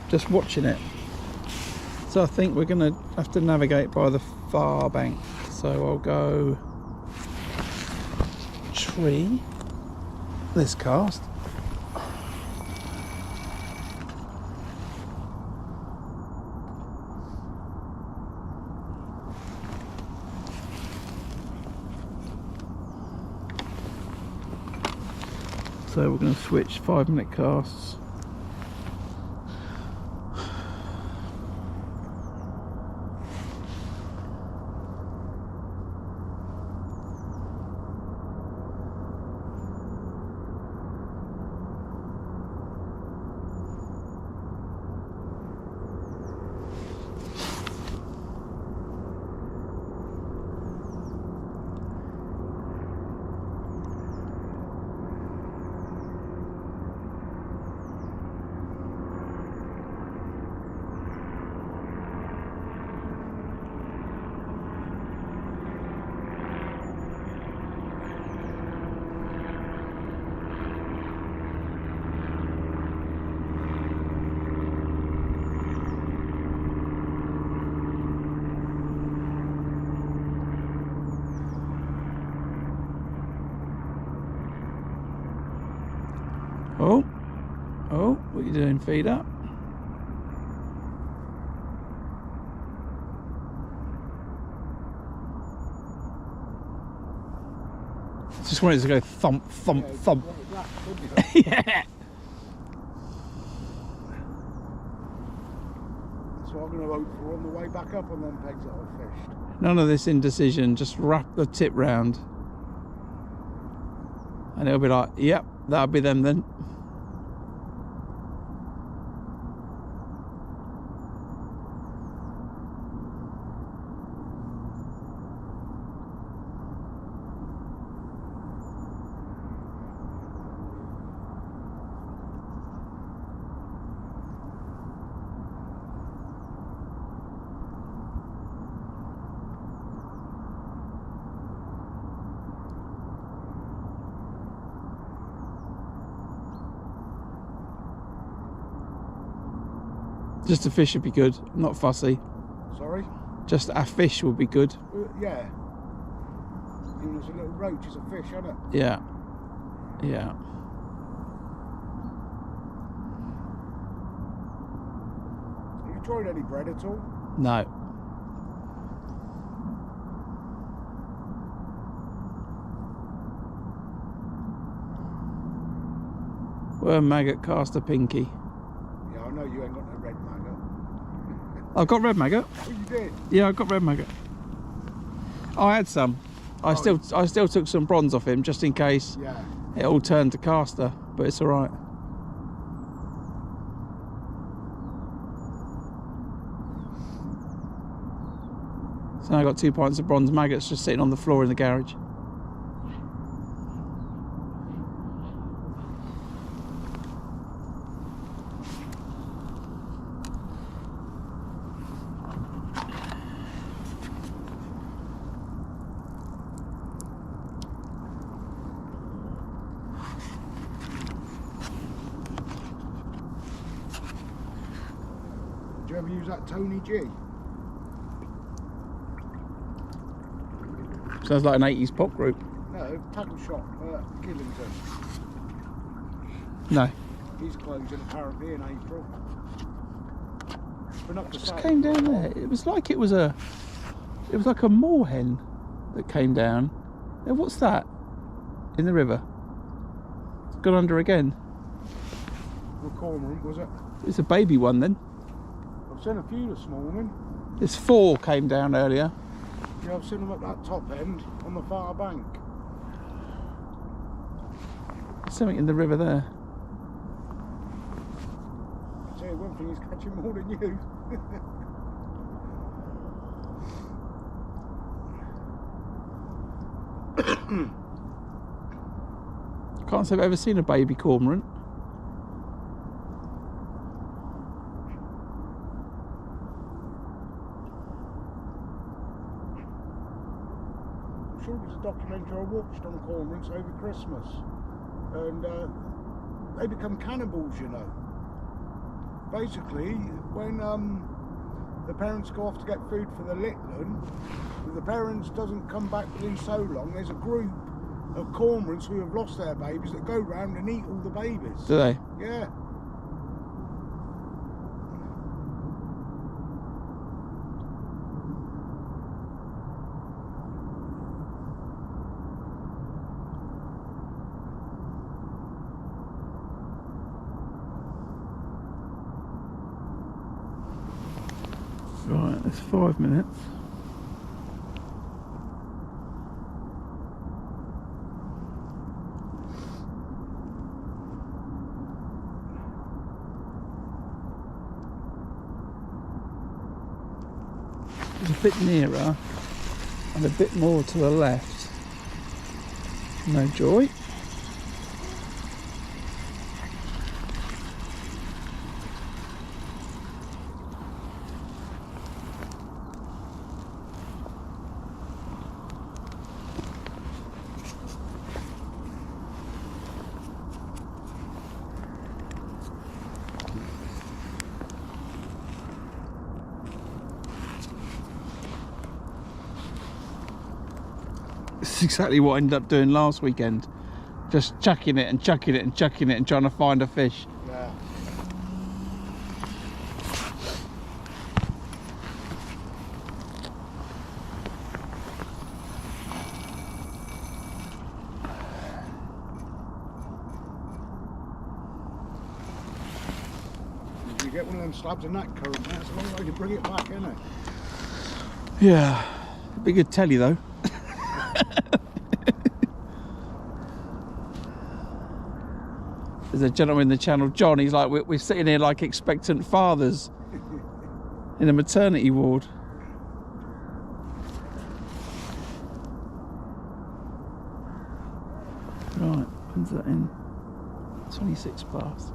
Just watching it. So I think we're gonna have to navigate by the far bank. So I'll go tree this cast. So we're going to switch 5-minute casts. Oh, what are you doing, feed up? Just wanted to go thump, thump, thump. Yeah. So I'm going to hope for on the way back up on them pegs that I've fished. None of this indecision, just wrap the tip round. And it'll be like, yep, that'll be them then. Just a fish would be good, not fussy. Sorry? Just a fish would be good. Yeah. Even as a little roach is a fish, isn't it? Yeah. Yeah. Have you tried any bread at all? No. Worm maggot, caster pinky. Yeah, I know you ain't got no red maggot. I've got red maggot. Oh, you did? Yeah, I've got red maggot. I had some. I still took some bronze off him just in case. Yeah. It all turned to caster, but it's all right. So now I've got 2 pints of bronze maggots just sitting on the floor in the garage. Did you ever use that Tony G? Sounds like an 80s pop group. No, tackle shop, Killington. No. He's closing apparently in April. Been up to Just came down there. It was like it was like a moorhen that came down. Now, what's that in the river? It's gone under again. The cormorant, was it? It's a baby one then. I've seen a few this morning. There's 4 came down earlier. Yeah, I've seen them at that top end on the far bank. Something in the river there. I tell you one thing, he's catching more than you. I can't say I've ever seen a baby cormorant. I'm sure it was a documentary I watched on cormorants over Christmas. And they become cannibals, you know. Basically, when the parents go off to get food for the little one, if the parents doesn't come back within so long, there's a group of cormorants who have lost their babies that go round and eat all the babies. Do they? Yeah. Right, it's 5 minutes. It's a bit nearer and a bit more to the left. No joy. It's exactly what I ended up doing last weekend. Just chucking it and chucking it and chucking it and trying to find a fish. Yeah. If you get one of them slabs in that current, that's a long way to bring it back, isn't it? Yeah, be good telly though. There's a gentleman in the channel, John, he's like, we're sitting here like expectant fathers in a maternity ward. Right, when's that in? 26 past.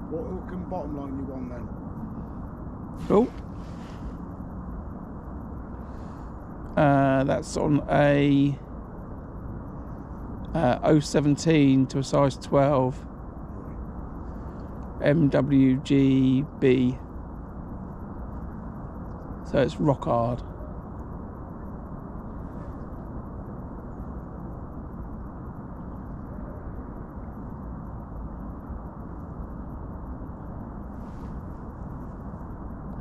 What hook and bottom line you want then? Cool. That's on a 017 to a size 12. MWGB. So it's rock hard.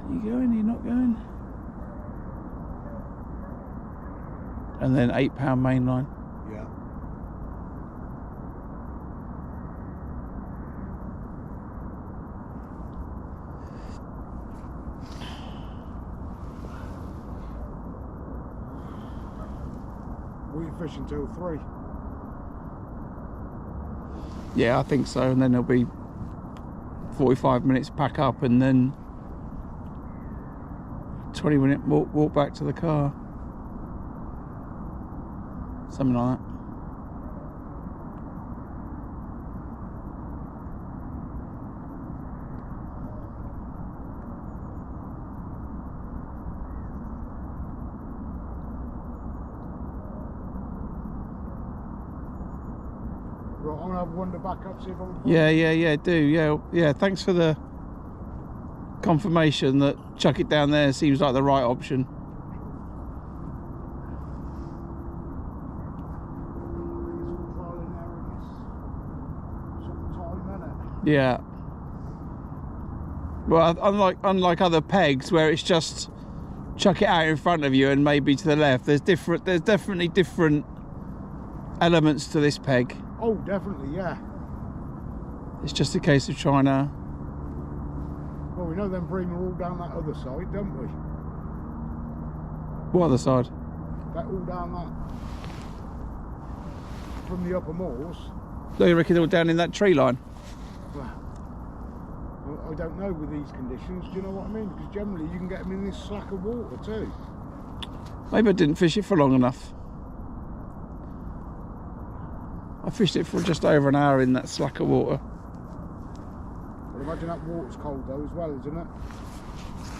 Are you going? Are you not going? And then £8 mainline. Yeah. We're fishing till 3. Yeah, I think so. And then there'll be 45 minutes pack up, and then 20-minute walk back to the car. Something like that. Right, I'm gonna have one to back up, see if I can. Yeah, do. Yeah. Thanks for the confirmation that chuck it down there seems like the right option. Yeah. Well, unlike other pegs where it's just chuck it out in front of you and maybe to the left, there's definitely different elements to this peg. Oh, definitely, yeah. It's just a case of trying to. Well, we know them bream are all down that other side, don't we? What other side? They're all down that from the upper moors. Do you reckon they're all down in that tree line? Well, I don't know with these conditions, do you know what I mean? Because generally you can get them in this slack of water too. Maybe I didn't fish it for long enough. I fished it for just over an hour in that slack of water. Well, imagine that water's cold though as well, isn't it?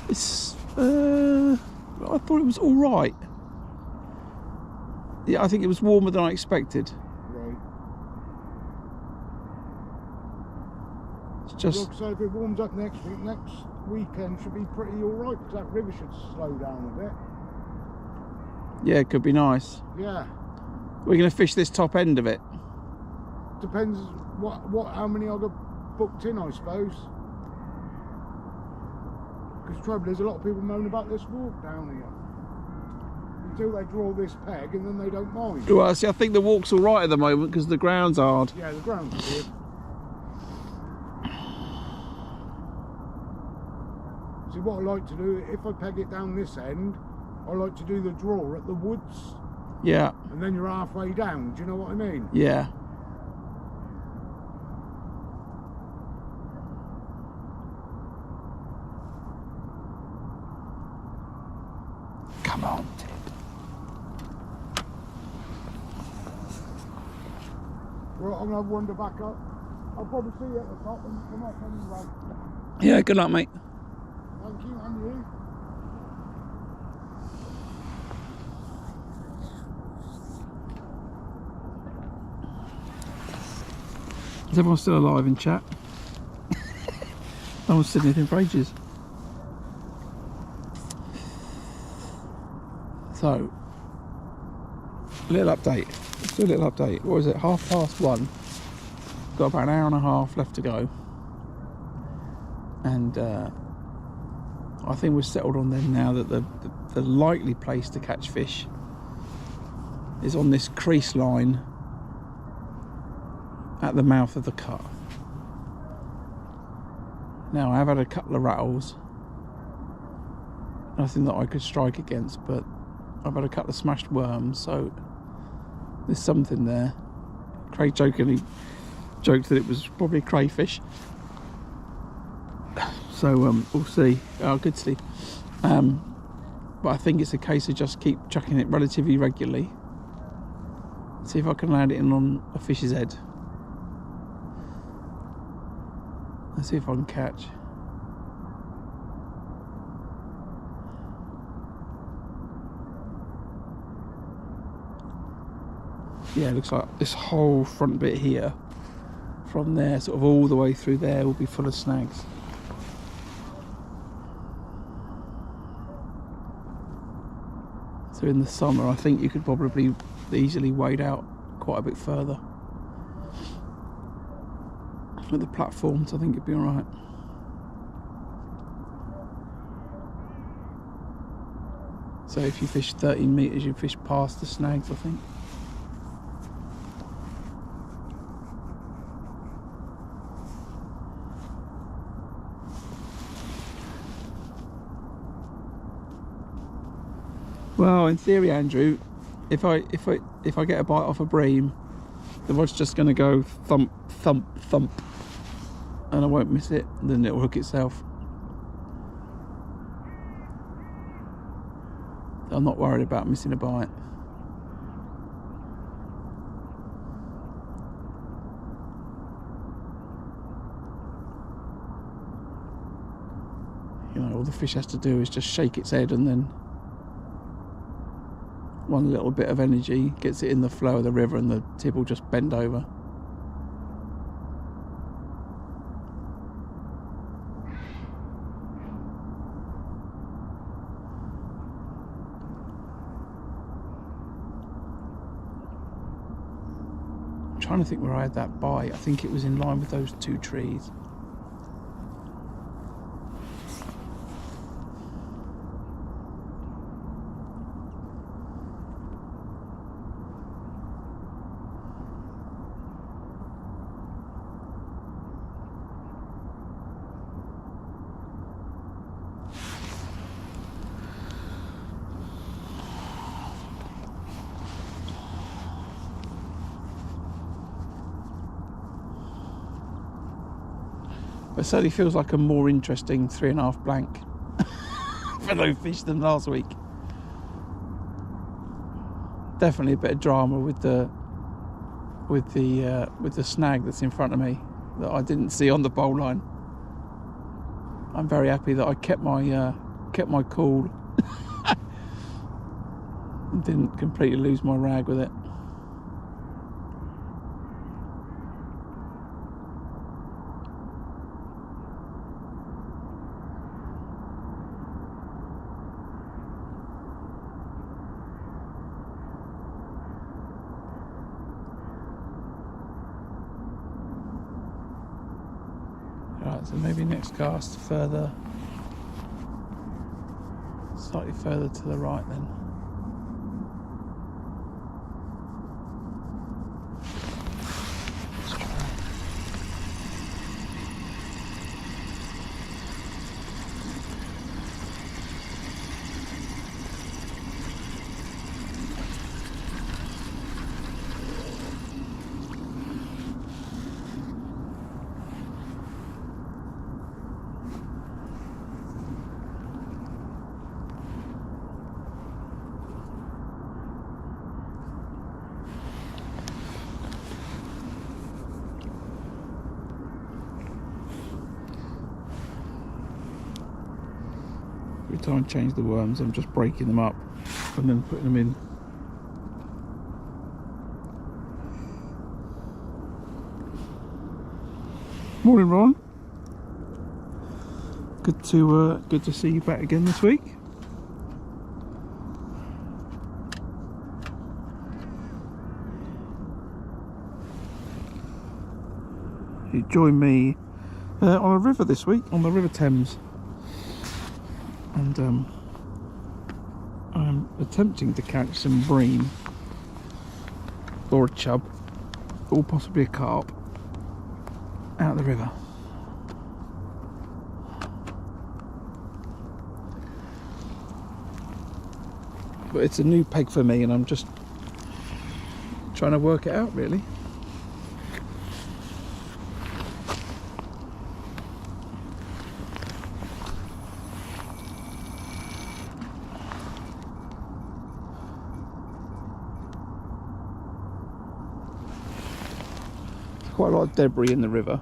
It's I thought it was all right. Yeah, I think it was warmer than I expected. Right. It's just. Look, so if it warms up next weekend should be pretty all right, because that river should slow down a bit. Yeah, it could be nice. Yeah. We're going to fish this top end of it. Depends how many I got booked in, I suppose. Because trouble is, a lot of people moan about this walk down here until they draw this peg, and then they don't mind. Well, see, I think the walk's all right at the moment because the ground's hard. Yeah, the ground's good. See, what I like to do, if I peg it down this end, I like to do the draw at the woods. Yeah. And then you're halfway down, do you know what I mean? Yeah. Come on, Tip. Right, I'm going to have one to back up. I'll probably see you at the top and come up anyway. Yeah, good luck, mate. Thank you, and you. Is everyone still alive in chat? No one's said anything for ages. So, little update. Let's do a little update. What is it? 1:30. Got about an hour and a half left to go. And I think we're settled on then now that the likely place to catch fish is on this crease line at the mouth of the cut. Now, I've had a couple of rattles, nothing that I could strike against, but I've had a couple of smashed worms, so there's something there. Craig jokingly joked that it was probably crayfish, so we'll see. Oh, good to see. But I think it's a case of just keep chucking it relatively regularly, see if I can land it in on a fish's head. Let's see if I can catch. Yeah, it looks like this whole front bit here from there, sort of all the way through there, will be full of snags. So in the summer, I think you could probably easily wade out quite a bit further. With the platforms, I think it'd be alright. So if you fish 13 metres, you fish past the snags, I think. Well, in theory, Andrew, if I get a bite off a bream, the rod's just going to go thump, thump, thump, and I won't miss it. And then it'll hook itself. I'm not worried about missing a bite. You know, all the fish has to do is just shake its head, and then one little bit of energy gets it in the flow of the river, and the tip will just bend over. I'm trying to think where I had that bite. I think it was in line with those two trees. It certainly feels like a more interesting 3.5 blank fellow fish than last week. Definitely a bit of drama with the snag that's in front of me that I didn't see on the bowl line. I'm very happy that I kept my cool and didn't completely lose my rag with it. Right, so maybe next cast slightly further to the right then. Every time I change the worms, I'm just breaking them up and then putting them in. Morning, Ron. Good to see you back again this week. You joined me on a river this week, on the River Thames. And I'm attempting to catch some bream or a chub or possibly a carp out of the river. But it's a new peg for me, and I'm just trying to work it out, really. Quite a lot of debris in the river.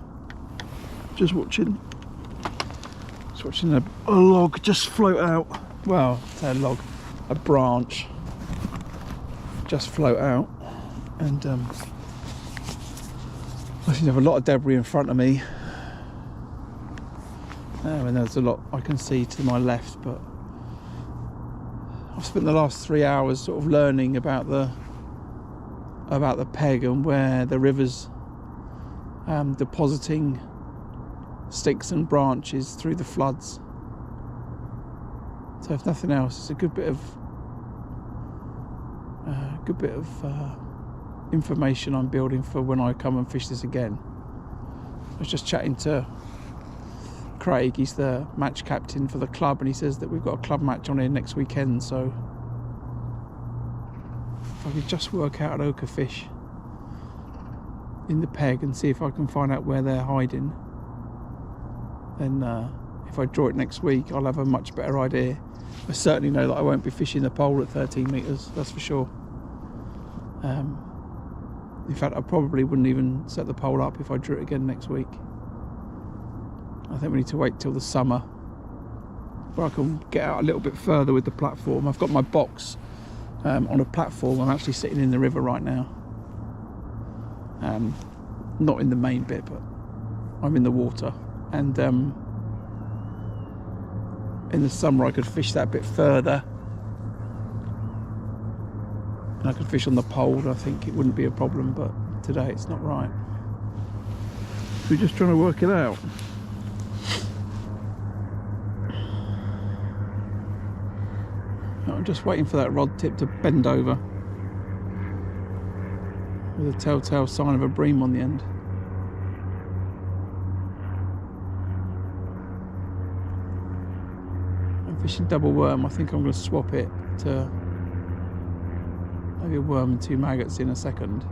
Just watching a log just float out. Well, say a log, a branch just float out, and I seem to have a lot of debris in front of me, and there's a lot I can see to my left, but I've spent the last 3 hours sort of learning about the peg and where the river's depositing sticks and branches through the floods. So if nothing else, it's a good bit of information I'm building for when I come and fish this again. I was just chatting to Craig, he's the match captain for the club, and he says that we've got a club match on here next weekend, so if I could just work out an ochre fish in the peg and see if I can find out where they're hiding, then if I draw it next week I'll have a much better idea. I certainly know that I won't be fishing the pole at 13 metres, that's for sure. In fact, I probably wouldn't even set the pole up if I drew it again next week. I think we need to wait till the summer where I can get out a little bit further with the platform. I've got my box on a platform. I'm actually sitting in the river right now. Not in the main bit, but I'm in the water. And in the summer I could fish that bit further. And I could fish on the pole. I think it wouldn't be a problem, but today it's not right. We're just trying to work it out. I'm just waiting for that rod tip to bend over with a telltale sign of a bream on the end. I'm fishing double worm. I think I'm going to swap it to maybe a worm and 2 maggots in a second.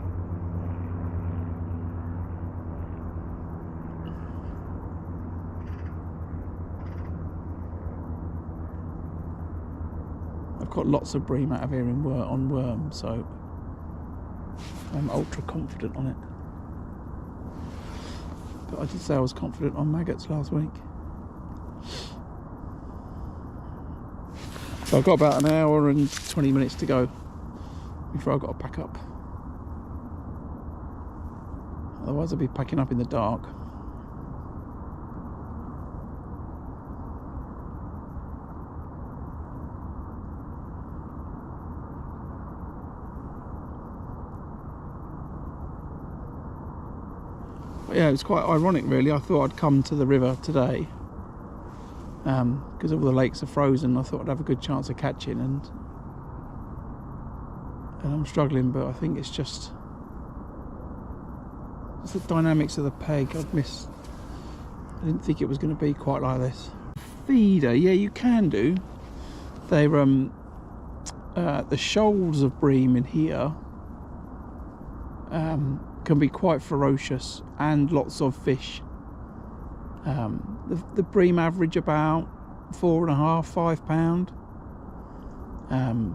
I've got lots of bream out of here on worm, so I'm ultra confident on it. But I did say I was confident on maggots last week. So I've got about an hour and 20 minutes to go before I've got to pack up. Otherwise I'll be packing up in the dark. But yeah, it's quite ironic really. I thought I'd come to the river today because all the lakes are frozen. I thought I'd have a good chance of catching, and I'm struggling, but I think it's just the dynamics of the peg. I didn't think it was going to be quite like this. Feeder, yeah, you can do. They're the shoals of bream in here can be quite ferocious, and lots of fish. The bream average about 4.5 to 5 pound, and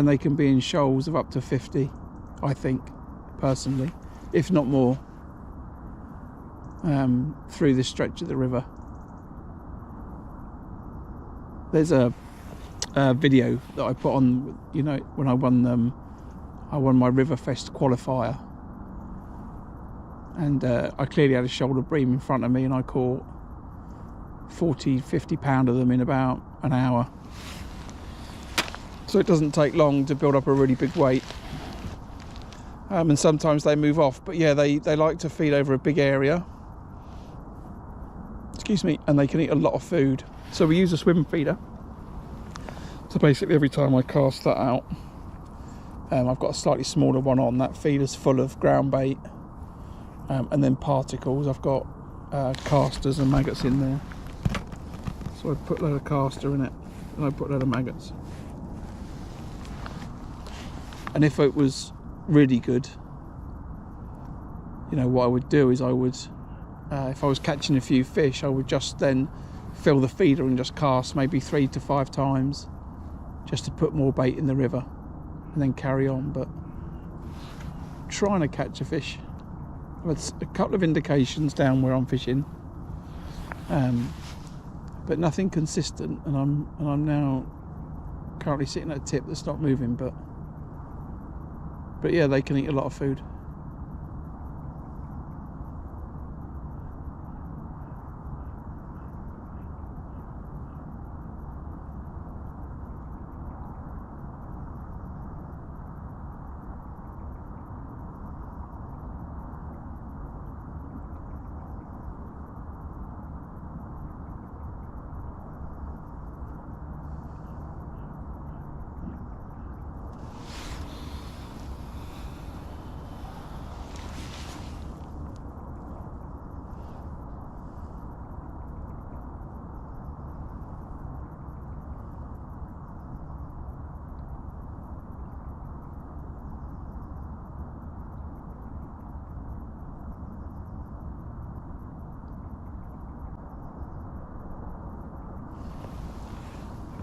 they can be in shoals of up to 50, I think, personally, if not more, through this stretch of the river. There's a video that I put on, you know, when I won my Riverfest qualifier, and I clearly had a shoulder bream in front of me, and I caught 40-50 pound of them in about an hour. So it doesn't take long to build up a really big weight, and sometimes they move off, but yeah, they like to feed over a big area, excuse me, and they can eat a lot of food. So we use a swim feeder. So basically every time I cast that out, I've got a slightly smaller one on. That feeder's full of ground bait, and then particles. I've got casters and maggots in there. So I put a load of caster in it, and I put a load of maggots. And if it was really good, you know, what I would do is I would, if I was catching a few fish, I would just then fill the feeder and just cast maybe 3 to 5 times, just to put more bait in the river, and then carry on. But trying to catch a fish. I've had a couple of indications down where I'm fishing, but nothing consistent, and I'm now currently sitting at a tip that's not moving, but yeah, they can eat a lot of food.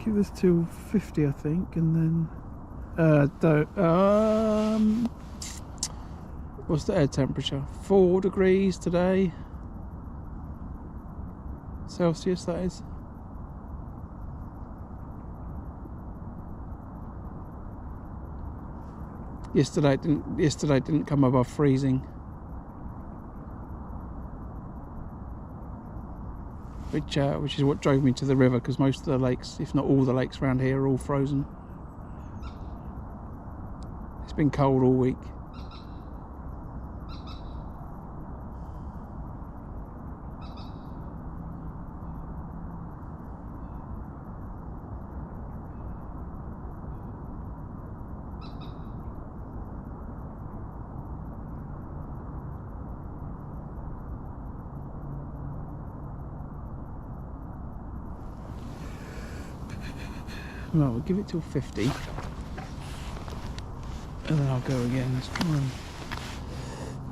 keep this till 50, I think, and then what's the air temperature? 4 degrees today, Celsius, that is. Yesterday it didn't come above freezing, which is what drove me to the river, because most of the lakes, if not all the lakes around here, are all frozen. It's been cold all week. Right, we'll give it till 50 and then I'll go again. Let's try and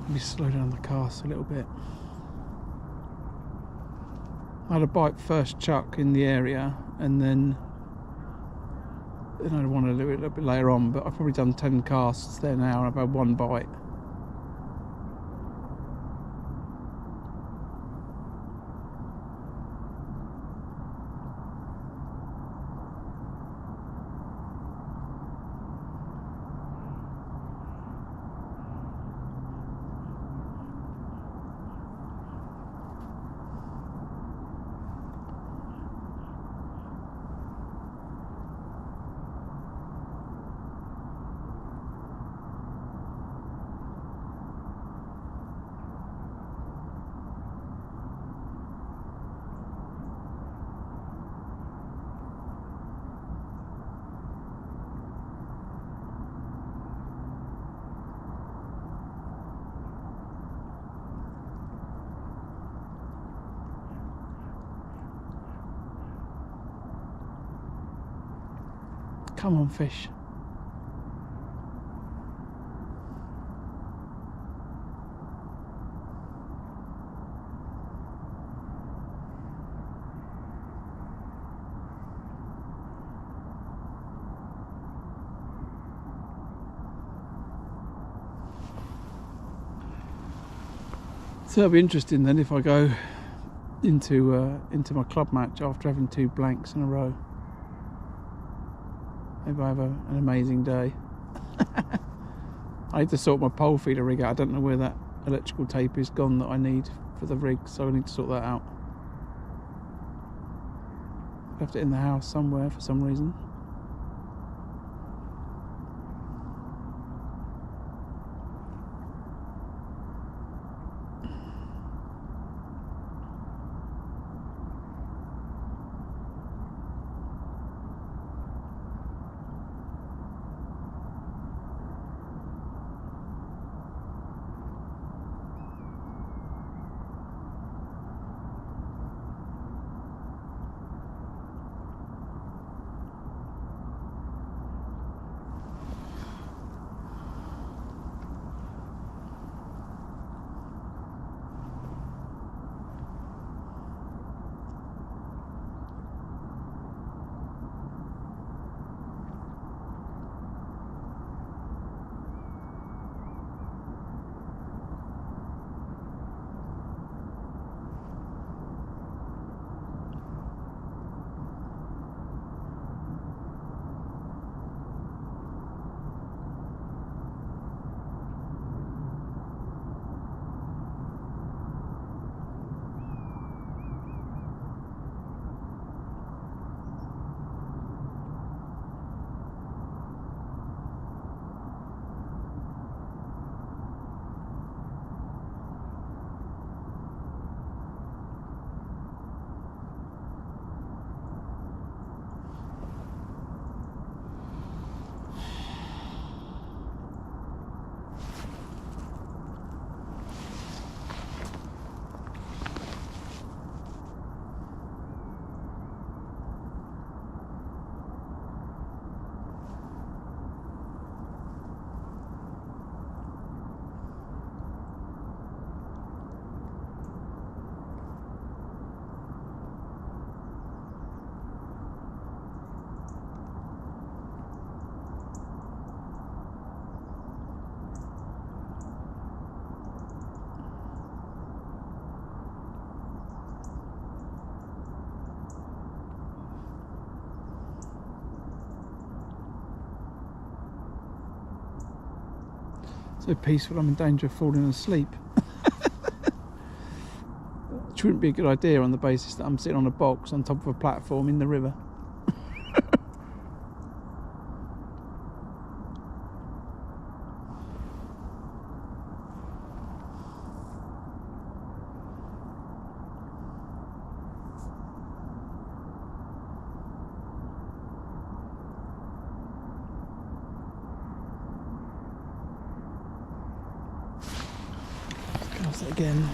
maybe slow down the cast a little bit. I had a bite first chuck in the area, and then I want to do it a little bit later on, but I've probably done 10 casts there now and I've had one bite. Come on, fish. So it'll be interesting then if I go into my club match after having 2 blanks in a row. Maybe I have an amazing day. I need to sort my pole feeder rig out. I don't know where that electrical tape is gone that I need for the rig, so I need to sort that out. Left it in the house somewhere for some reason. So peaceful, I'm in danger of falling asleep. Which wouldn't be a good idea on the basis that I'm sitting on a box on top of a platform in the river. Cast it again.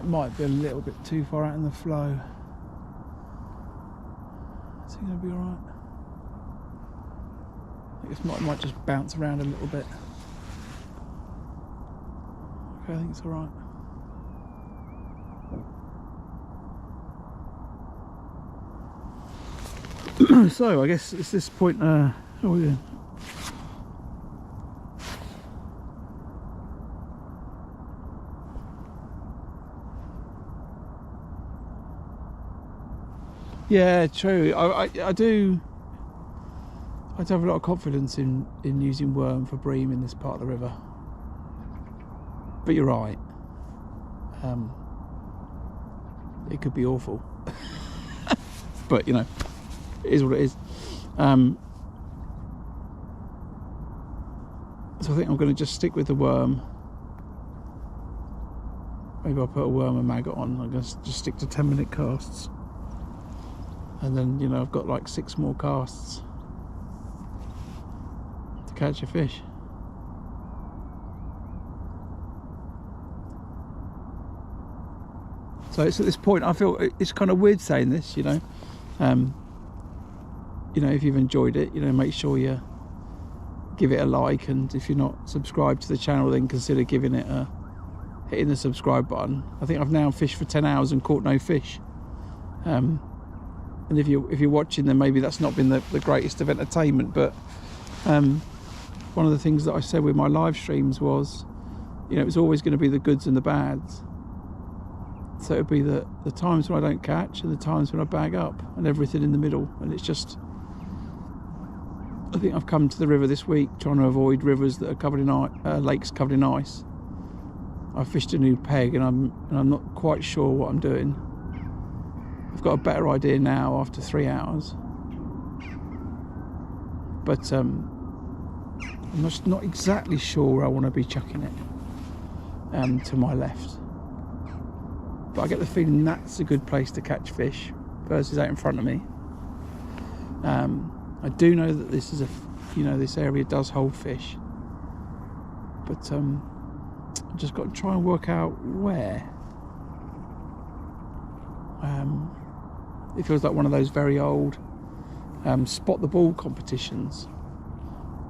Might be a little bit too far out in the flow. Is he going to be alright? I think this might just bounce around a little bit. Okay, I think it's alright. So I guess it's this point. Oh yeah. Yeah, true. I do have a lot of confidence in using worm for bream in this part of the river. But you're right. It could be awful. But you know, it is what it is. So I think I'm going to just stick with the worm. Maybe I'll put a worm and maggot on. I'm going to just stick to 10-minute casts. And then, you know, I've got like 6 more casts to catch a fish. So it's at this point, I feel it's kind of weird saying this, you know. You know, if you've enjoyed it, you know, make sure you give it a like, and if you're not subscribed to the channel, then consider giving it a hitting the subscribe button. I think I've now fished for 10 hours and caught no fish. And if you're watching, then maybe that's not been the greatest of entertainment, but one of the things that I said with my live streams was, you know, it's always going to be the goods and the bads. So it would be the times when I don't catch and the times when I bag up, and everything in the middle. And it's just, I think I've come to the river this week trying to avoid rivers that are covered in ice, lakes covered in ice. I fished a new peg, and I'm not quite sure what I'm doing. I've got a better idea now after 3 hours, but I'm just not exactly sure where I want to be chucking it to my left. But I get the feeling that's a good place to catch fish versus out in front of me. I do know that this is this area does hold fish, but I've just got to try and work out where. It feels like one of those very old spot the ball competitions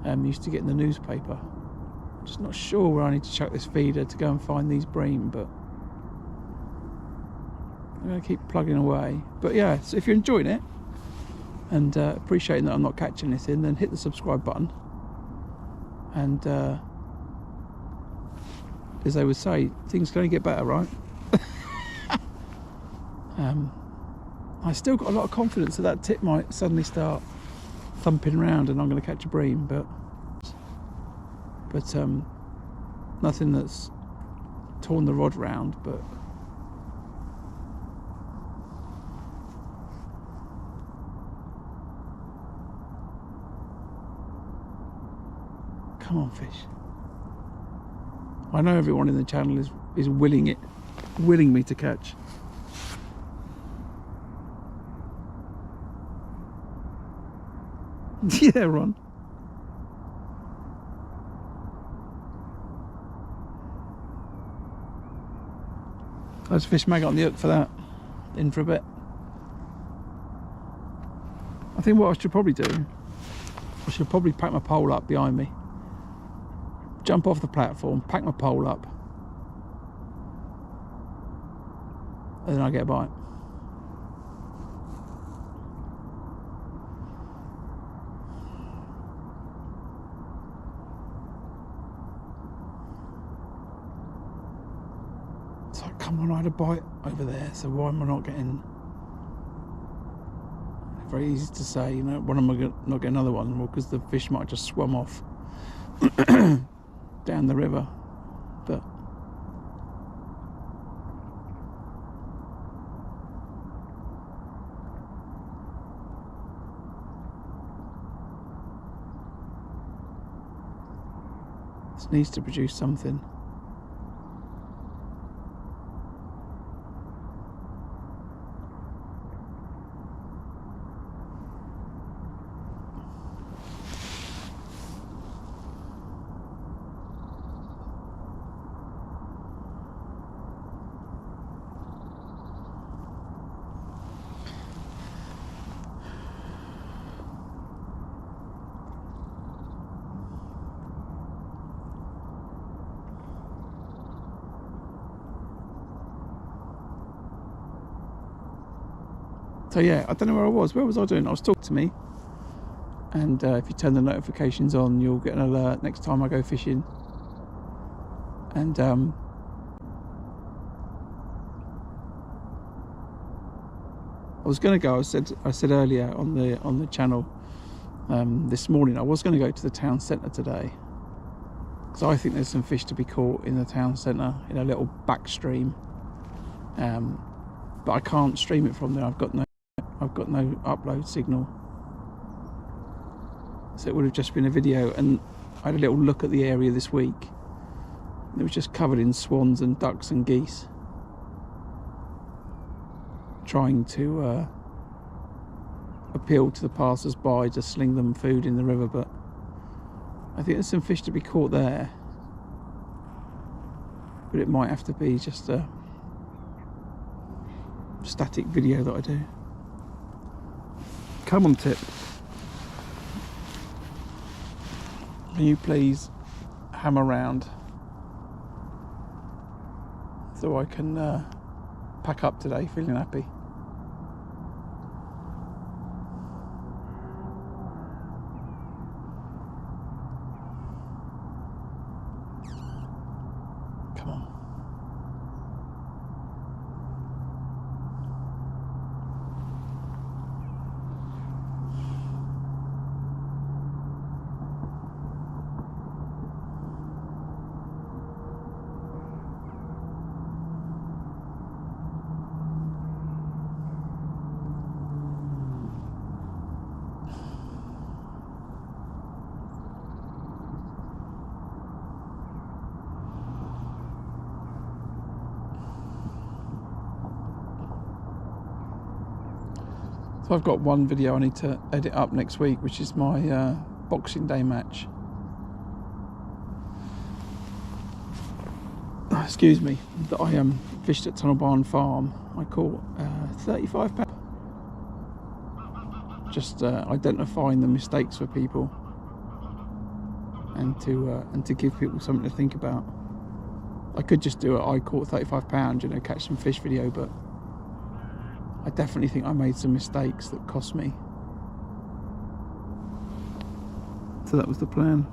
used to get in the newspaper. I'm just not sure where I need to chuck this feeder to go and find these bream, but I'm going to keep plugging away. But yeah, so if you're enjoying it and appreciating that I'm not catching anything, then hit the subscribe button. And as they would say, things can only get better, right? I still got a lot of confidence that tip might suddenly start thumping around and I'm going to catch a bream, but nothing that's torn the rod round. But come on, fish. I know everyone in the channel is willing me to catch. Yeah, Ron. There's a fish maggot on the hook for that. In for a bit. I think what I should probably do, I should probably pack my pole up behind me, jump off the platform, pack my pole up, and then I get a bite. It's like, come on, I had a bite over there, so why am I not getting... Very easy to say, you know, when am I not get another one? Well, because the fish might have just swum off down the river. But this needs to produce something. So yeah, I don't know where I was. Where was I doing? I was talking to me. And if you turn the notifications on, you'll get an alert next time I go fishing. And I was going to go. I said earlier on the channel this morning I was going to go to the town centre today, because I think there's some fish to be caught in the town centre in a little back stream. But I can't stream it from there. I've got no upload signal, so it would have just been a video. And I had a little look at the area this week. It was just covered in swans and ducks and geese, trying to appeal to the passers-by to sling them food in the river. But I think there's some fish to be caught there, but it might have to be just a static video that I do. Come on, Tip. Can you please ham around so I can pack up today feeling happy? Come on. So I've got one video I need to edit up next week, which is my Boxing Day match. Excuse me, that I fished at Tunnel Barn Farm. I caught 35 pounds. Just identifying the mistakes for people, and to give people something to think about. I could just do I caught 35 pounds, you know, catch some fish video, but I definitely think I made some mistakes that cost me. So that was the plan.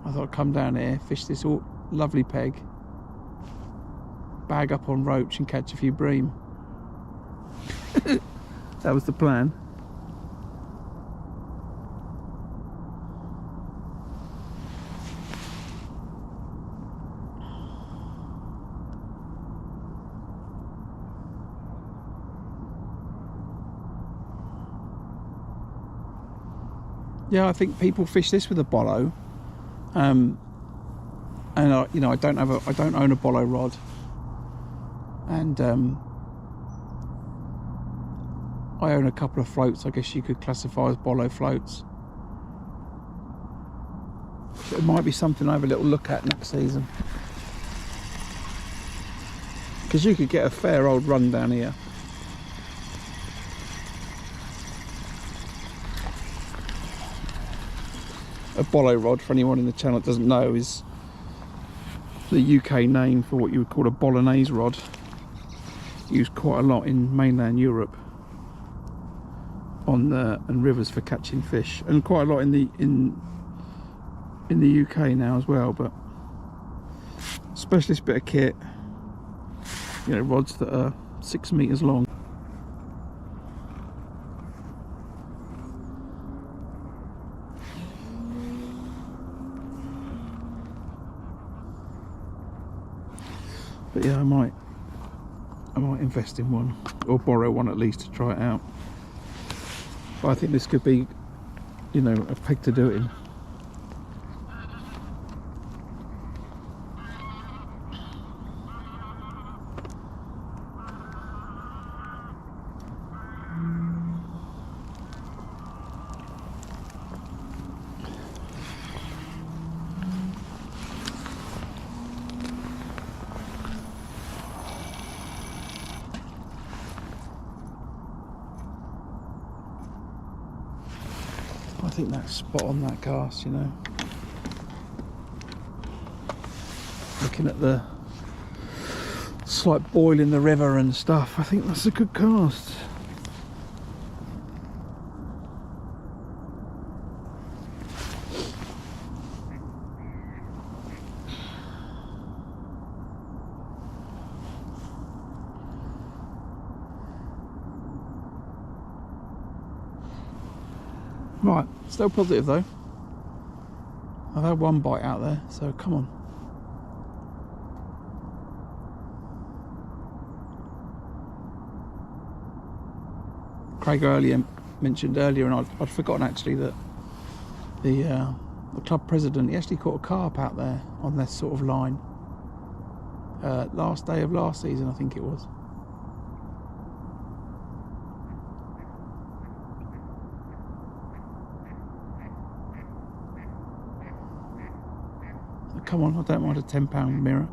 I thought I'd come down here, fish this lovely peg, bag up on roach and catch a few bream. That was the plan. Yeah, I think people fish this with a bolo, and you know, I don't own a bolo rod, and I own a couple of floats. I guess you could classify as bolo floats. So it might be something I have a little look at next season, because you could get a fair old run down here. A bolo rod, for anyone in the channel that doesn't know, is the UK name for what you would call a bolognese rod. Used quite a lot in mainland Europe and rivers for catching fish, and quite a lot in the UK now as well. But specialist bit of kit, you know, rods that are 6 meters long. But yeah, I might invest in one, or borrow one at least, to try it out. But I think this could be, you know, a peg to do it in. I think that's spot on, that cast, you know. Looking at the slight boil in the river and stuff, I think that's a good cast. Right, still positive though. I've had one bite out there, so come on. Craig mentioned earlier, and I'd forgotten actually, that the club president, he actually caught a carp out there on this sort of line. Last day of last season, I think it was. Come on, I don't mind a £10 mirror.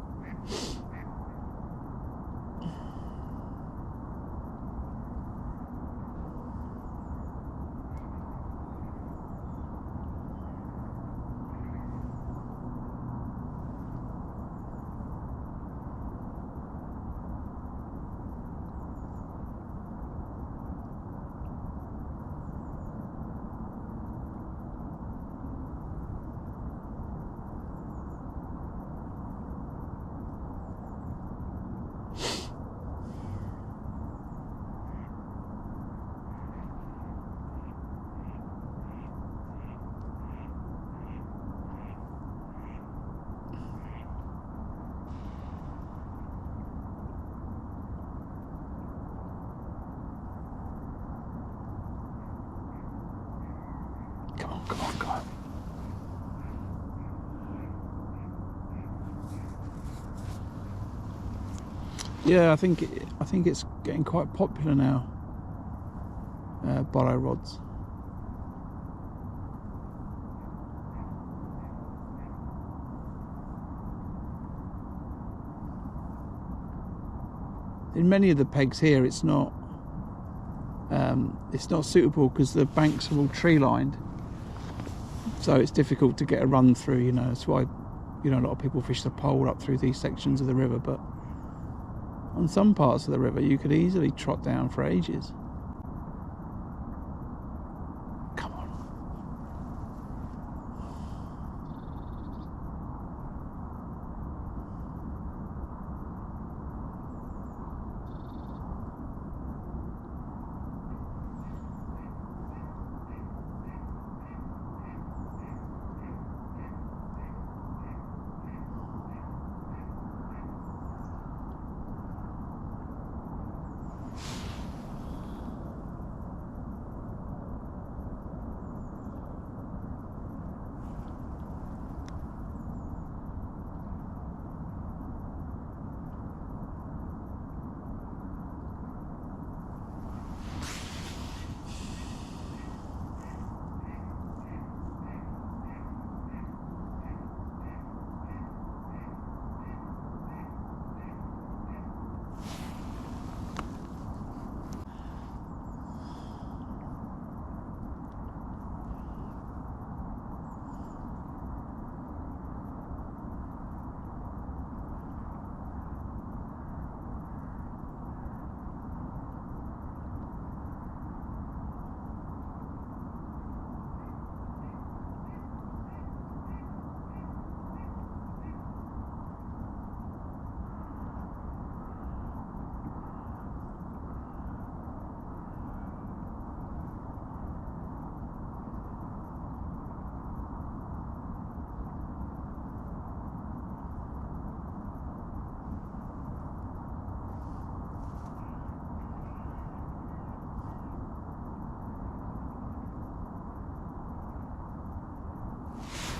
Come on. Yeah, I think it's getting quite popular now. Bolo rods. In many of the pegs here, it's not suitable because the banks are all tree lined, so it's difficult to get a run through. You know, that's why, you know, a lot of people fish the pole up through these sections of the river. But on some parts of the river, you could easily trot down for ages. Come on.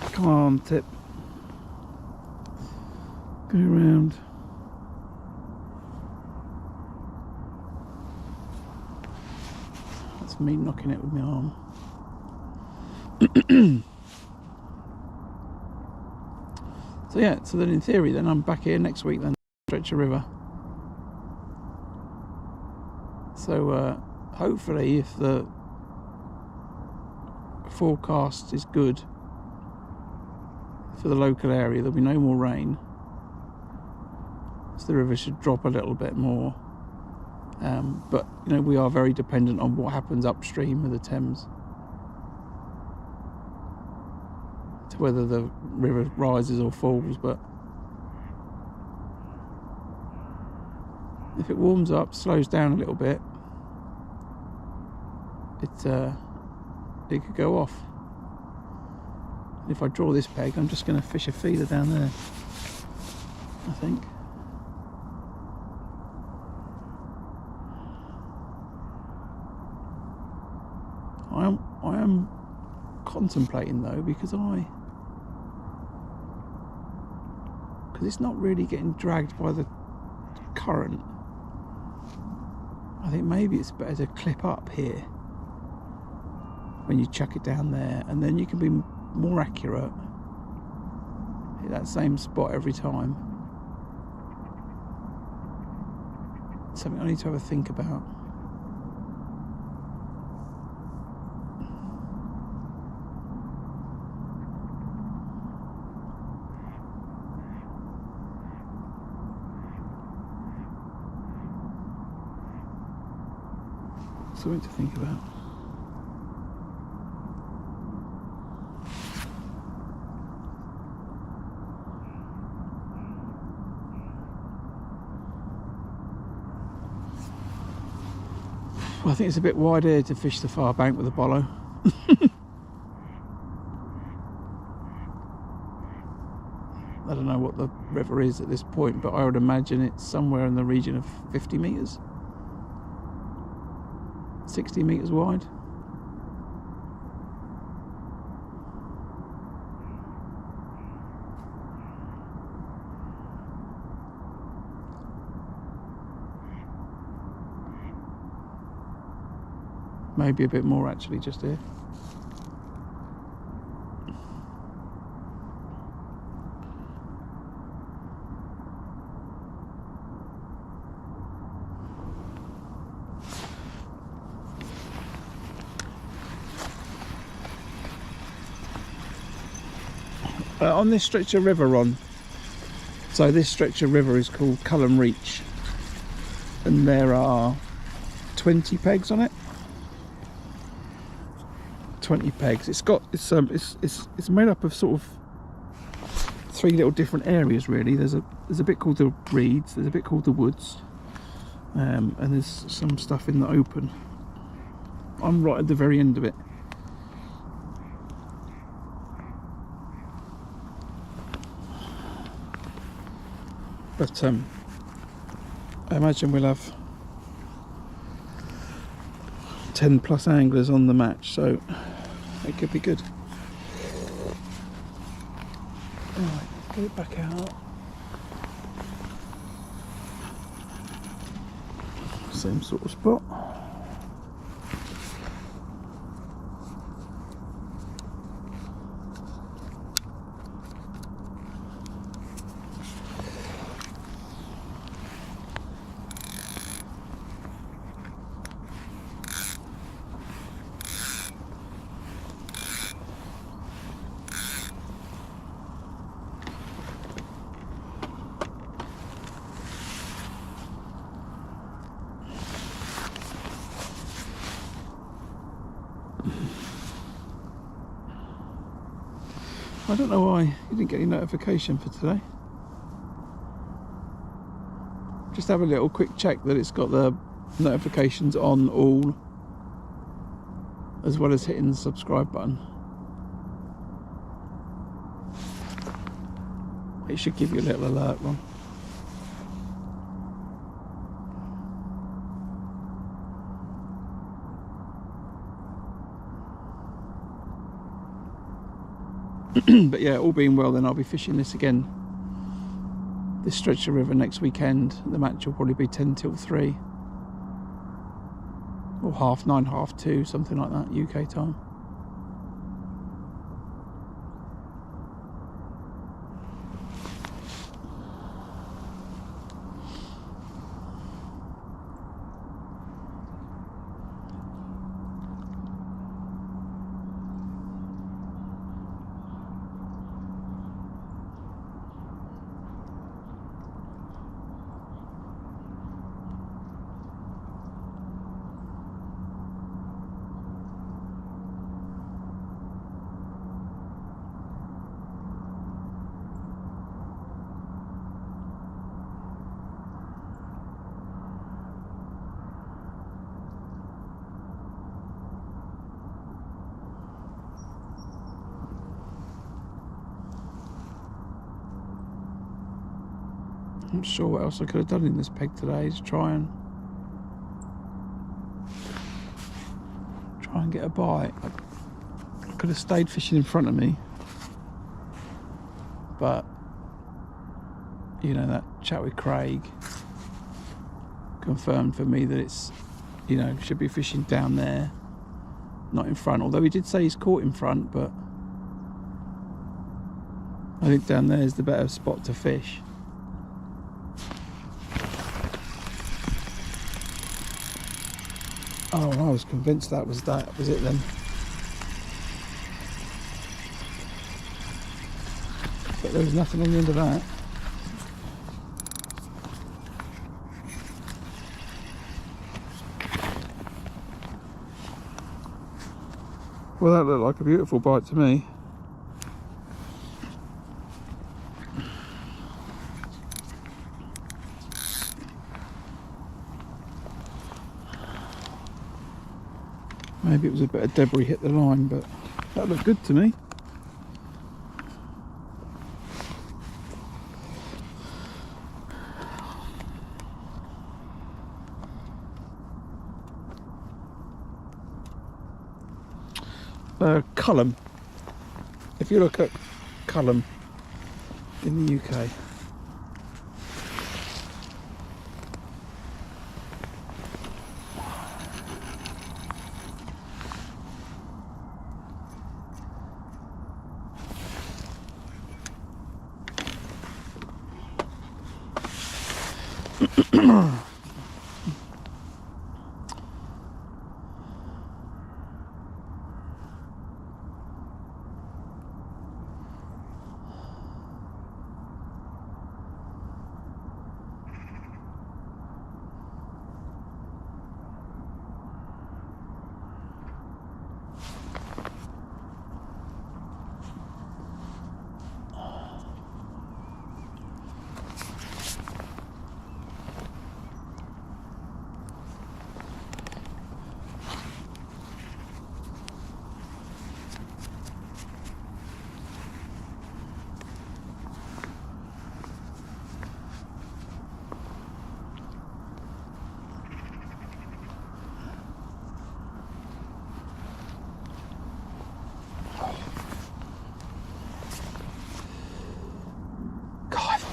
Come on, Tip. Go around. That's me knocking it with my arm. So yeah, so then in theory then I'm back here next week then, stretch of river. So hopefully if the forecast is good for the local area, there'll be no more rain. So the river should drop a little bit more. But you know, we are very dependent on what happens upstream of the Thames, to whether the river rises or falls. But if it warms up, slows down a little bit, it could go off. And if I draw this peg, I'm just going to fish a feeder down there, I think. I am contemplating though, because it's not really getting dragged by the current. I think maybe it's better to clip up here when you chuck it down there, and then you can be more accurate, hit that same spot every time. Something I need to have a think about. Something to think about. Well, I think it's a bit wide here to fish the far bank with a bolo. I don't know what the river is at this point, but I would imagine it's somewhere in the region of 50 metres. 60 metres wide. Maybe a bit more actually, just here. On this stretch of river, Ron, so this stretch of river is called Culham Reach, and there are 20 pegs on it. 20 pegs. It's made up of sort of 3 little different areas really. There's a bit called the reeds, there's a bit called the woods, and there's some stuff in the open. I'm right at the very end of it. But I imagine we'll have 10 plus anglers on the match, so it could be good. Alright, let's get it back out. Same sort of spot. I don't know why you didn't get any notification for today. Just have a little quick check that it's got the notifications on all, as well as hitting the subscribe button. It should give you a little alert, Ron. But yeah, all being well, then I'll be fishing this again, this stretch of river next weekend. The match will probably be 10 till 3 or 9:30, 2:30, something like that, UK time. I'm not sure what else I could have done in this peg today to try and get a bite. I could have stayed fishing in front of me, but you know, that chat with Craig confirmed for me that it's, you know, should be fishing down there, not in front. Although he did say he's caught in front, but I think down there is the better spot to fish. Oh, I was convinced that was it then. But there was nothing on the end of that. Well, that looked like a beautiful bite to me. Maybe it was a bit of debris hit the line, but that looked good to me. Culham. If you look at Culham in the UK,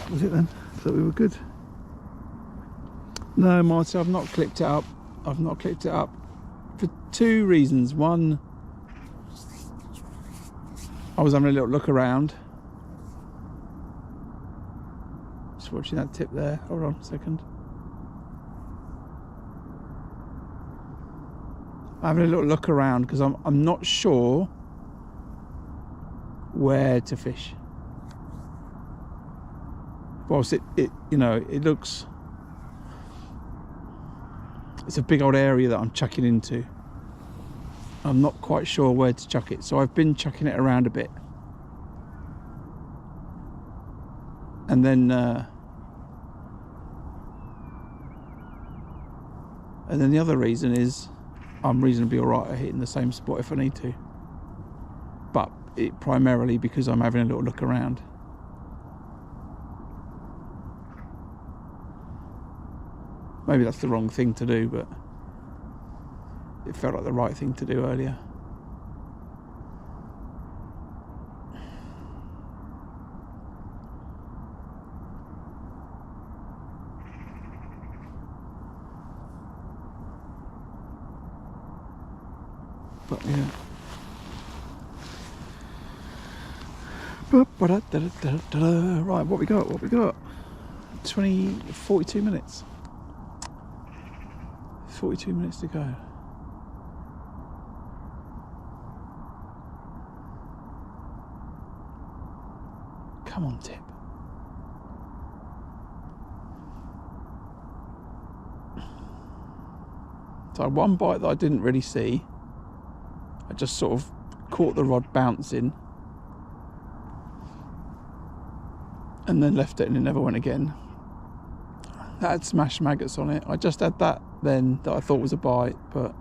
was it then? Thought we were good. No, Marty, I've not clipped it up. I've not clipped it up for two reasons. One, I was having a little look around. Just watching that tip there. Hold on a second. I'm having a little look around because I'm not sure where to fish. Whilst it you know, it looks, it's a big old area that I'm chucking into. I'm not quite sure where to chuck it, so I've been chucking it around a bit. And then the other reason is I'm reasonably alright at hitting the same spot if I need to. But it primarily because I'm having a little look around. Maybe that's the wrong thing to do, but it felt like the right thing to do earlier. But yeah. Right, what we got? 42 minutes. 42 minutes to go. Come on, Tip. So one bite that I didn't really see. I just sort of caught the rod bouncing and then left it and it never went again. That had smashed maggots on it. I just had that then that I thought was a bite, but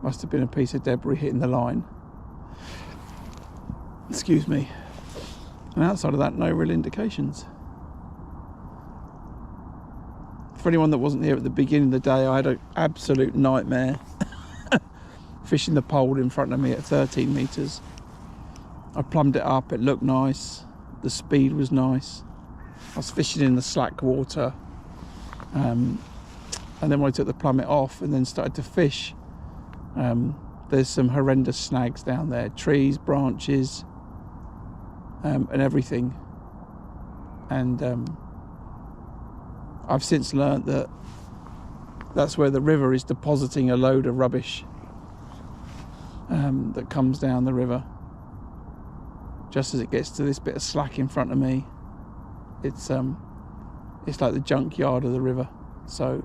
must have been a piece of debris hitting the line. Excuse me. And outside of that, no real indications. For anyone that wasn't here at the beginning of the day, I had an absolute nightmare fishing the pole in front of me at 13 metres. I plumbed it up, it looked nice, the speed was nice. I was fishing in the slack water, and then when I took the plummet off and then started to fish, there's some horrendous snags down there, trees, branches, and everything. And I've since learnt that that's where the river is depositing a load of rubbish that comes down the river. Just as it gets to this bit of slack in front of me, it's like the junkyard of the river. So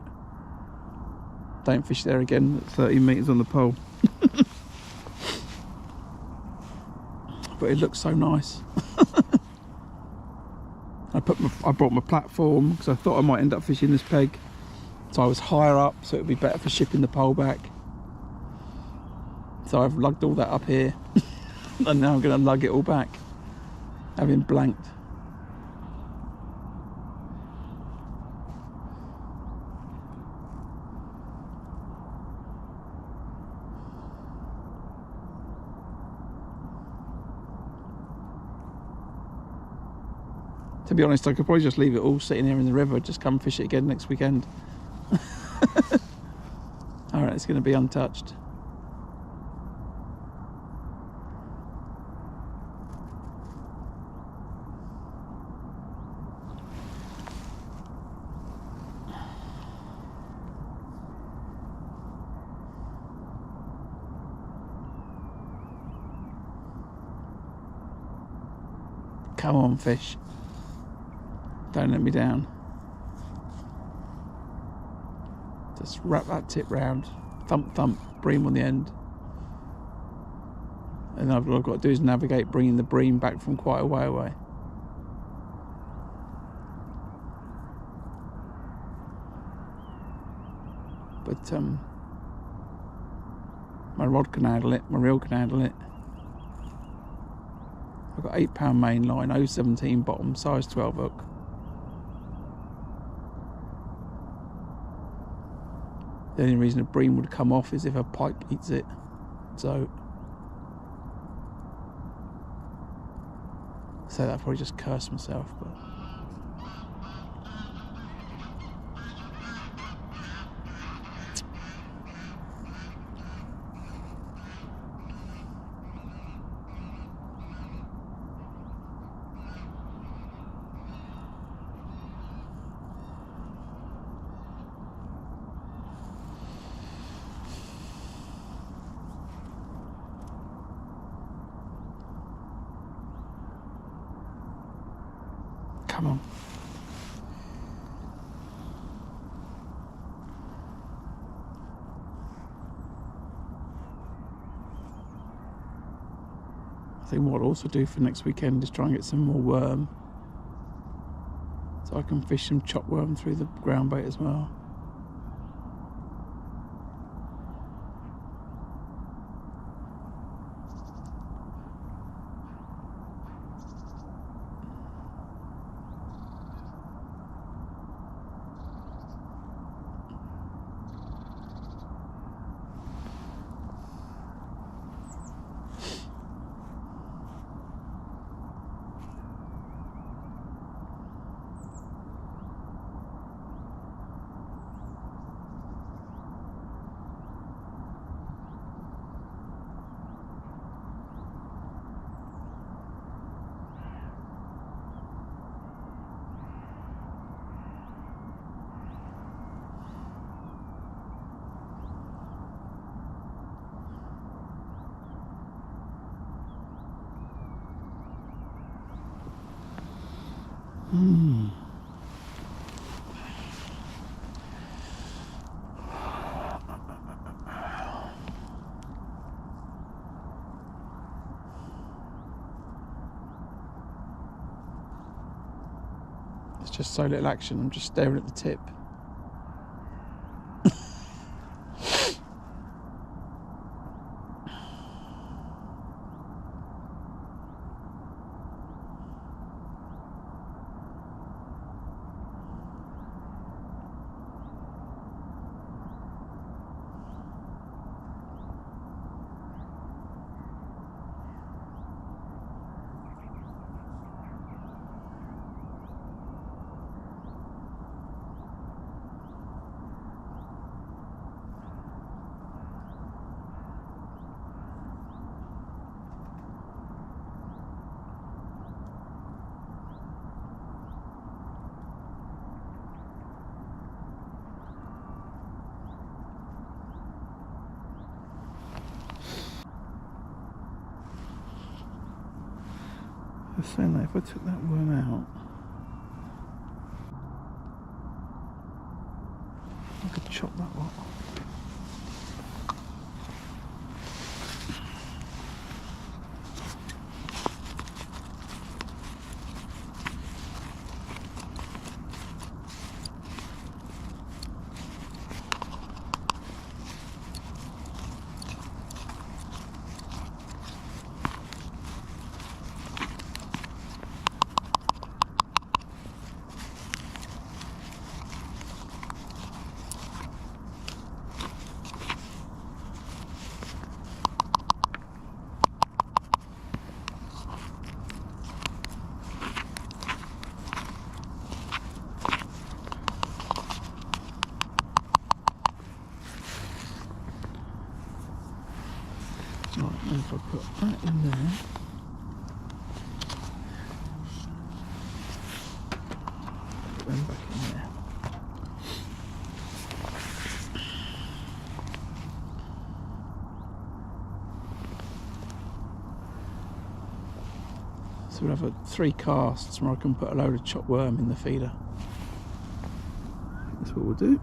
don't fish there again at 30 metres on the pole. But it looks so nice. I brought my platform because I thought I might end up fishing this peg, so I was higher up, so it would be better for shipping the pole back. So I've lugged all that up here and now I'm going to lug it all back, having blanked. To be honest, I could probably just leave it all sitting here in the river, just come fish it again next weekend. Alright, it's going to be untouched. Come on, fish. Don't let me down. Just wrap that tip round, thump thump, bream on the end, and then all I've got to do is navigate bringing the bream back from quite a way away. But my rod can handle it, my reel can handle it. I've got 8 pound main line, 0.17 bottom, size 12 hook. The only reason a bream would come off is if a pike eats it. So that probably just cursed myself, but come on. I think what I'll also do for next weekend is try and get some more worm, so I can fish some chop worm through the ground bait as well. It's just so little action. I'm just staring at the tip. I was saying that if I took that worm out, I could chop that lot. Right, and if I put that in there, put them back in there. So we'll have 3 casts where I can put a load of chopped worm in the feeder. That's what we'll do.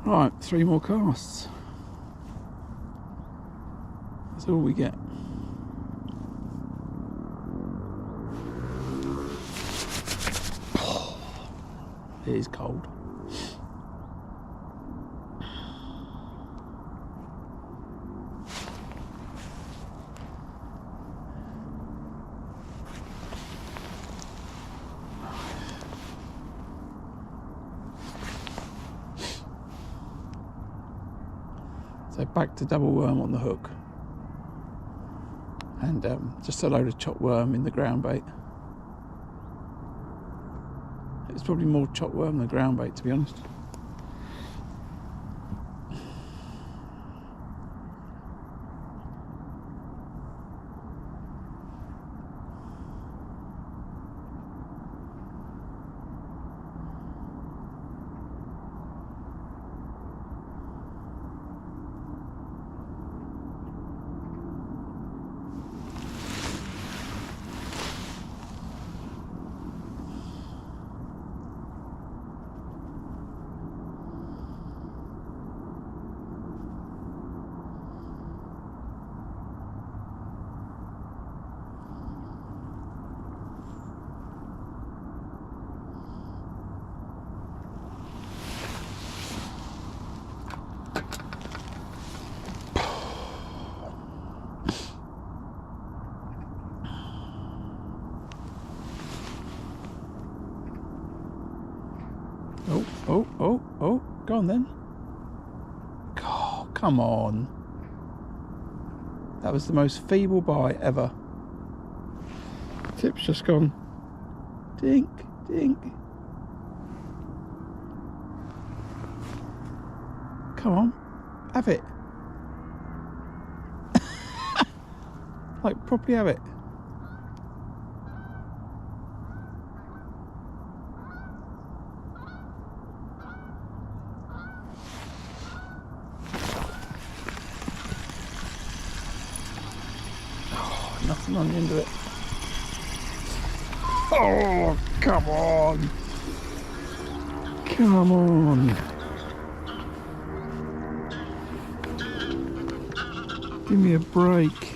Right, 3 more casts. That's all we get. It is cold. So back to double worm on the hook, and just a load of chopped worm in the ground bait. It's probably more chopped worm than ground bait, to be honest. Oh, go on then. Oh, come on. That was the most feeble bite ever. Tip's just gone dink, dink. Come on, have it. Like, properly have it. Nothing on the end of it. Oh, come on. Come on. Give me a break.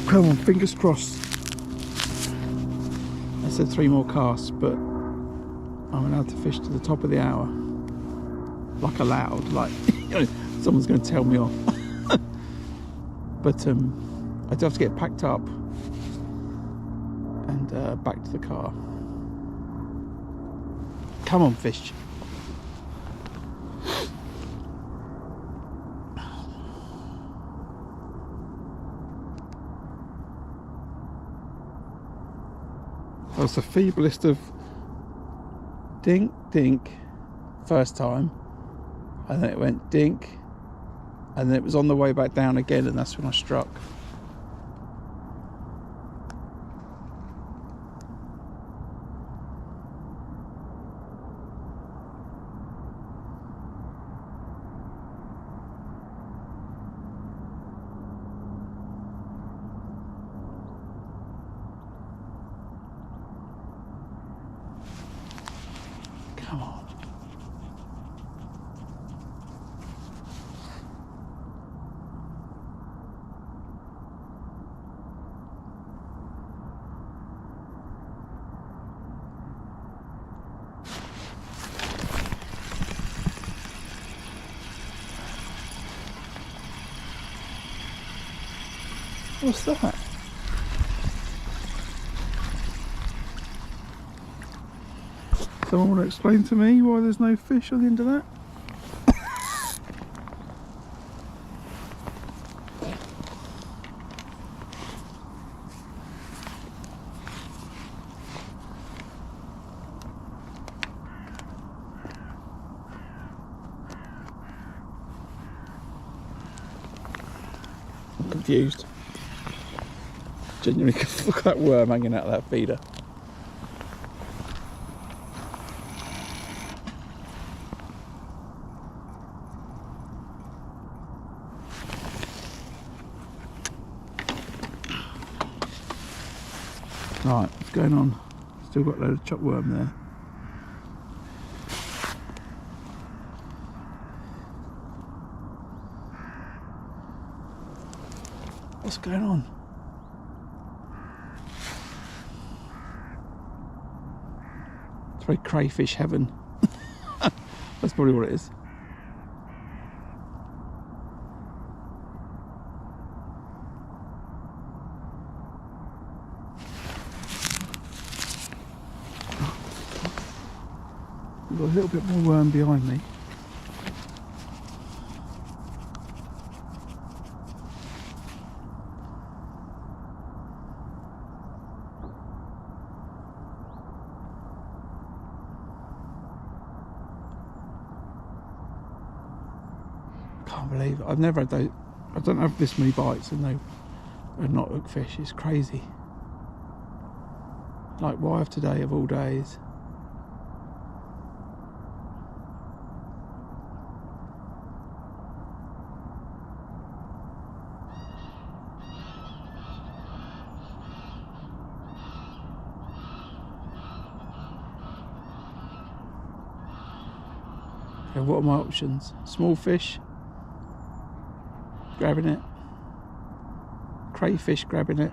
Come on, fingers crossed. I said 3 more casts, but I'm allowed to fish to the top of the hour. Like allowed, like someone's going to tell me off. But I do have to get packed up and back to the car. Come on, fish. That was the feeblest of dink, dink, first time, and then it went dink, and then it was on the way back down again, and that's when I struck. Come on. What's that? Someone want to explain to me why there's no fish on the end of that? I'm confused. Genuinely, look at that worm hanging out of that feeder. Right, what's going on? Still got a load of chopped worm there. What's going on? It's very crayfish heaven. That's probably what it is. I've got a little bit more worm behind me. Can't believe it. I've never had those. I don't have this many bites and they are not hookfish. It's crazy. Like, why of today of all days? Okay, what are my options? Small fish, grabbing it. Crayfish, grabbing it.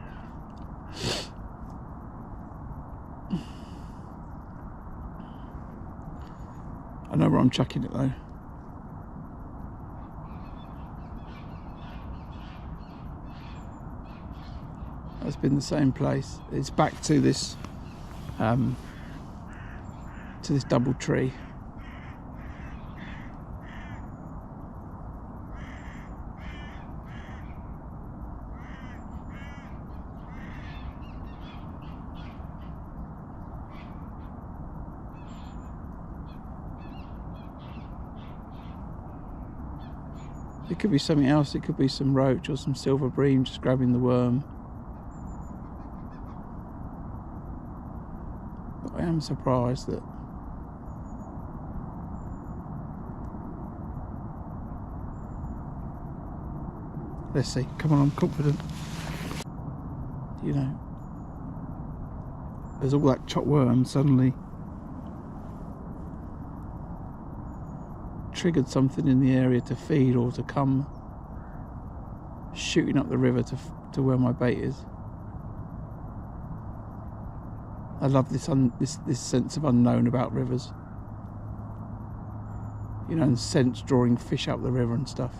I know where I'm chucking it though. That's been the same place. It's back to this double tree. It could be something else. It could be some roach or some silver bream just grabbing the worm. But I am surprised that let's see. Come on, I'm confident. You know, there's all that chopped worm suddenly triggered something in the area to feed or to come shooting up the river to where my bait is. I love this sense of unknown about rivers. You know, and scents drawing fish up the river and stuff.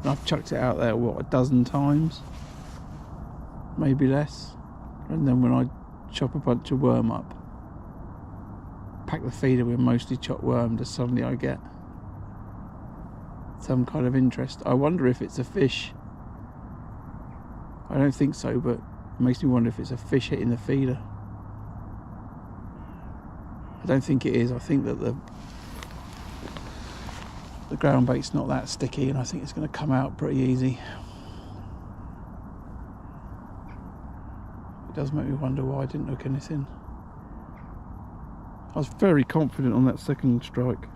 And I've chucked it out there, what, a dozen times? Maybe less. And then when I chop a bunch of worm up, pack the feeder with mostly chopped worm, just suddenly I get some kind of interest. I wonder if it's a fish. I don't think so, but it makes me wonder if it's a fish hitting the feeder. I don't think it is. I think that the ground bait's not that sticky, and I think it's going to come out pretty easy. It does make me wonder why I didn't hook anything. I was very confident on that second strike.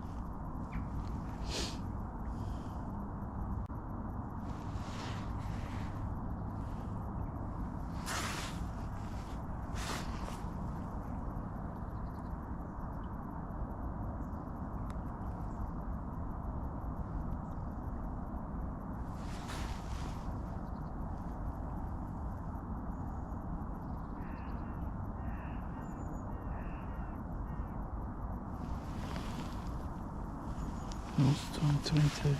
What's the time? 22.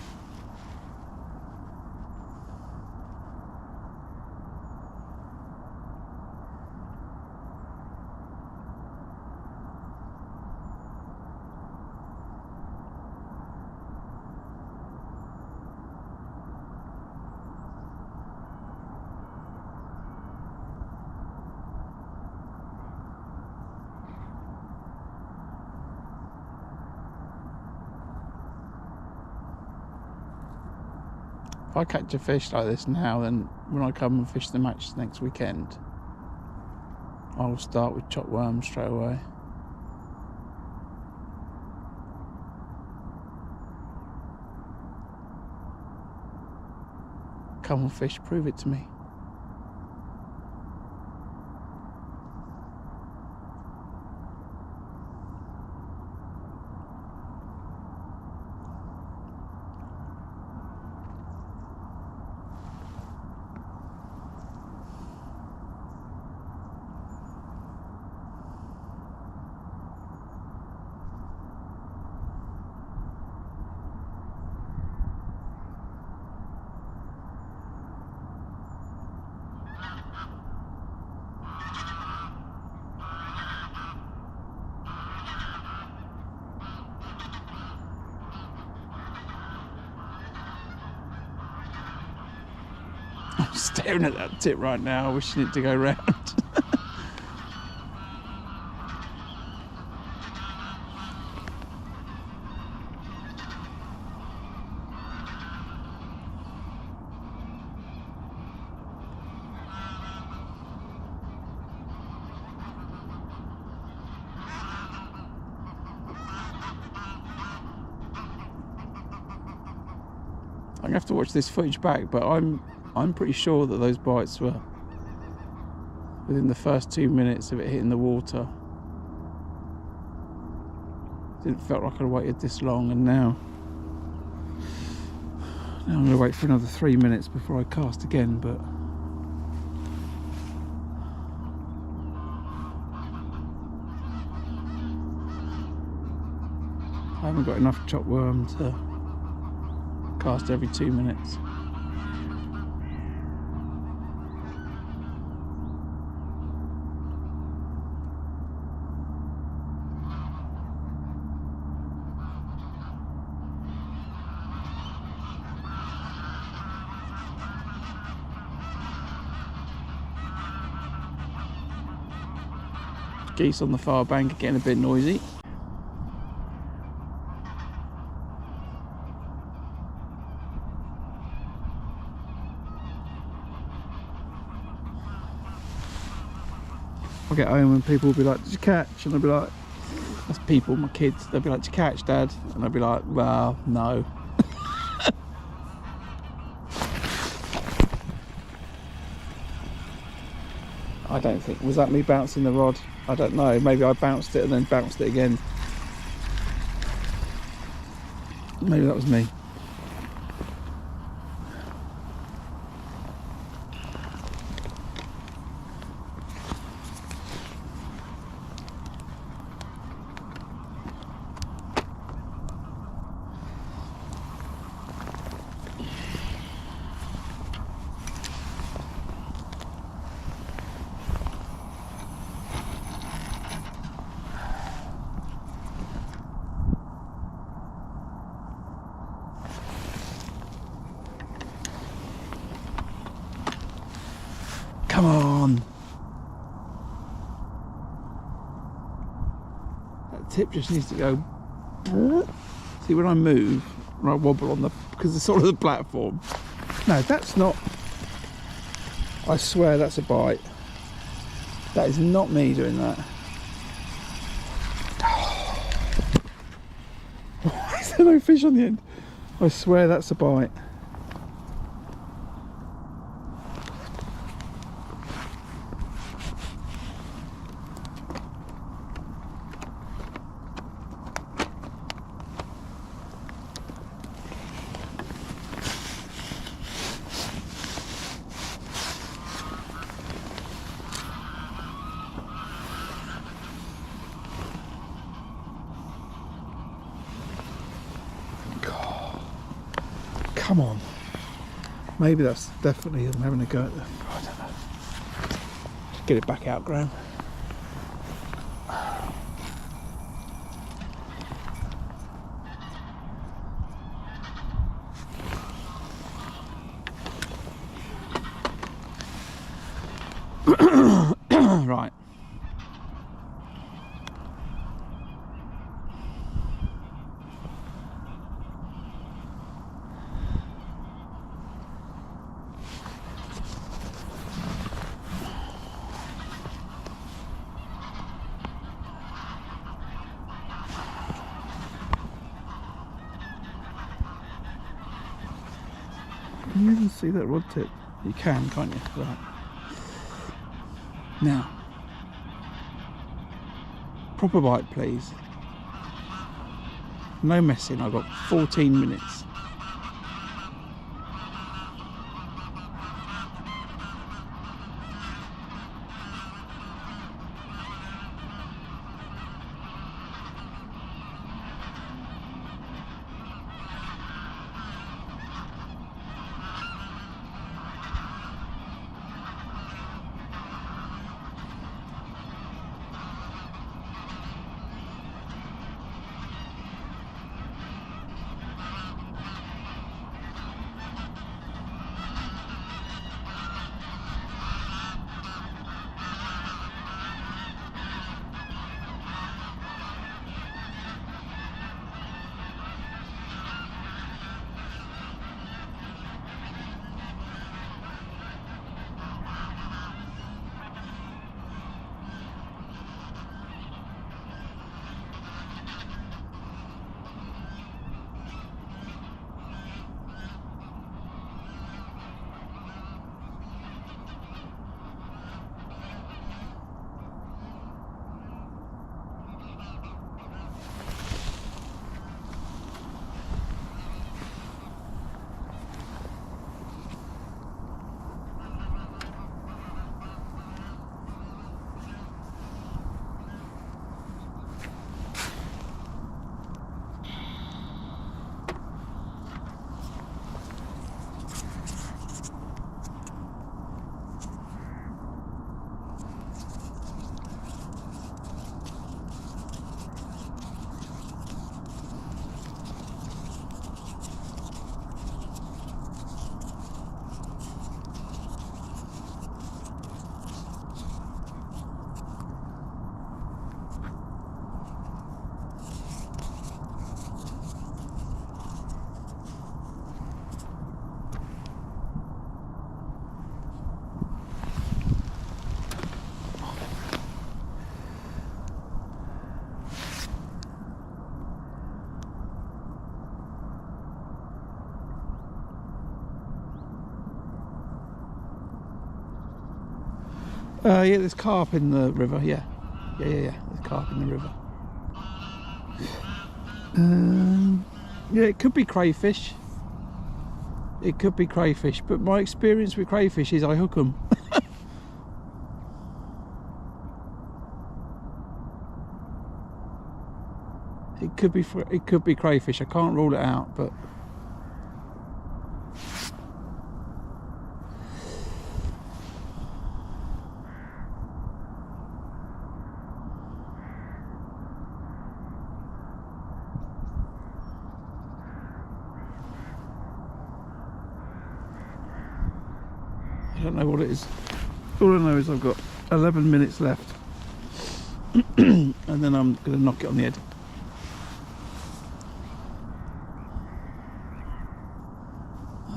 If I catch a fish like this now, then when I come and fish the match next weekend, I will start with chopped worms straight away. Come on fish, prove it to me. I'm staring at that tip right now, wishing it to go round. I'm gonna have to watch this footage back, but I'm pretty sure that those bites were within the first 2 minutes of it hitting the water. Didn't feel like I'd waited this long, and now I'm gonna wait for another 3 minutes before I cast again, but I haven't got enough chopped worm to cast every 2 minutes. Geese on the far bank are getting a bit noisy. I'll get home and people will be like, "Did you catch?" And I'll be like, that's people, my kids, they'll be like, "Did you catch, Dad?" And I'll be like, "Well, no." I don't think, was that me bouncing the rod? I don't know, maybe I bounced it and then bounced it again. Maybe that was me. Come on! That tip just needs to go. See, when I move, when I wobble on the, because it's sort of the platform. No, that's not. I swear that's a bite. That is not me doing that. Why is there no fish on the end? I swear that's a bite. Come on. Maybe that's definitely them having a go at them. I don't know. Just get it back out, Graham. Right. Can you even see that rod tip? You can, can't you? Right. Now, proper bite, please. No messing. I've got 14 minutes. Yeah, there's carp in the river. Yeah. There's carp in the river. Yeah, it could be crayfish. It could be crayfish, but my experience with crayfish is I hook them. It could be crayfish. I can't rule it out, but I don't know what it is. All I know is I've got 11 minutes left and then I'm going to knock it on the head.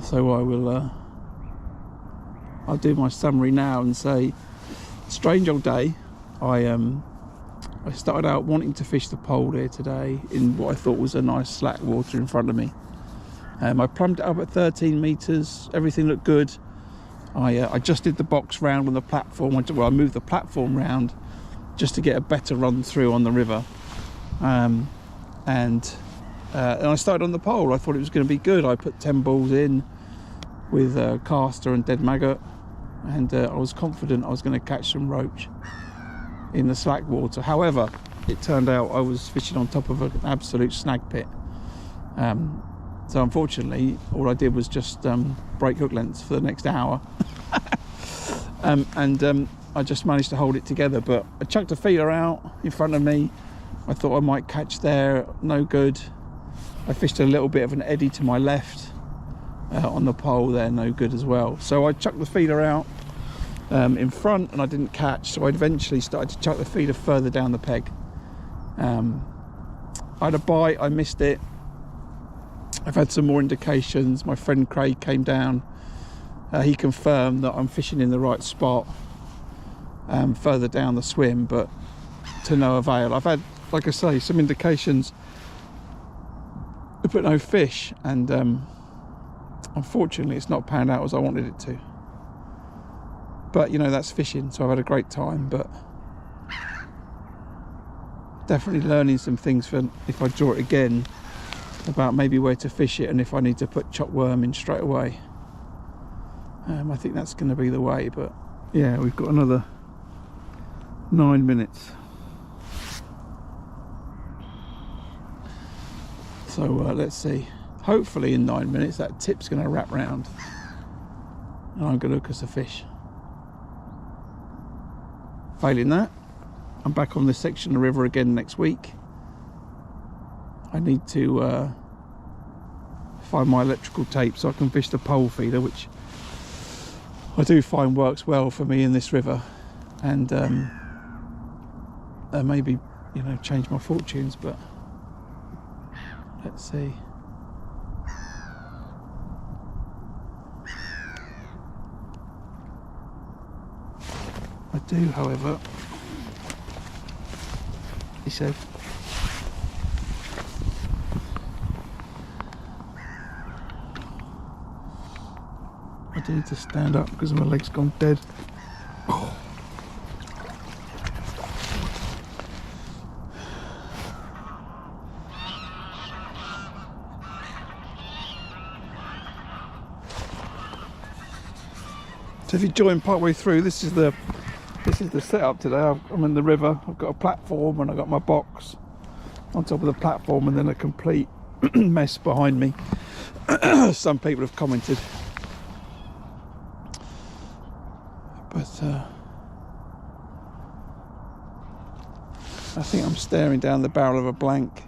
So I'll do my summary now and say, strange old day. I started out wanting to fish the pole here today in what I thought was a nice slack water in front of me. I plumbed it up at 13 metres, everything looked good. I adjusted the box round on the platform. I moved the platform round just to get a better run through on the river. And I started on the pole. I thought it was going to be good. I put 10 balls in with caster and dead maggot, and I was confident I was going to catch some roach in the slack water. However, it turned out I was fishing on top of an absolute snag pit. So unfortunately, all I did was just break hook lengths for the next hour. I just managed to hold it together, but I chucked a feeler out in front of me. I thought I might catch there, no good. I fished a little bit of an eddy to my left on the pole there, no good as well. So I chucked the feeler out in front and I didn't catch, so I eventually started to chuck the feeler further down the peg. I had a bite, I missed it. I've had some more indications. My friend Craig came down. He confirmed that I'm fishing in the right spot further down the swim, but to no avail. I've had, like I say, some indications but no fish, and unfortunately it's not panned out as I wanted it to. But you know, that's fishing, so I've had a great time. But definitely learning some things for if I draw it again, about maybe where to fish it and if I need to put chopped worm in straight away. I think that's going to be the way. But yeah, we've got another 9 minutes. So let's see. Hopefully in 9 minutes that tip's going to wrap round and I'm going to hook us a fish. Failing that, I'm back on this section of the river again next week. I need to find my electrical tape so I can fish the pole feeder, which I do find works well for me in this river, and maybe, you know, change my fortunes. But let's see. I do, however, he said, I do need to stand up because my leg's gone dead. Oh. So if you join part way through, this is the setup today. I'm in the river. I've got a platform and I've got my box on top of the platform, and then a complete mess behind me. Some people have commented, but I think I'm staring down the barrel of a blank.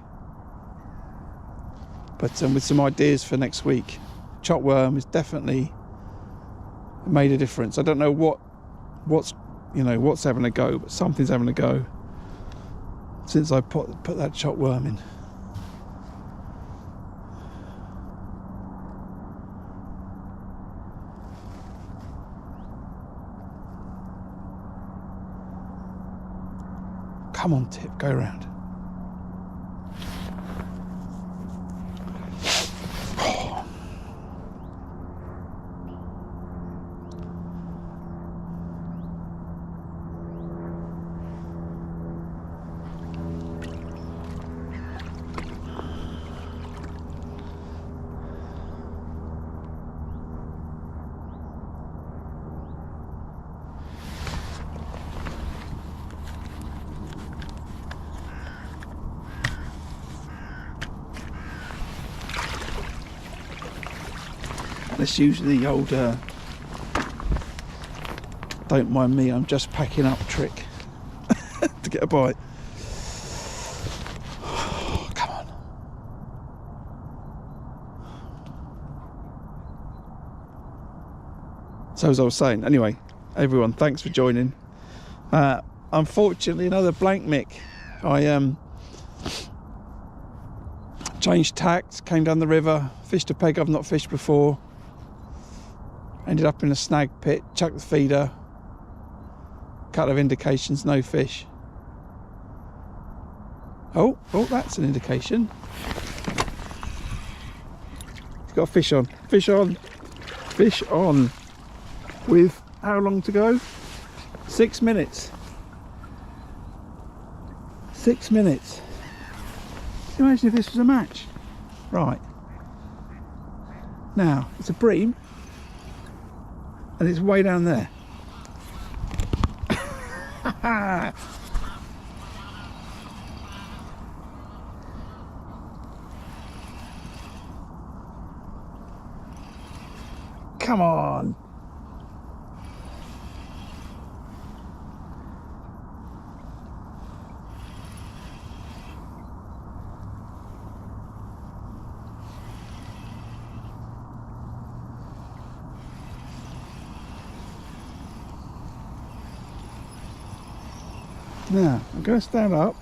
But with some ideas for next week. Chopped worm has definitely made a difference. I don't know what's having a go, but something's having a go since I put that chopped worm in. Come on, tip, go around. That's usually the old don't mind me, I'm just packing up trick to get a bite. Oh, come on. So as I was saying, anyway, everyone, thanks for joining. Unfortunately, another blank mick. I changed tact, came down the river, fished a peg I've not fished before. Ended up in a snag pit, chucked the feeder, couple of indications, no fish. Oh, that's an indication. It's got a fish on, fish on, fish on. With how long to go? 6 minutes. 6 minutes. Can you imagine if this was a match? Right. Now, it's a bream. And it's way down there. Come on. Now, I'm going to stand up.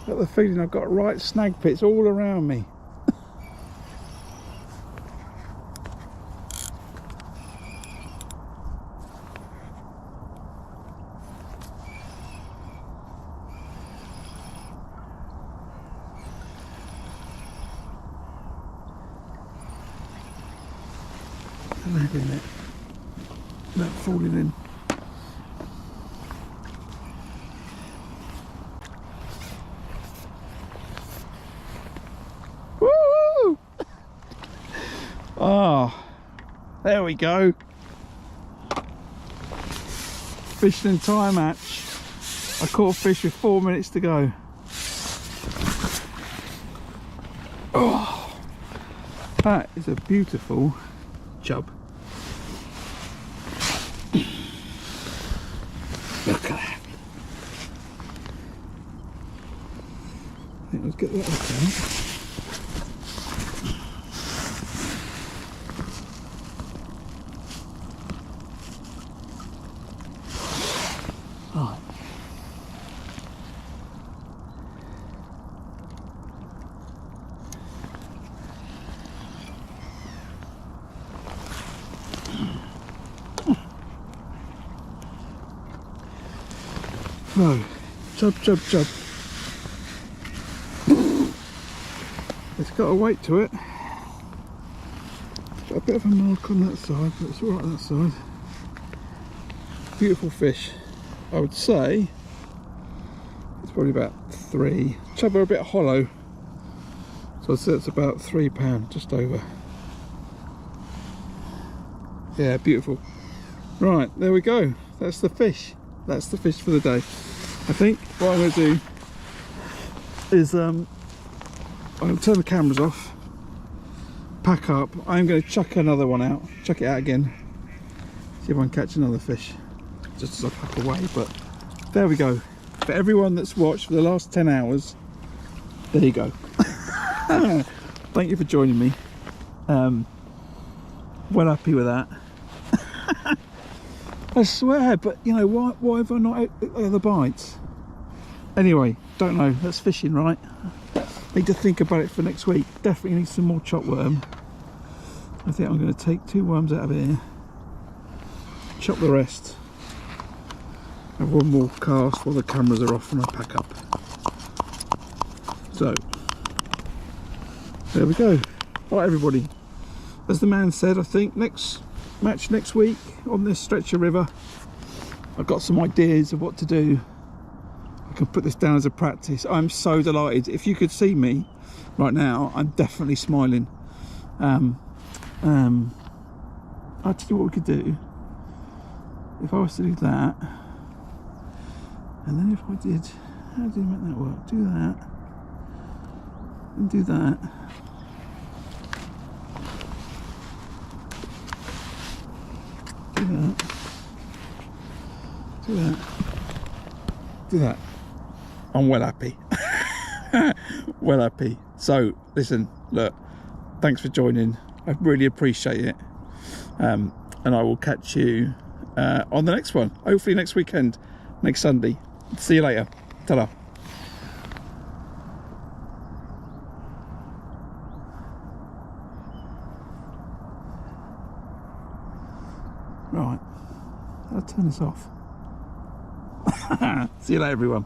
Got the feeling I've got right snag pits all around me. landing it without falling in. Woo! Ah, there we go. Fishing and tie match. I caught a fish with 4 minutes to go. Oh, that is a beautiful chub. Look at that. I think let's get that okay. Oh. No, chub, chub, chub. It's got a weight to it. It's got a bit of a mark on that side, but it's alright on that side. Beautiful fish. I would say it's probably about 3. Chub are a bit hollow, so I'd say it's about £3, just over. Yeah, beautiful. Right, there we go. That's the fish. That's the fish for the day. I think what I'm going to do is I'm going to turn the cameras off, pack up. I'm going to chuck another one out, chuck it out again, see if I can catch another fish just as I pack away. But there we go. For everyone that's watched for the last 10 hours, there you go. Thank you for joining me. Well happy with that. I swear, but you know, why have I not had other bites? Anyway, don't know, that's fishing, right? Need to think about it for next week. Definitely need some more chop worm. I think I'm going to take 2 worms out of here, chop the rest, have one more cast while the cameras are off and I pack up. So, there we go. Right, everybody, as the man said, I think next match next week on this stretch of river. I've got some ideas of what to do. I can put this down as a practice. I'm so delighted. If you could see me right now, I'm definitely smiling. I'll tell you what we could do. If I was to do that, and then if I did, how do you make that work? Do that, and do that. Do that. Do that. Do that. I'm well happy. Well happy. So listen, look, thanks for joining. I really appreciate it. And I will catch you on the next one. Hopefully next weekend, next Sunday. See you later. Ta-da. Right, I'll turn this off. See you later, everyone.